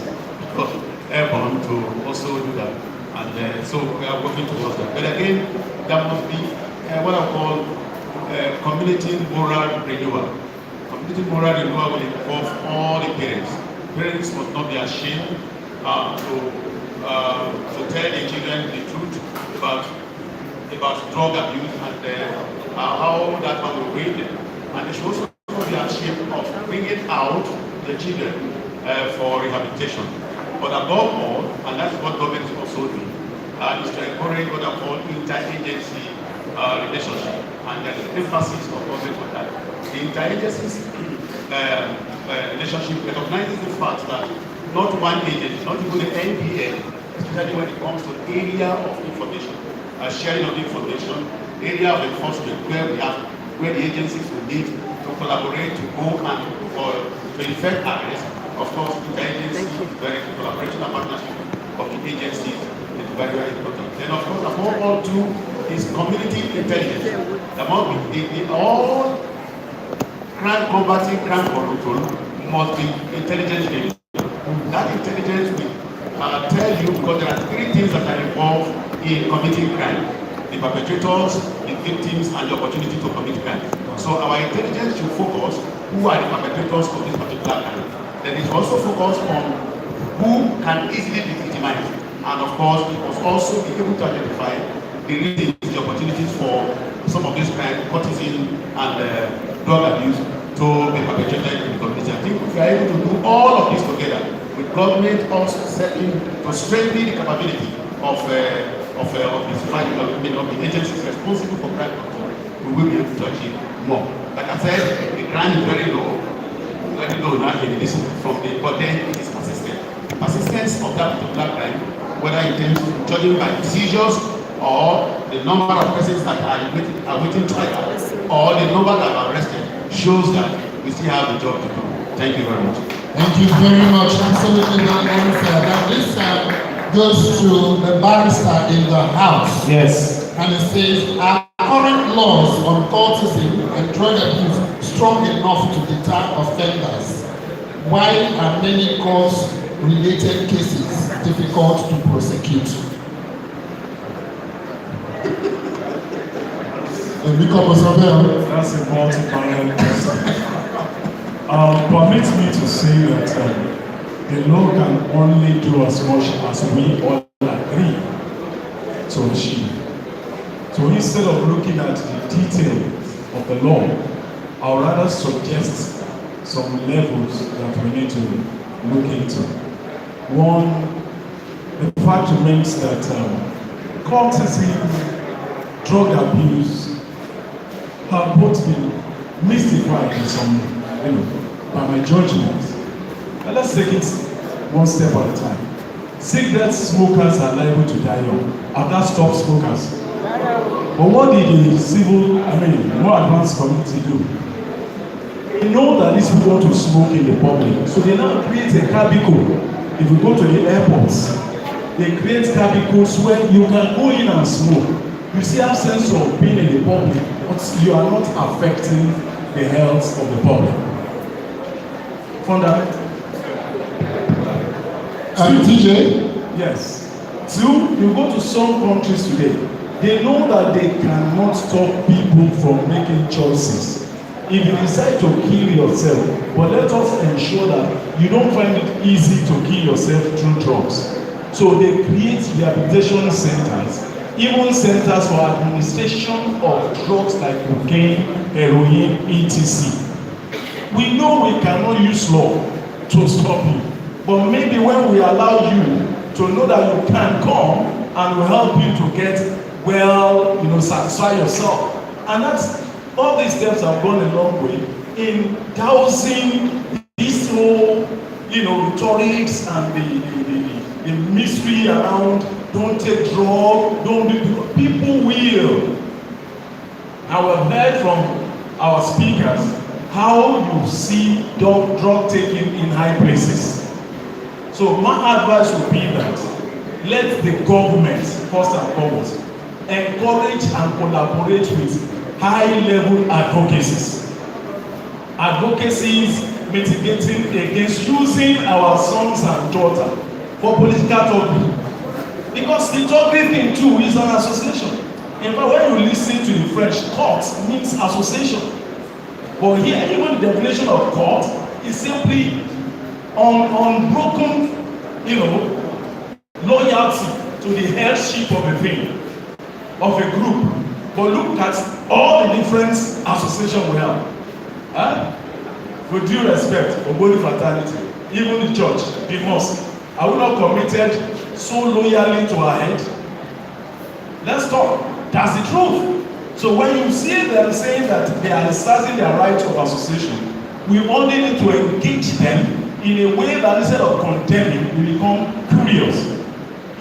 D: airborne to also do that. And so we are working towards that. But again, that must be what I call community moral renewal. Community moral renewal will involve all the parents. Parents must not be ashamed to tell their children the truth about drug abuse and how that one will weigh them. And they should also be ashamed of bringing out the children for rehabilitation. But above all, and that's what government is also doing, is to encourage what I call interagency relationship. And there's an emphasis of government on that. The interagency relationship recognizes the fact that not one agency, not even the NPA, especially when it comes to area of information, sharing of information, area of enforcement, where the agencies will need to collaborate to go and to effect arrest. Of course, interagency, very collaboration and partnership of the agencies is very, very important. Then, of course, above all, too, is community intelligence. All crime combating, crime control must be intelligence-based. That intelligence will tell you, because there are three things that are involved in committing crime: the perpetrators, the victims, and the opportunity to commit crime. So our intelligence should focus who are the perpetrators of this particular crime. Then it also focus on who can easily be victimized. And of course, it must also be able to identify the reasons, the opportunities for some of these crimes, cultism and drug abuse to be perpetrated in the community. I think if we are able to do all of this together, with government also setting to strengthen the capability of the agencies responsible for crime control, we will be able to achieve more. Like I said, the crime is very low now in this from the, but then it is persistent. Persistence of that particular crime, whether in terms of judging by seizures or the number of persons that are waiting trial or the number that are arrested, shows that we still have a job to do. Thank you very much.
A: Thank you very much. Absolutely not unfair. Now this goes to the barrister in the house.
J: Yes.
A: And it says, are current laws on cultism and drug abuse strong enough to deter offenders? Why are many cause-related cases difficult to prosecute?
N: That's a multi-panel question. Permit me to say that the law can only do as much as we all agree to achieve. So instead of looking at the details of the law, I would rather suggest some levels that we need to look into. One, the fact remains that cultism, drug abuse have both been mystified in some, by my judgment. And let's take it one step at a time. Cigarette smokers are liable to die young. Have that stopped smokers? But what did the more advanced community do? They know that these people want to smoke in the public, so they now create a cabin. If you go to the airports, they create cabins where you can go in and smoke. You see a sense of being in the public, but you are not affecting the health of the public. Fundamental.
A: TJ?
N: Yes. Two, you go to some countries today, they know that they cannot stop people from making choices. If you decide to kill yourself, but let us ensure that you don't find it easy to kill yourself through drugs. So they create rehabilitation centers, even centers for administration of drugs like cocaine, heroin, etc. We know we cannot use law to stop you, but maybe when we allow you to know that you can come and will help you to get satisfy yourself. And that's all these steps have gone a long way in dousing this whole, rhetorics and the mystery around don't take drug, don't do people will. And we've heard from our speakers how you see drug taking in high places. So my advice would be that let the government, first and foremost, encourage and collaborate with high-level advocacies. Advocacies mitigating against using our sons and daughters for political talking. Because the talking thing too is an association. In fact, when you listen to the French, court means association. But here, even the definition of court is simply unbroken, loyalty to the headship of a thing, of a group. But look at all the different associations we have. With due respect for both fraternity, even the church, the mosque, are we not committed so loyally to our head? Let's talk. That's the truth. So when you see them saying that they are exercising their right of association, we only need to engage them in a way that instead of condemning, we become curious.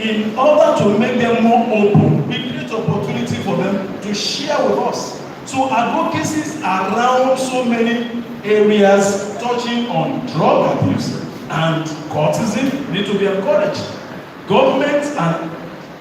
N: In order to make them more open, we create opportunity for them to share with us. So advocacies around so many areas touching on drug abuse and cultism need to be encouraged. Governments and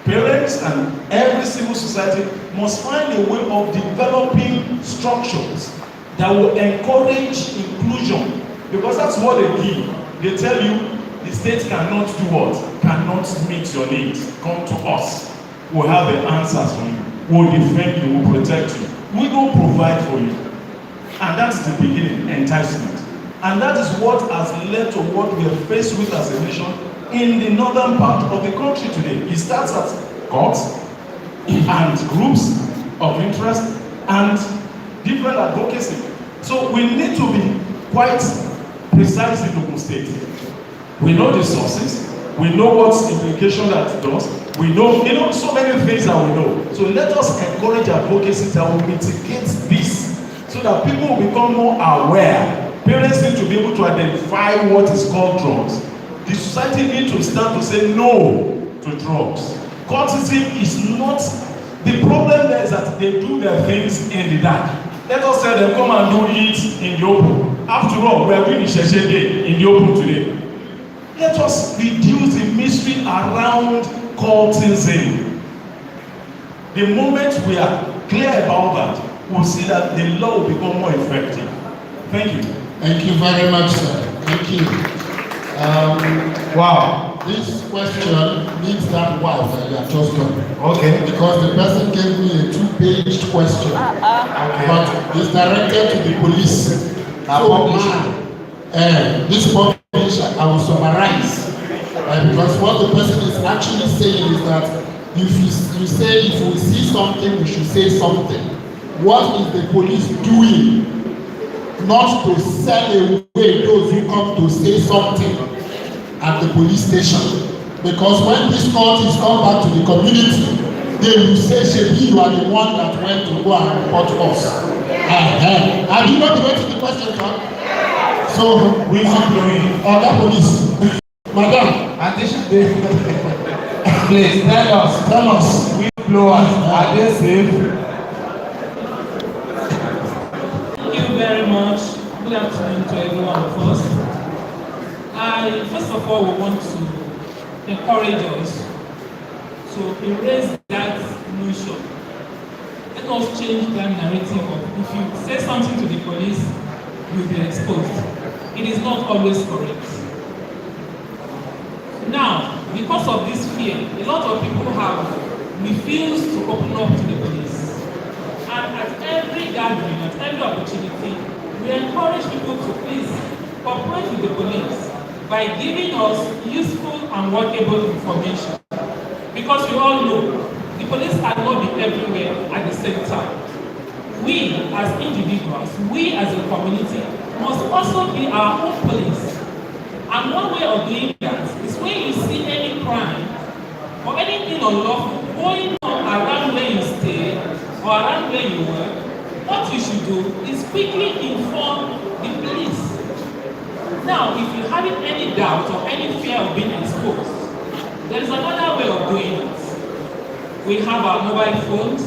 N: parents and every civil society must find a way of developing structures that will encourage inclusion, because that's what they give. They tell you the state cannot do what? Cannot meet your needs. Come to us. We'll have the answers for you. We'll defend you. We'll protect you. We will provide for you. And that's the beginning, enticement. And that is what has led to what we are faced with as a nation in the northern part of the country today. It starts at courts and groups of interest and different advocacy. So we need to be quite precise in Ogun State. We know the sources, we know what implication that does, we know, so many things that we know. So let us encourage advocacy that will mitigate this so that people will become more aware. Parents need to be able to identify what is called drugs. The society needs to start to say no to drugs. Cultism is not, the problem there is that they do their things in the dark. Let us tell them, come and do it in the open. After all, we are doing Isheshe Day in the open today. Let us reduce the mystery around cultism. The moment we are clear about that, we'll see that the law will become more effective. Thank you.
A: Thank you very much, sir. Thank you.
C: Wow.
A: This question needs that wow that you have just done.
C: Okay.
A: Because the person gave me a 2-page question.
C: Okay.
A: But it's directed to the police. This publisher, I will summarize. Because what the person is actually saying is that if you say if we see something, we should say something. What is the police doing? Not to sell away those who come to say something at the police station. Because when this court is come back to the community, they will say, Shebi, you are the one that went to go and report us. Have you not been to the question, John? So, we are going. Other police. Madam.
C: Please, tell us. We blowers, are they safe?
O: Thank you very much. Good afternoon to every one of us. I first of all want to encourage us to erase that notion. Let us change that narrative of if you say something to the police, you'll be exposed. It is not always correct. Now, because of this fear, a lot of people have refused to open up to the police. And at every gathering, at every opportunity, we encourage people to please cooperate with the police by giving us useful and workable information. Because we all know the police cannot be everywhere at the same time. We as individuals, we as a community, must also be our own police. And one way of doing that is when you see any crime or anything unlawful going on around where you stay or around where you work, what you should do is quickly inform the police. Now, if you're having any doubt or any fear of being exposed, there is another way of doing it. We have our mobile phones,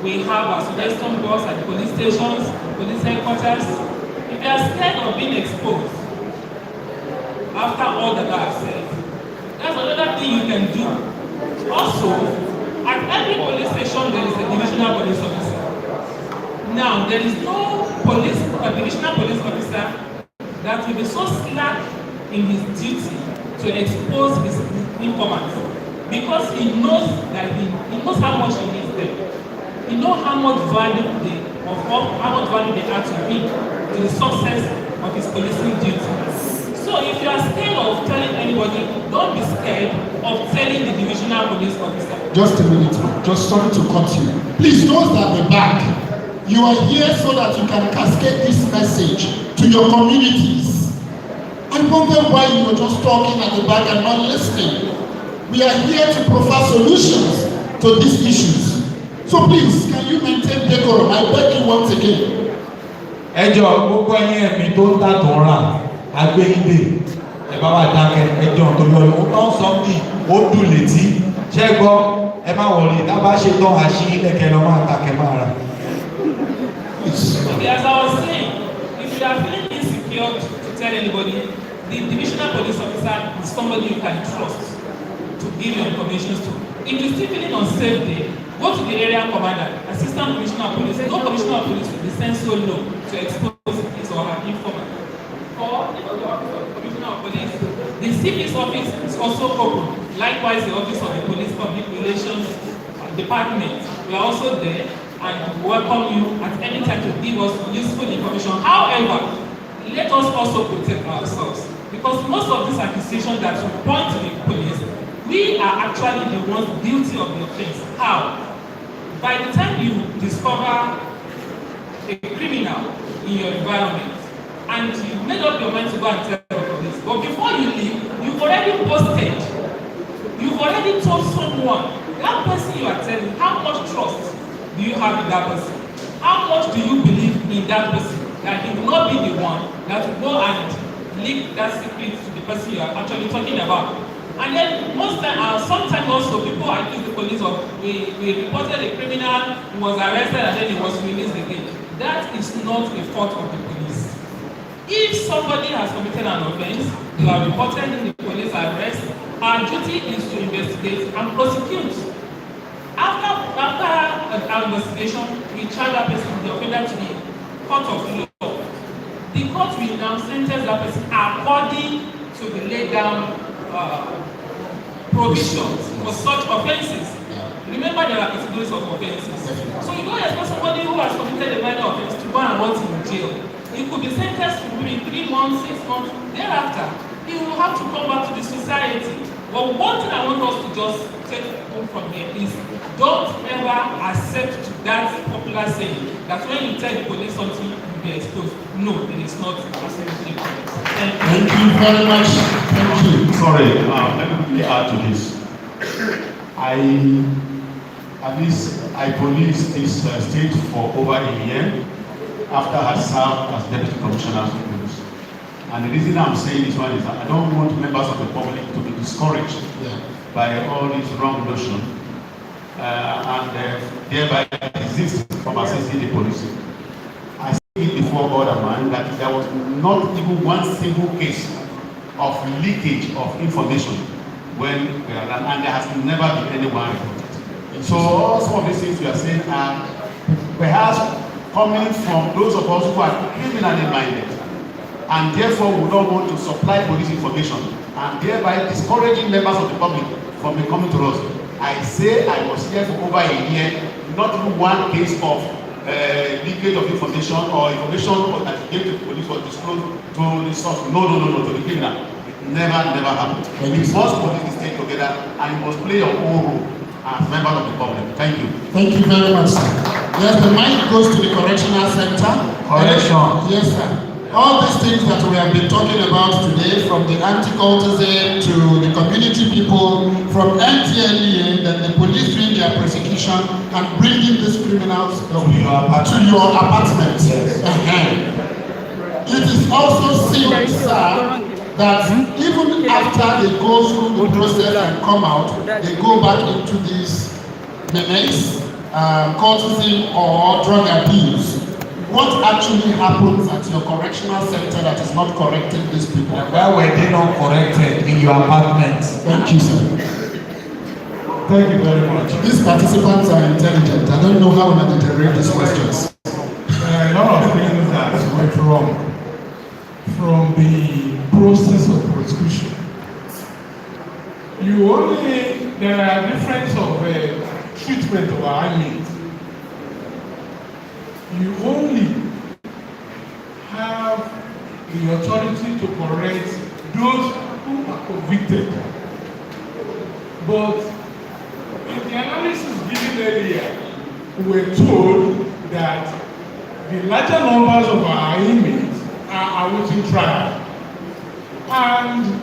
O: we have our suggestion box at the police stations, police headquarters. If you are scared of being exposed, after all that I have said, that's another thing you can do. Also, at every police station, there is a divisional police officer. Now, there is no divisional police officer that will be so slack in his duty to expose his informants, because he knows that he knows how much he needs them. He knows how much value they are to him, to the success of his policing duty. So if you are scared of telling anybody, don't be scared of telling the divisional police officer.
A: Just a minute, just sorry to cut you. Please, those at the back, you are here so that you can cascade this message to your communities. I wonder why you were just talking at the back and not listening. We are here to provide solutions to these issues. So please, can you maintain decorum? I beg you once again.
C: Ẹjọ́ gbogbo ẹ̀yin ẹ̀mí tó ń tàtọ̀ ra agbẹ́yìnbé ẹ bá wà dákẹ́ ẹjọ́ tó yọ ọ́ tó ń sọ bí ó dùn létí ṣẹ́gbọ́ ẹ má wọlé dábàá ṣe tán àṣì ilẹ̀kẹ̀ lọ́ máa tàkẹ́ máa rà.
O: Okay, as I was saying, if you are feeling insecure to tell anybody, the divisional police officer is somebody you can trust to give your information to. If you're still feeling unsafe there, go to the area commander, assistant commissioner of police. No commissioner of police will be sent so low to expose his or her informant. Or even the office of the commissioner of police. The CP's office is also open. Likewise, the office of the police public relations department. We are also there and welcome you at any time to give us useful information. However, let us also protect ourselves, Because most of these accusations that you point to the police, we are actually the ones guilty of the offense. How? By the time you discover a criminal in your environment and you made up your mind to go and tell the police, but before you leave, you've already posted, you've already told someone, that person you are telling, how much trust do you have in that person? How much do you believe in that person? That he will not be the one that will go and leak that secret to the person you are actually talking about. And then most time, sometimes also people accuse the police of we reported a criminal, he was arrested and then he was released again. That is not a fault of the police. If somebody has committed an offense, you are reported in the police arrest, our duty is to investigate and prosecute. After our investigation, we charge that person, the offender, to the court of law. The court will now sentence that person according to the laid down provisions for such offences. Remember, there are categories of offences. So you don't expect somebody who has committed a minor offence to go and rot in jail. He could be sentenced to maybe 3 months, 6 months. Thereafter, he will have to come back to the society. But one thing I want us to just take home from here is don't ever accept that popular saying that when you tell the police something, you'll be exposed. No, it is not absolutely correct.
A: Thank you very much. Thank you.
D: Sorry, let me quickly add to this. I policed this state for over a year after I served as Deputy Commissioner of Police. And the reason I'm saying this one is that I don't want members of the public to be discouraged by all this wrong notion and thereby desist from assisting the police. I say it before God and man that there was not even one single case of leakage of information when we are done, and there has never been anyone reported. So all some of these things we are saying are perhaps coming from those of us who are criminally minded and therefore would not want to supply police information and thereby discouraging members of the public from coming to us. I say I was here for over a year, not even one case of leakage of information or information that came to the police was disclosed to the source. No, to the criminal. Never happened. We must put this state together and you must play your own role as members of the public. Thank you.
A: Thank you very much, sir. Yes, the mic goes to the correctional center.
D: Correction.
A: Yes, sir. All these things that we have been talking about today, from the anti-cultism to the community people, from NTLEA, then the police doing their prosecution and bringing these criminals to your apartment.
D: Yes.
A: It is also seen, sir, that even after they go through the process and come out, they go back into these menace, cultism or drug abuse. What actually happens at your correctional center that is not correcting these people?
C: Why were they not corrected in your apartment?
A: Thank you, sir.
G: Thank you very much.
A: These participants are intelligent. I don't know how to generate these questions.
G: A lot of things that went wrong from the process of prosecution. There are difference of treatment of our inmates. You only have the authority to correct those who are convicted. But in the analysis given earlier, we were told that the larger numbers of our inmates are awaiting trial. And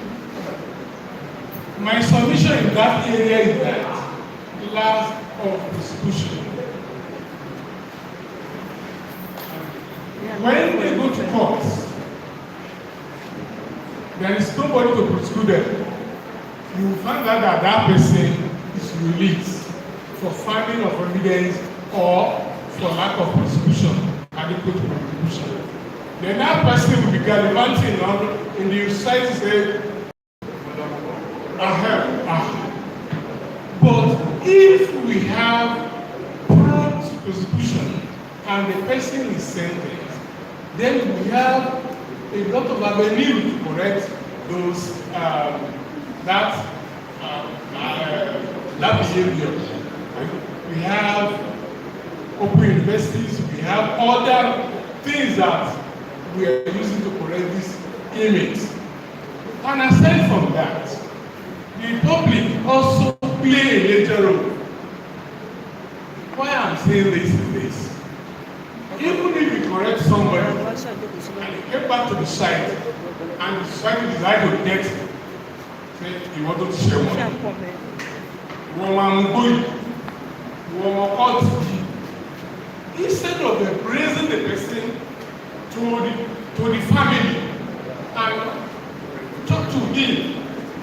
G: my submission in that area is that lack of prosecution. When they go to court, there is nobody to prosecute them. You will find out that that person is released for finding of evidence or for lack of prosecution, adequate prosecution. Then that person will be gallivanting in the society say, But if we have prompt prosecution and the person is sentenced, then we have a lot of avenue to correct those that behavior. We have open universities, we have other things that we are using to correct this image.
N: And aside from that, the public also play a major role. Why I'm saying this is this. Even if you correct somebody and you get back to the site and the society decide to get, say, you want to share money. Instead of raising the person to the family and talk to him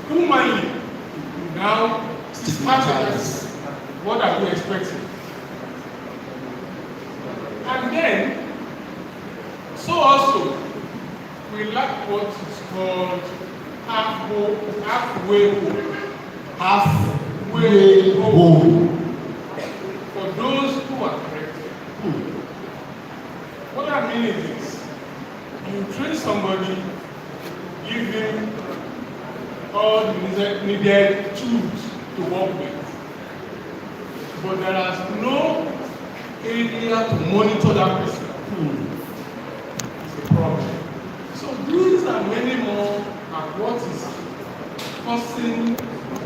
N: humanly, now stigmatize. What are we expecting? And then, so also, we lack what is called halfway home. For those who are corrected. What I mean is this: you train somebody, give him all the needed tools to work with, but there is no area to monitor that person. It's a problem. So these and many more are what is causing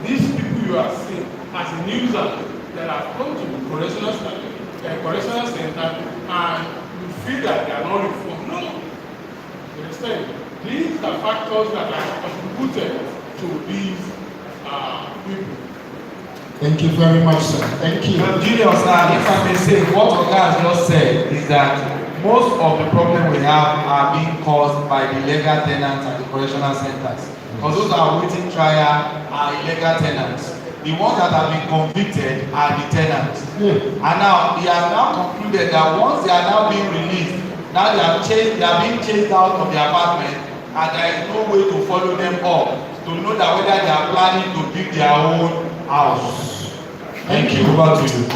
N: these people you are seeing as a user that have come to the correctional center and you feel that they are not reformed. No. You understand? These are factors that are contributed to these people.
A: Thank you very much, sir. Thank you.
C: Junior, sir, if I may say, what Oga has just said is that most of the problems we have are being caused by the illegal tenants at the correctional centers. Because those that are waiting trial are illegal tenants. The ones that have been convicted are the tenants. And now, he has now concluded that once they are now being released, now they are being chased out of the apartment, and there is no way to follow them up to know that whether they are planning to build their own house. Thank you. Over to you.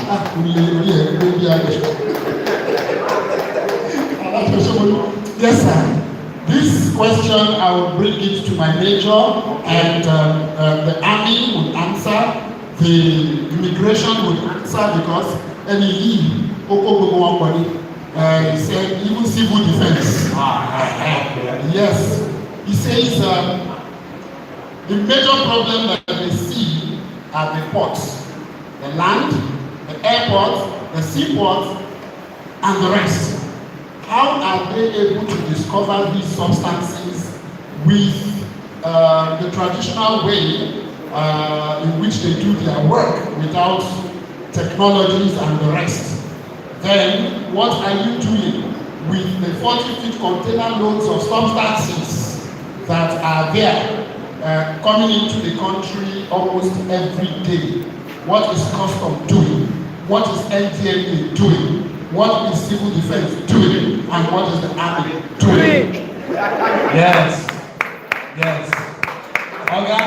A: Yes, sir. This question, I will bring it to my major, and the army would answer, the immigration would answer, because he said even civil defense. Yes. He says the major problem that they see are the ports, the land, the airport, the seaport, and the rest. How are they able to discover these substances with the traditional way in which they do their work without technologies and the rest? Then what are you doing with the 40-feet container loads of substances that are there coming into the country almost every day? What is custom doing? What is NDLA doing? What is civil defense doing? And what is the army doing?
C: Yes. Yes. Okay.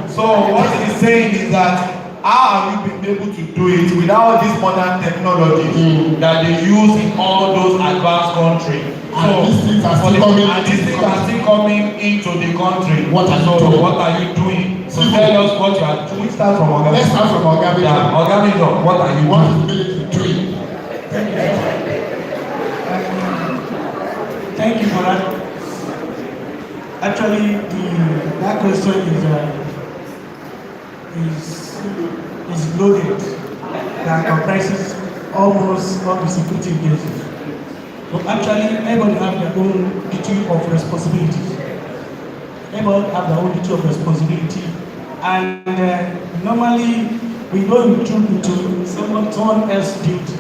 C: So what he's saying is that how have you been able to do it without this modern technology that they use in all those advanced countries? So these things are still coming into the country. What are you doing? So tell us what you are doing. Start from Oga.
A: Let's start from Oga.
C: Yeah, Oga, what are you doing?
A: What is military doing?
H: Thank you for that. Actually, that question is loaded. That comprises almost all the security agencies. But actually, everybody have their own duty of responsibility. Everybody have their own duty of responsibility. And normally, we go into someone else's duty.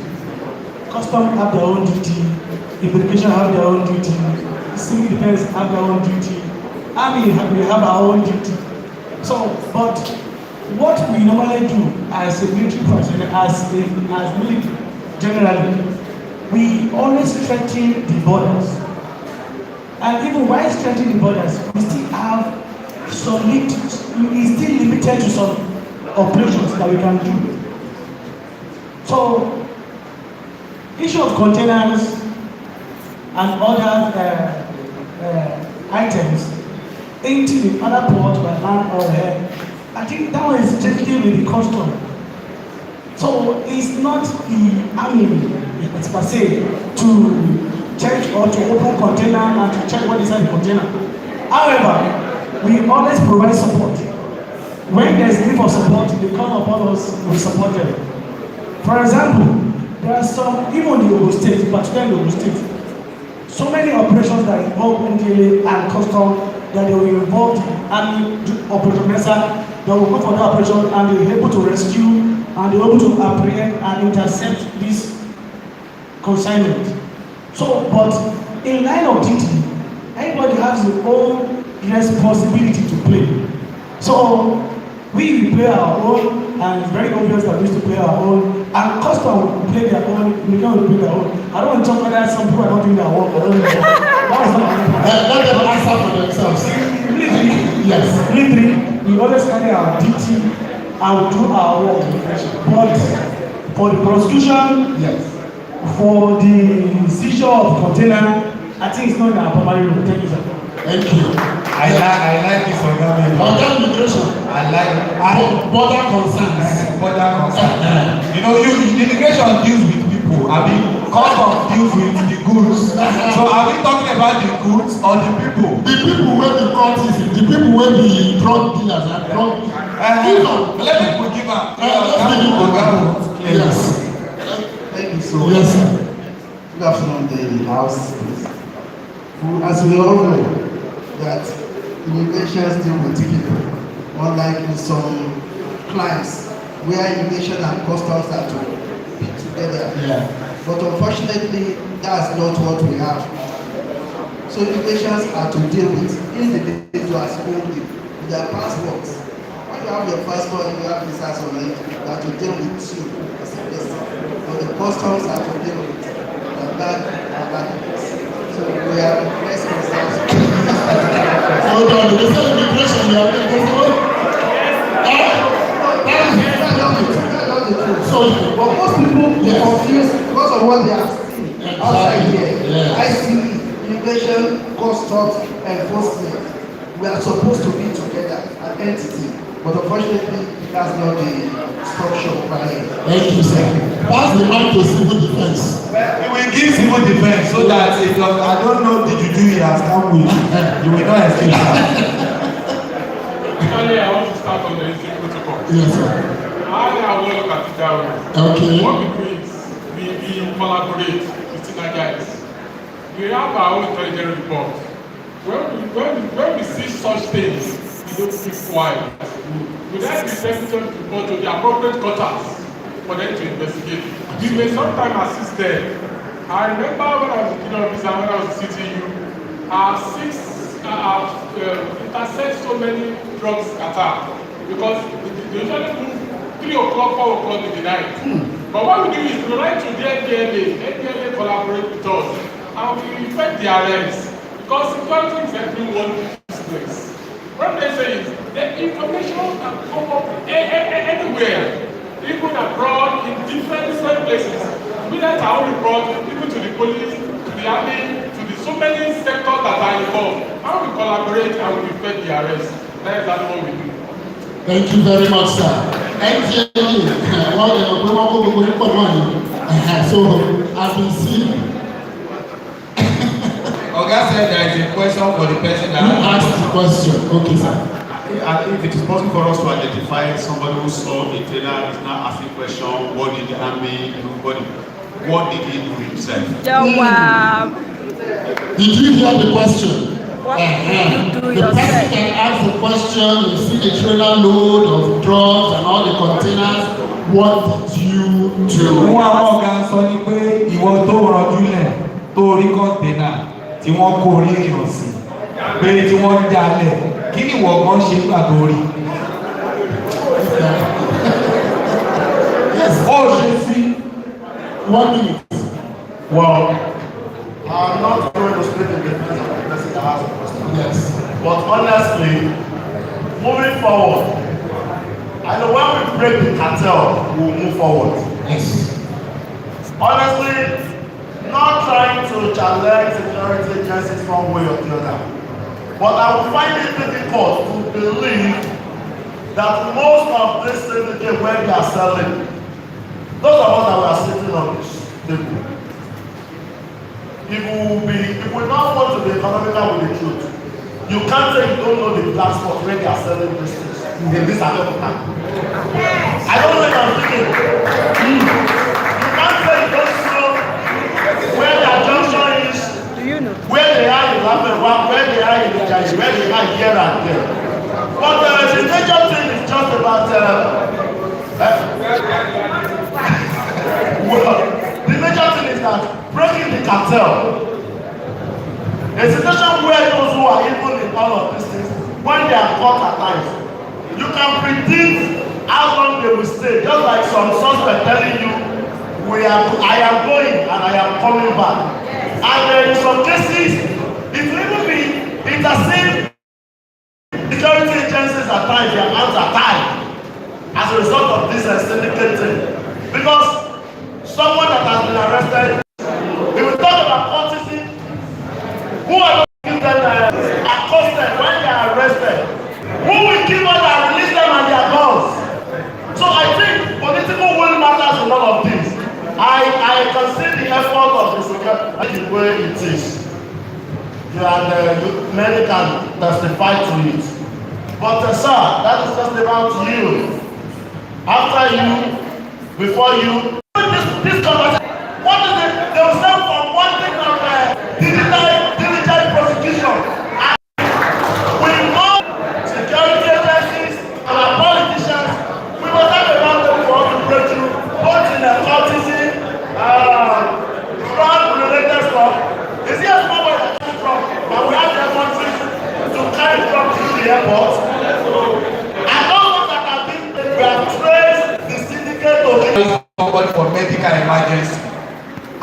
H: Custom have their own duty. Immigration have their own duty. Civil defense have their own duty. Army we have our own duty. So, but what we normally do as a military person, as military generally, we always strengthen the borders. And even while strengthening the borders, we still have some it's still limited to some operations that we can do. So, issue of containers and other items into the other port by land or air, I think that one is strictly with the custom. So it's not the army per se to check or to open container and to check what is inside the container. However, we always provide support. When there is need for support, they come upon us, we support them. For example, there are some, even in the Ogun State, particularly in the Ogun State, so many operations that involve NDLA and custom that they were involved in, and Operation Mesa, they will go for the operation and they were able to rescue and they were able to apprehend and intercept this consignment. So, but in line of duty, everybody has their own responsibility to play. So, we play our own, and it's very obvious that we used to play our own, and custom will play their own, Nigerian will play their own. I don't want to talk about that, some people are not doing their work, I don't know. That's not
A: let them answer for themselves.
H: Yes. Military, we always carry our duty and we do our work. But for the prosecution,
A: yes.
H: For the seizure of the container, I think it's not in our primary role. Thank you, sir.
A: Thank you.
C: I like this organ.
A: Organ migration.
C: I like
A: border concerns.
C: Border concerns. You know, immigration deals with people. I mean, custom deals with the goods. So are we talking about the goods or the people?
A: The people wey be cultism, the people wey be drug dealers and drug.
C: Let me give am.
A: Yes.
P: Thank you so much.
A: Yes, sir.
P: Good afternoon, the House. As we all know, that immigration deal with people, unlike in some clients where immigration and customs are to be together.
A: Yeah.
P: But unfortunately, that's not what we have. So immigrations are to deal with individuals only with their passports. When you have your passport and you have visas on it, they are to deal with you as a person. But the customs are to deal with the bad. So we are less concerned.
A: Hold on, they say immigration, you are
P: but most people confused because of what they are seeing outside here.
A: Yes.
P: I see immigration, customs, enforcement. We are supposed to be together, an entity. But unfortunately, that's not the structure by it.
A: Thank you, sir. Pass the mic to civil defense.
C: We will give civil defense so that if I don't know the juju he has come with, you will not escape that.
Q: Actually, I want to start on the entry protocol.
A: Yes, sir.
Q: I will look at it that way.
A: Okay.
Q: What we do is we collaborate with the guys. We have our own intelligence report. When we see such things, we don't keep quiet. We then present them to go to the appropriate quarters for them to investigate. We may sometimes assist them. I remember when I was a kid officer, when I was a CTU, intercept so many drugs scatter because they usually move 3 o'clock, 4 o'clock in the night. But what we do is we write to the NDLA collaborate with us, and we effect the arrest because security is everyone's business. What they say is the information can come up anywhere, even abroad, in different places. We let our own report, even to the police, to the army, to the so many sectors that are involved. And we collaborate and we effect the arrest. That is what we do.
A: Thank you very much, sir. So I've been seeing.
C: Oga said there is a question for the person that
A: asked the question. Okay, sir.
D: If it is possible for us to identify somebody who saw a trainer is now asking question, what did the army do? What did he do himself?
A: Did you hear the question?
B: What did you do
A: The person that asked the question, you see the trailer load of drugs and all the containers. What did you do?
C: Wọ́n àwọn ọ̀gá sọ ní pé ìwọ tó rọjú lẹ̀ tó rí kọ́ńténà tí wọ́n kó orí èèyàn sí pé tí wọ́n ń jalè kí ni ìwọ gan ṣe gbà tó rí? Ó ṣe sí
A: 1 minute.
E: Well, I'm not going to speak in defense of the person that has a question.
A: Yes.
E: But honestly, moving forward, I know when we break the cartel, we'll move forward.
A: Yes.
E: Honestly, not trying to challenge security agencies one way or the other. But I will find it difficult to believe that most of this syndicate where they are selling, those of us that were sitting on this table, if we now want to be economical with the truth, you can't say you don't know the black spot where they are selling these things in this Abeokuta. I don't know if I'm speaking. You can't say you don't know where their junction is, where they are in Lamewa, where they are in Ijayi, where they are here and there. But the major thing is just about well, the major thing is that breaking the cartel. A situation where those who are even in all of these things, when they are caught at times, you can predict how long they will stay. Just like some suspect telling you, I am going and I am coming back. And in some cases, it will even be intercede security agencies at times, their hands are tied as a result of this syndicate thing. Because someone that has been arrested, we will talk about cultism. Who are going to give them accosted when they are arrested? Who will give them and release them and their guns? So I think political will matters in all of this. I can see the effort of the security the way it is. And many can testify to it. But sir, that is just about you. After you, before you, this conversation, what is it? They will stand for one thing of diligent prosecution. And we know security agencies and our politicians, we must have a lot of work to break through, both in the cultism, drug-related stuff. Is there a small boy that comes from, and we have the country to carry from through the airport? And those that have been, we have traced the syndicate of
C: somebody for medical emergency,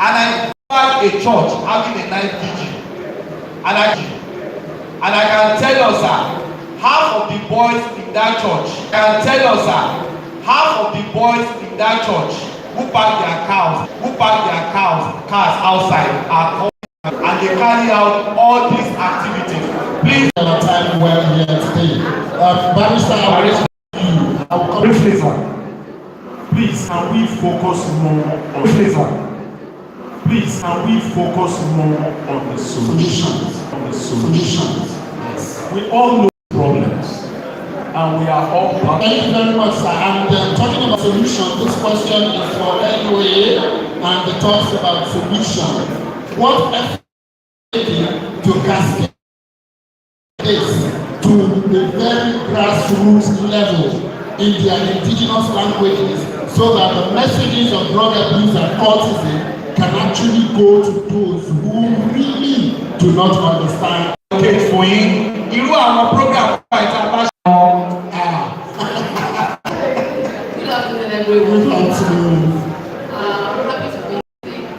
C: and I found a church having a night vigil, and I can tell you, sir, half of the boys in that church, half of the boys in that church who park their cars outside are called, and they carry out all these activities. Please,
A: at a time where here today, Barrister, I will come
N: briefly, sir. Please, can we focus more on Please, can we focus more on the solutions? Yes. We all know problems, and we are all part.
A: Thank you very much, sir. And talking about solution, this question is for LUA, and it talks about solution. What effort to cascade this to the very grassroots level in their indigenous languages, so that the messages of drug abuse and cultism can actually go to those who really do not understand.
C: Okay, for him, irú àwọn program ìta bá ṣe
R: Good afternoon, everyone. I'm happy to be here.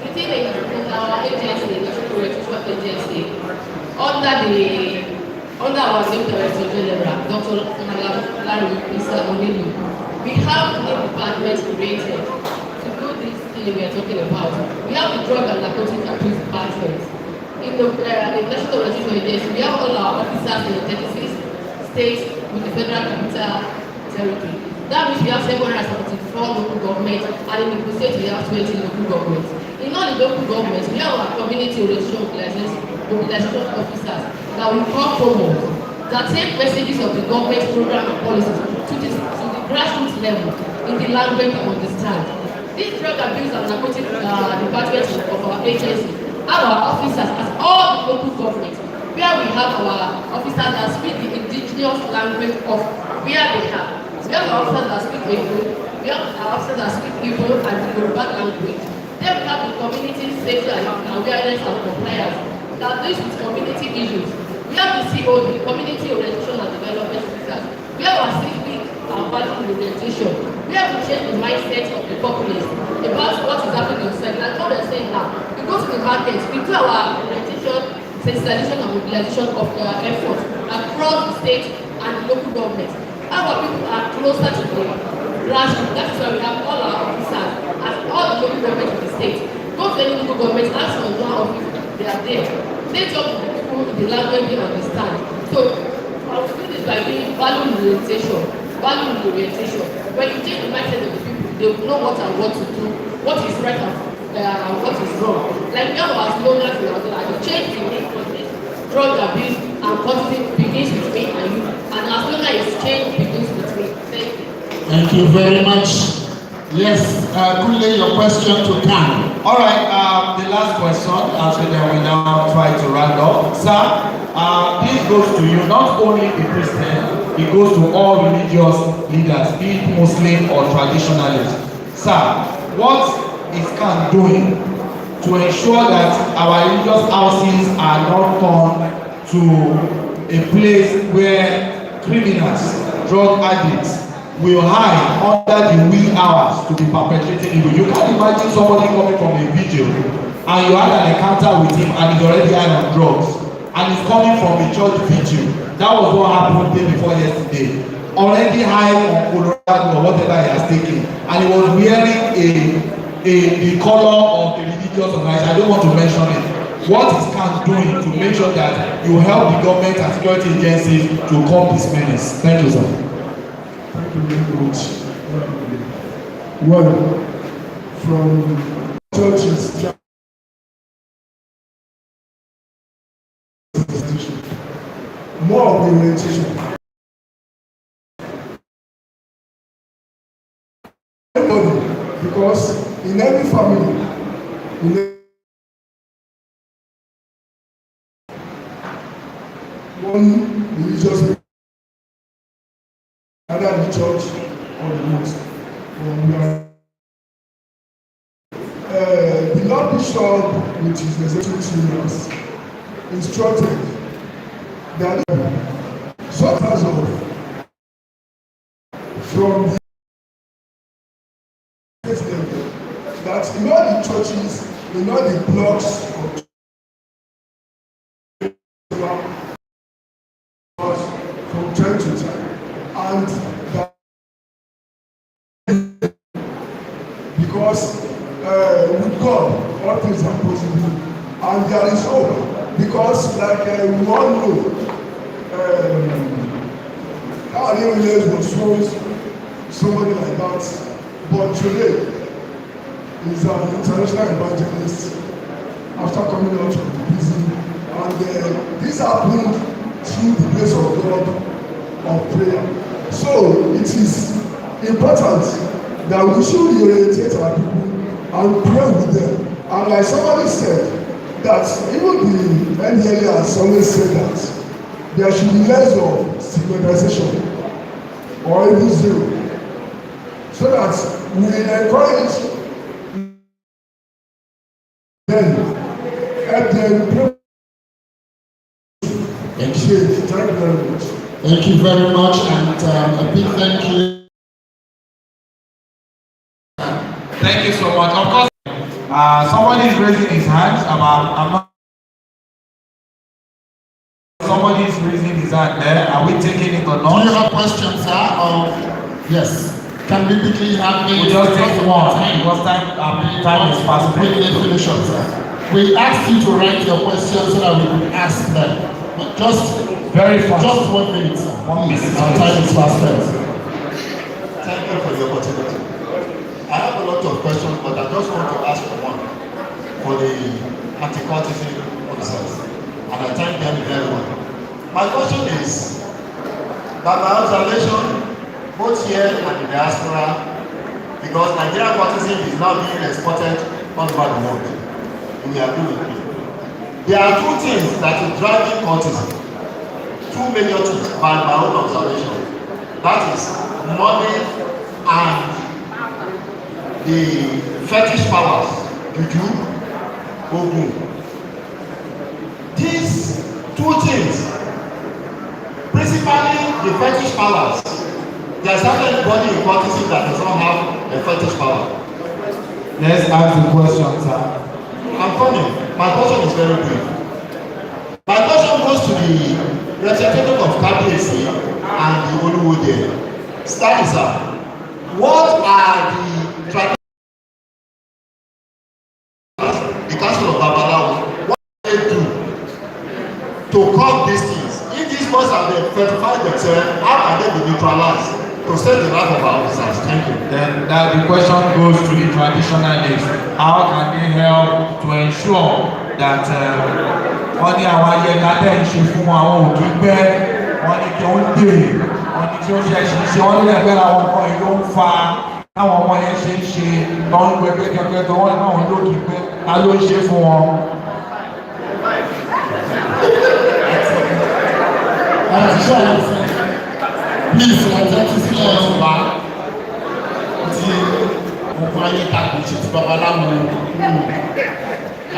R: Within our agency, the National Registration Agency, under our new Director General, Dr. Larry Isa Onelu, we have a department created to do this thing we are talking about. We have the Drug and Narcotic Abuse Department. In the National Registration Agency, we have all our officers in the 36 states with the Federal Capital Territory. That means we have 774 local governments, and in the state we have 20 local governments. In all the local governments, we have our community relations mobilization officers that we call promos, that take messages of the government program and policies to the grassroots level in the language we understand. This drug abuse and narcotic department of our agency have our officers as all the local governments, where we have our officers that speak the indigenous language of where they are. We have our officers that speak Igbo, we have our officers that speak Igbo and the Yoruba language. Then we have the community safety and awareness and compliance that deals with community issues. We have the COD, Community Orientation and Development Officers. We have our civic and value orientation. We have to change the mindset of the populace about what is happening inside. Like what we're saying now, we go to the market, we do our orientation, sensitization and mobilization of our efforts across the state and the local government. Our people are closer to the grassroots. That is why we have all our officers and all the local government of the state. Go to any local government, ask for one office, they are there. They talk to the people in the language they understand. So I will do this by doing value orientation. When you change the mindset of the people, they will know what and what to do, what is right and what is wrong. Like we have our slogans in our that you change the name from this drug abuse and cultism begins with me and you. And our slogan is change begins with me. Thank you.
A: Thank you very much. Yes, Kunle, your question to Khan.
C: All right, the last question, and so then we now try to round up. Sir, this goes to you, not only the Christian, it goes to all religious leaders, be it Muslim or traditionalists. Sir, what is Khan doing to ensure that our religious houses are not turned to a place where criminals, drug addicts, will hide under the wee hours to be perpetrating evil? You can't imagine somebody coming from a vigil and you had an encounter with him and he's already high on drugs and he's coming from a church vigil. That was what happened the day before yesterday. Already high on Colorado or whatever he has taken, and he was wearing the color of the religious organization. I don't want to mention it. What is CAN doing to make sure that you help the government and security agencies to curb this menace? Thank you, sir.
G: Thank you very much. Well, from churches, more of the orientation. Because in every family, one religious, either the church or the mosque. The Lord Bishop, which is the executive seniors, instructed that sort of from the that in all the churches, in all the blocks of from time to time, and that because with God all things are possible, and there is hope, because like we all know, our new village was once somebody like that, but today is an international evangelist after coming out of the prison, and this happened through the grace of God of prayer. So it is important that we should reorientate our people and pray with them. And like somebody said, that even the NDLA has always said that there should be less of stigmatization or even zero, so that we encourage them, help them pray.
A: Thank you.
G: Thank you very much.
A: Thank you very much, and a big thank you.
C: Thank you so much. Of course, somebody is raising his hand. Somebody is raising his hand there. Are we taking it or not?
A: Do you have questions, sir? Or yes? Can we quickly have the?
C: We just take one. Because time is fast.
A: Quickly finish up, sir. We asked you to write your questions so that we could ask them. But just
C: very fast.
A: Just 1 minute, sir. 1 minute. Our time is fast.
S: Thank you for the opportunity. I have a lot of questions, but I just want to ask for one for the anti-cultism officers, and I thank them very well. My question is that my observation, both here and in the diaspora, because Nigerian cultism is now being exported all over the world, and we agree with me. There are two things that is driving cultism, two major things by my own observation. That is money and the fetish powers, juju, ogun. These two things, principally the fetish powers, there is certain body in cultism that does not have a fetish power.
C: Let's ask the question, sir.
S: I'm coming. My question is very brief. My question goes to the representative of Pcrc and the Oluwo there. Stand, sir. What are the Council of Babalawo, what do they do to curb these things? If these boys have been certified themselves, how can they be neutralized? to set the wrath of our officers. Thank you.
C: Then that the question goes to the traditionalists. How can they help to ensure that wọ́n ní àwọn ayẹyẹ tẹ́ ń ṣe fún àwọn òkè pẹ́ wọ́n ní kí wọ́n dèrè wọ́n ní kí wọ́n ṣe ṣiṣẹ́ wọ́n ní ẹgbẹ́ àwọn nǹkan yìí ló ń fa táwọn ọmọ yẹn ṣe ń ṣe tó ń gbẹgbẹ́ kẹgbẹ́ tó wọ́n náà lókè pẹ́ ta ló ń ṣe fún wọn.
A: Please, let us see us back. Mo ayé tàbí ṣe ti babaláwo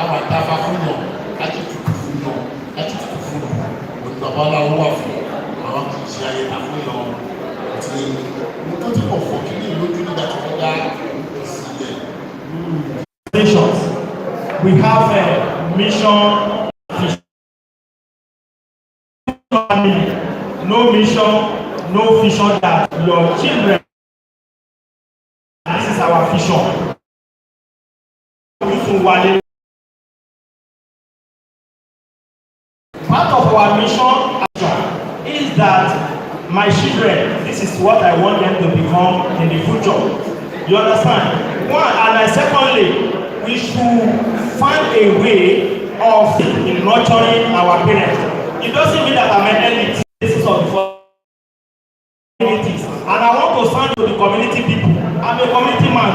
A: àwọn àtàfà fún yàn láti tutù fún yàn láti tutù fún yàn òní babaláwo wà fún àwọn kì í ṣe ayé tàbí yàn àti mo tó ti pọ̀ fọ́ kí ní ìlú ojú nígbà tí wọ́n dá sílẹ̀.
J: We have a mission. No mission, no vision that your children. This is our vision. Part of our mission is that my children, this is what I want them to become in the future. You understand? One, and secondly, we should find a way of nurturing our parents. It doesn't mean that I'm an elite. This is of the communities, and I want to stand to the community people. I'm a community man.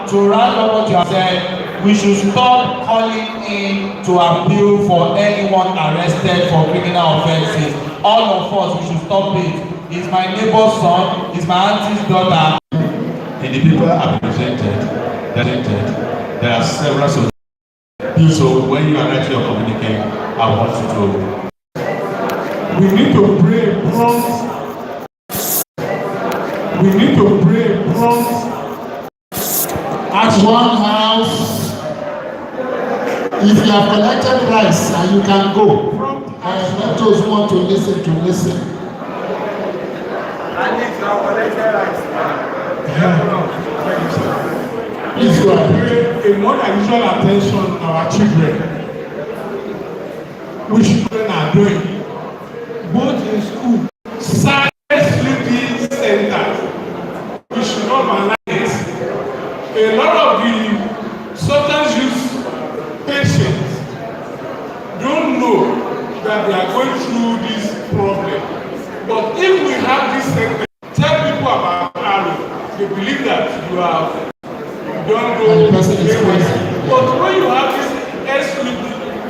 C: To round up what you have said, we should stop calling in to appeal for anyone arrested for criminal offences. All of us, we should stop it. He's my neighbor's son, he's my auntie's daughter.
D: And the people are presented, there are several solutions. So when you are writing or communicating, I want you to.
G: We need to pray prompt. We need to pray prompt.
A: At one house, if you have collected rice and you can go, let those who want to listen listen.
Q: And if you have collected rice,
A: please go ahead.
G: A more unusual attention on our children, which children are doing, both in school, science reading centers. We should not manage it. A lot of the substance use patients don't know that they are going through this problem. But if we have this center, tell people about Arrow, they believe that you have don't go. But when you have this SUD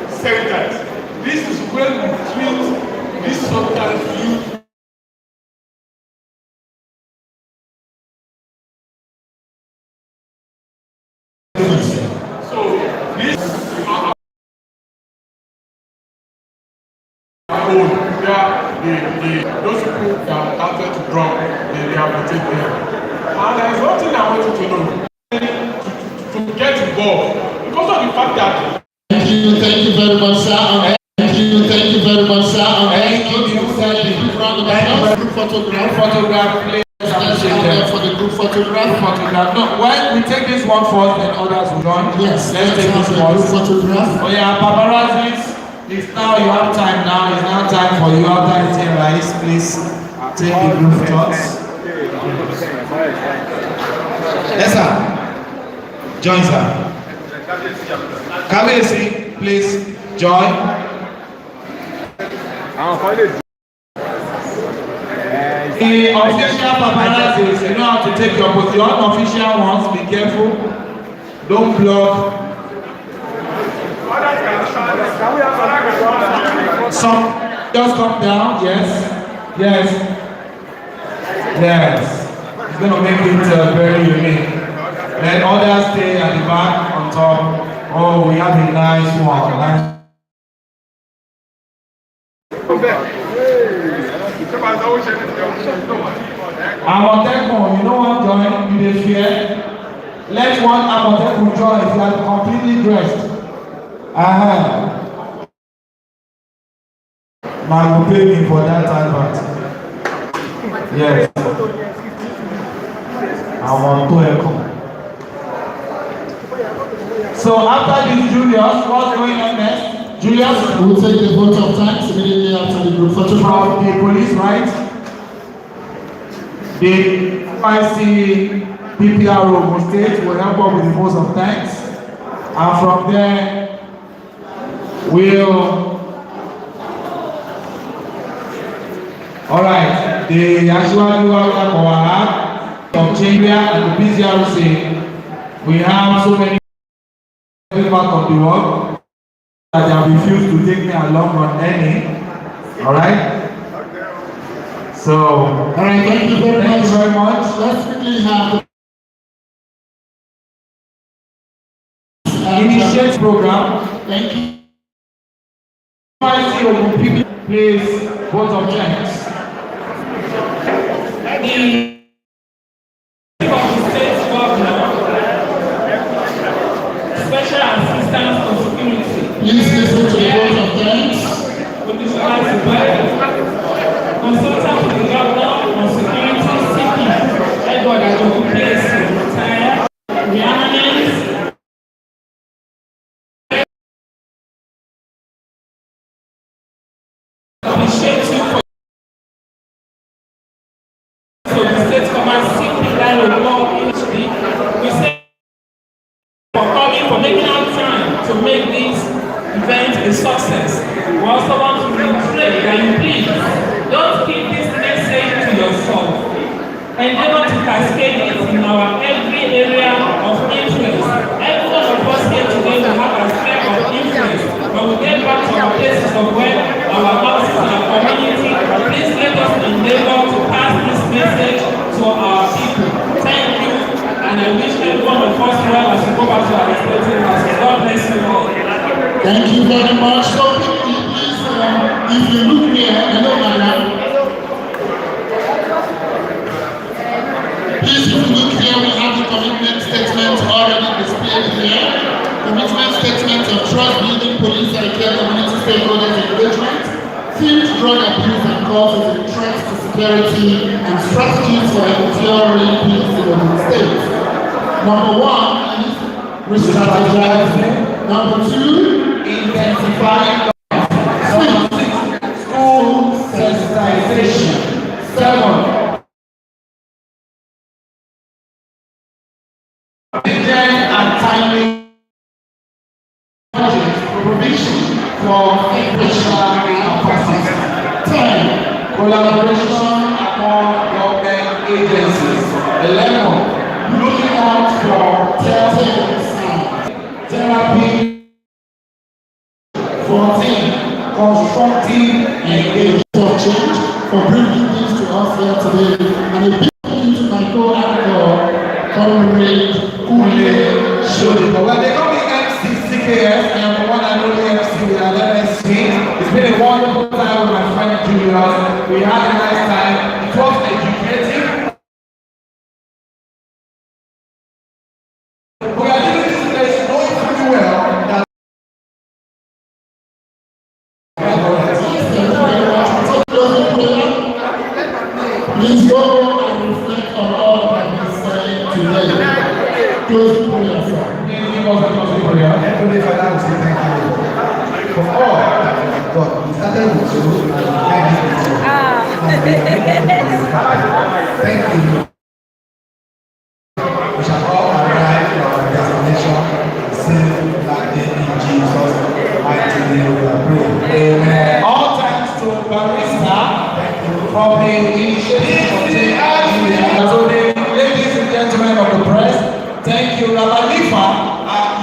G: centers, this is when we treat this substance use. So this those people that are started to drop, they rehabilitate them. And there is one thing I want you to know. To get involved because of the fact that
A: thank you very much, sir. Thank you very much, sir.
C: Thank you,
A: group photograph, please. For the group photograph.
C: No, when we take this one first, then others will join.
A: Yes,
C: let's take this one.
A: Group photograph.
C: Oh yeah, paparazzis. It's now you have time now. It's now time for you after eating rice. Please take the group shots. Yes, sir. Join, sir. Kabesi, please join. The official paparazzi, you know how to take your position. The unofficial ones, be careful. Don't block. Some just come down. Yes. It's going to make it very unique. Let others stay at the back on top. Oh, we have a nice one. Nice. Amotekun, you know what join? You dey fear? Let one Amotekun join if you are completely dressed. Man will pay me for that advert. Yes. I want to echo. So after this, Julius, what's going on next? Julius?
A: We'll take the vote of thanks immediately after the group photograph.
C: From the police, right? The IC Pcrc Ogun State will help us with the vote of thanks. And from there, we'll... Alright, the Ashwadi Waka of Chambia and the Pcrc, we have so many part of the work that they have refused to take me along on any. Alright? So,
A: alright, thank you very much. Let's quickly have the
C: initiate program.
A: Thank you.
C: Please, vote of thanks.
O: The state governor, special assistance on security.
A: Please listen to the vote of thanks.
O: With this consultant to the governor on security, CP, Edward Ajoku Pcrc, retired. Rearmament. Appreciate you for the state command CP Lalo Law PhD. We say for coming, for making out time to make this event a success. We also want to reiterate that you please don't keep this message to yourself. Endeavor to cascade it in our every area of influence. Every one of us here today will have a sphere of influence. When we get back to our places of work, our houses, our community, please let us endeavor to pass this message to our people. Thank you, and I wish every one of us well as we go back to our respective houses. God bless you all.
A: Thank you very much. So please, if you look here, hello madam. Please, if you look here, we have the commitment statement already displayed here. Commitment statement of trust building police and care community stakeholders engagement. Field drug abuse and causes a threat to security and strategies for enduring peace in the state. Number one is re-strategizing. Number two, intensifying school sensitization. 7, and timely provision for operational capacity. 10, collaboration among government agencies. 11, looking out for telltale signs. Therapy. 14, constructive engagement of change for bringing this to us here today. And a big thank you to my co-anchor, Comrade Kule Shodi.
C: Well, they call me MC CKS, and I'm the one and only MC with an MSC. It's been a wonderful time with my friend Julius. We had a nice time. It was educative. We are leaving this place knowing pretty well that
A: please go and reflect on all that we said today. Close the prayer, sir.
T: Heavenly Father, we say thank you for all that you have done. We started with you and we ended with you. Thank you. We shall all arrive at our destination safe that day in Jesus' mighty name we are praying.
C: Amen. All thanks to Barista from the initiative of so the ladies and gentlemen of the press, thank you, Rabbi Lifa.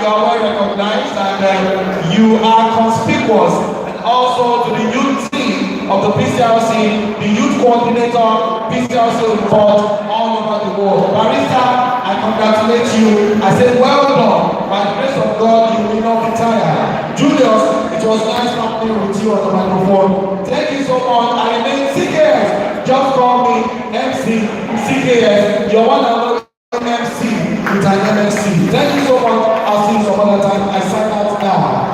C: You are well recognized and you are conspicuous, and also to the youth team of the Pcrc, the youth coordinator, Pcrc report all over the world. Barista, I congratulate you. I say well done. By the grace of God, you will not be tired. Julius, it was nice partnering with you on the microphone. Thank you so much. I remain CKS. Just call me MC CKS. You're one and only MC with an MSC. Thank you so much. I'll see you some other time. I sign out now.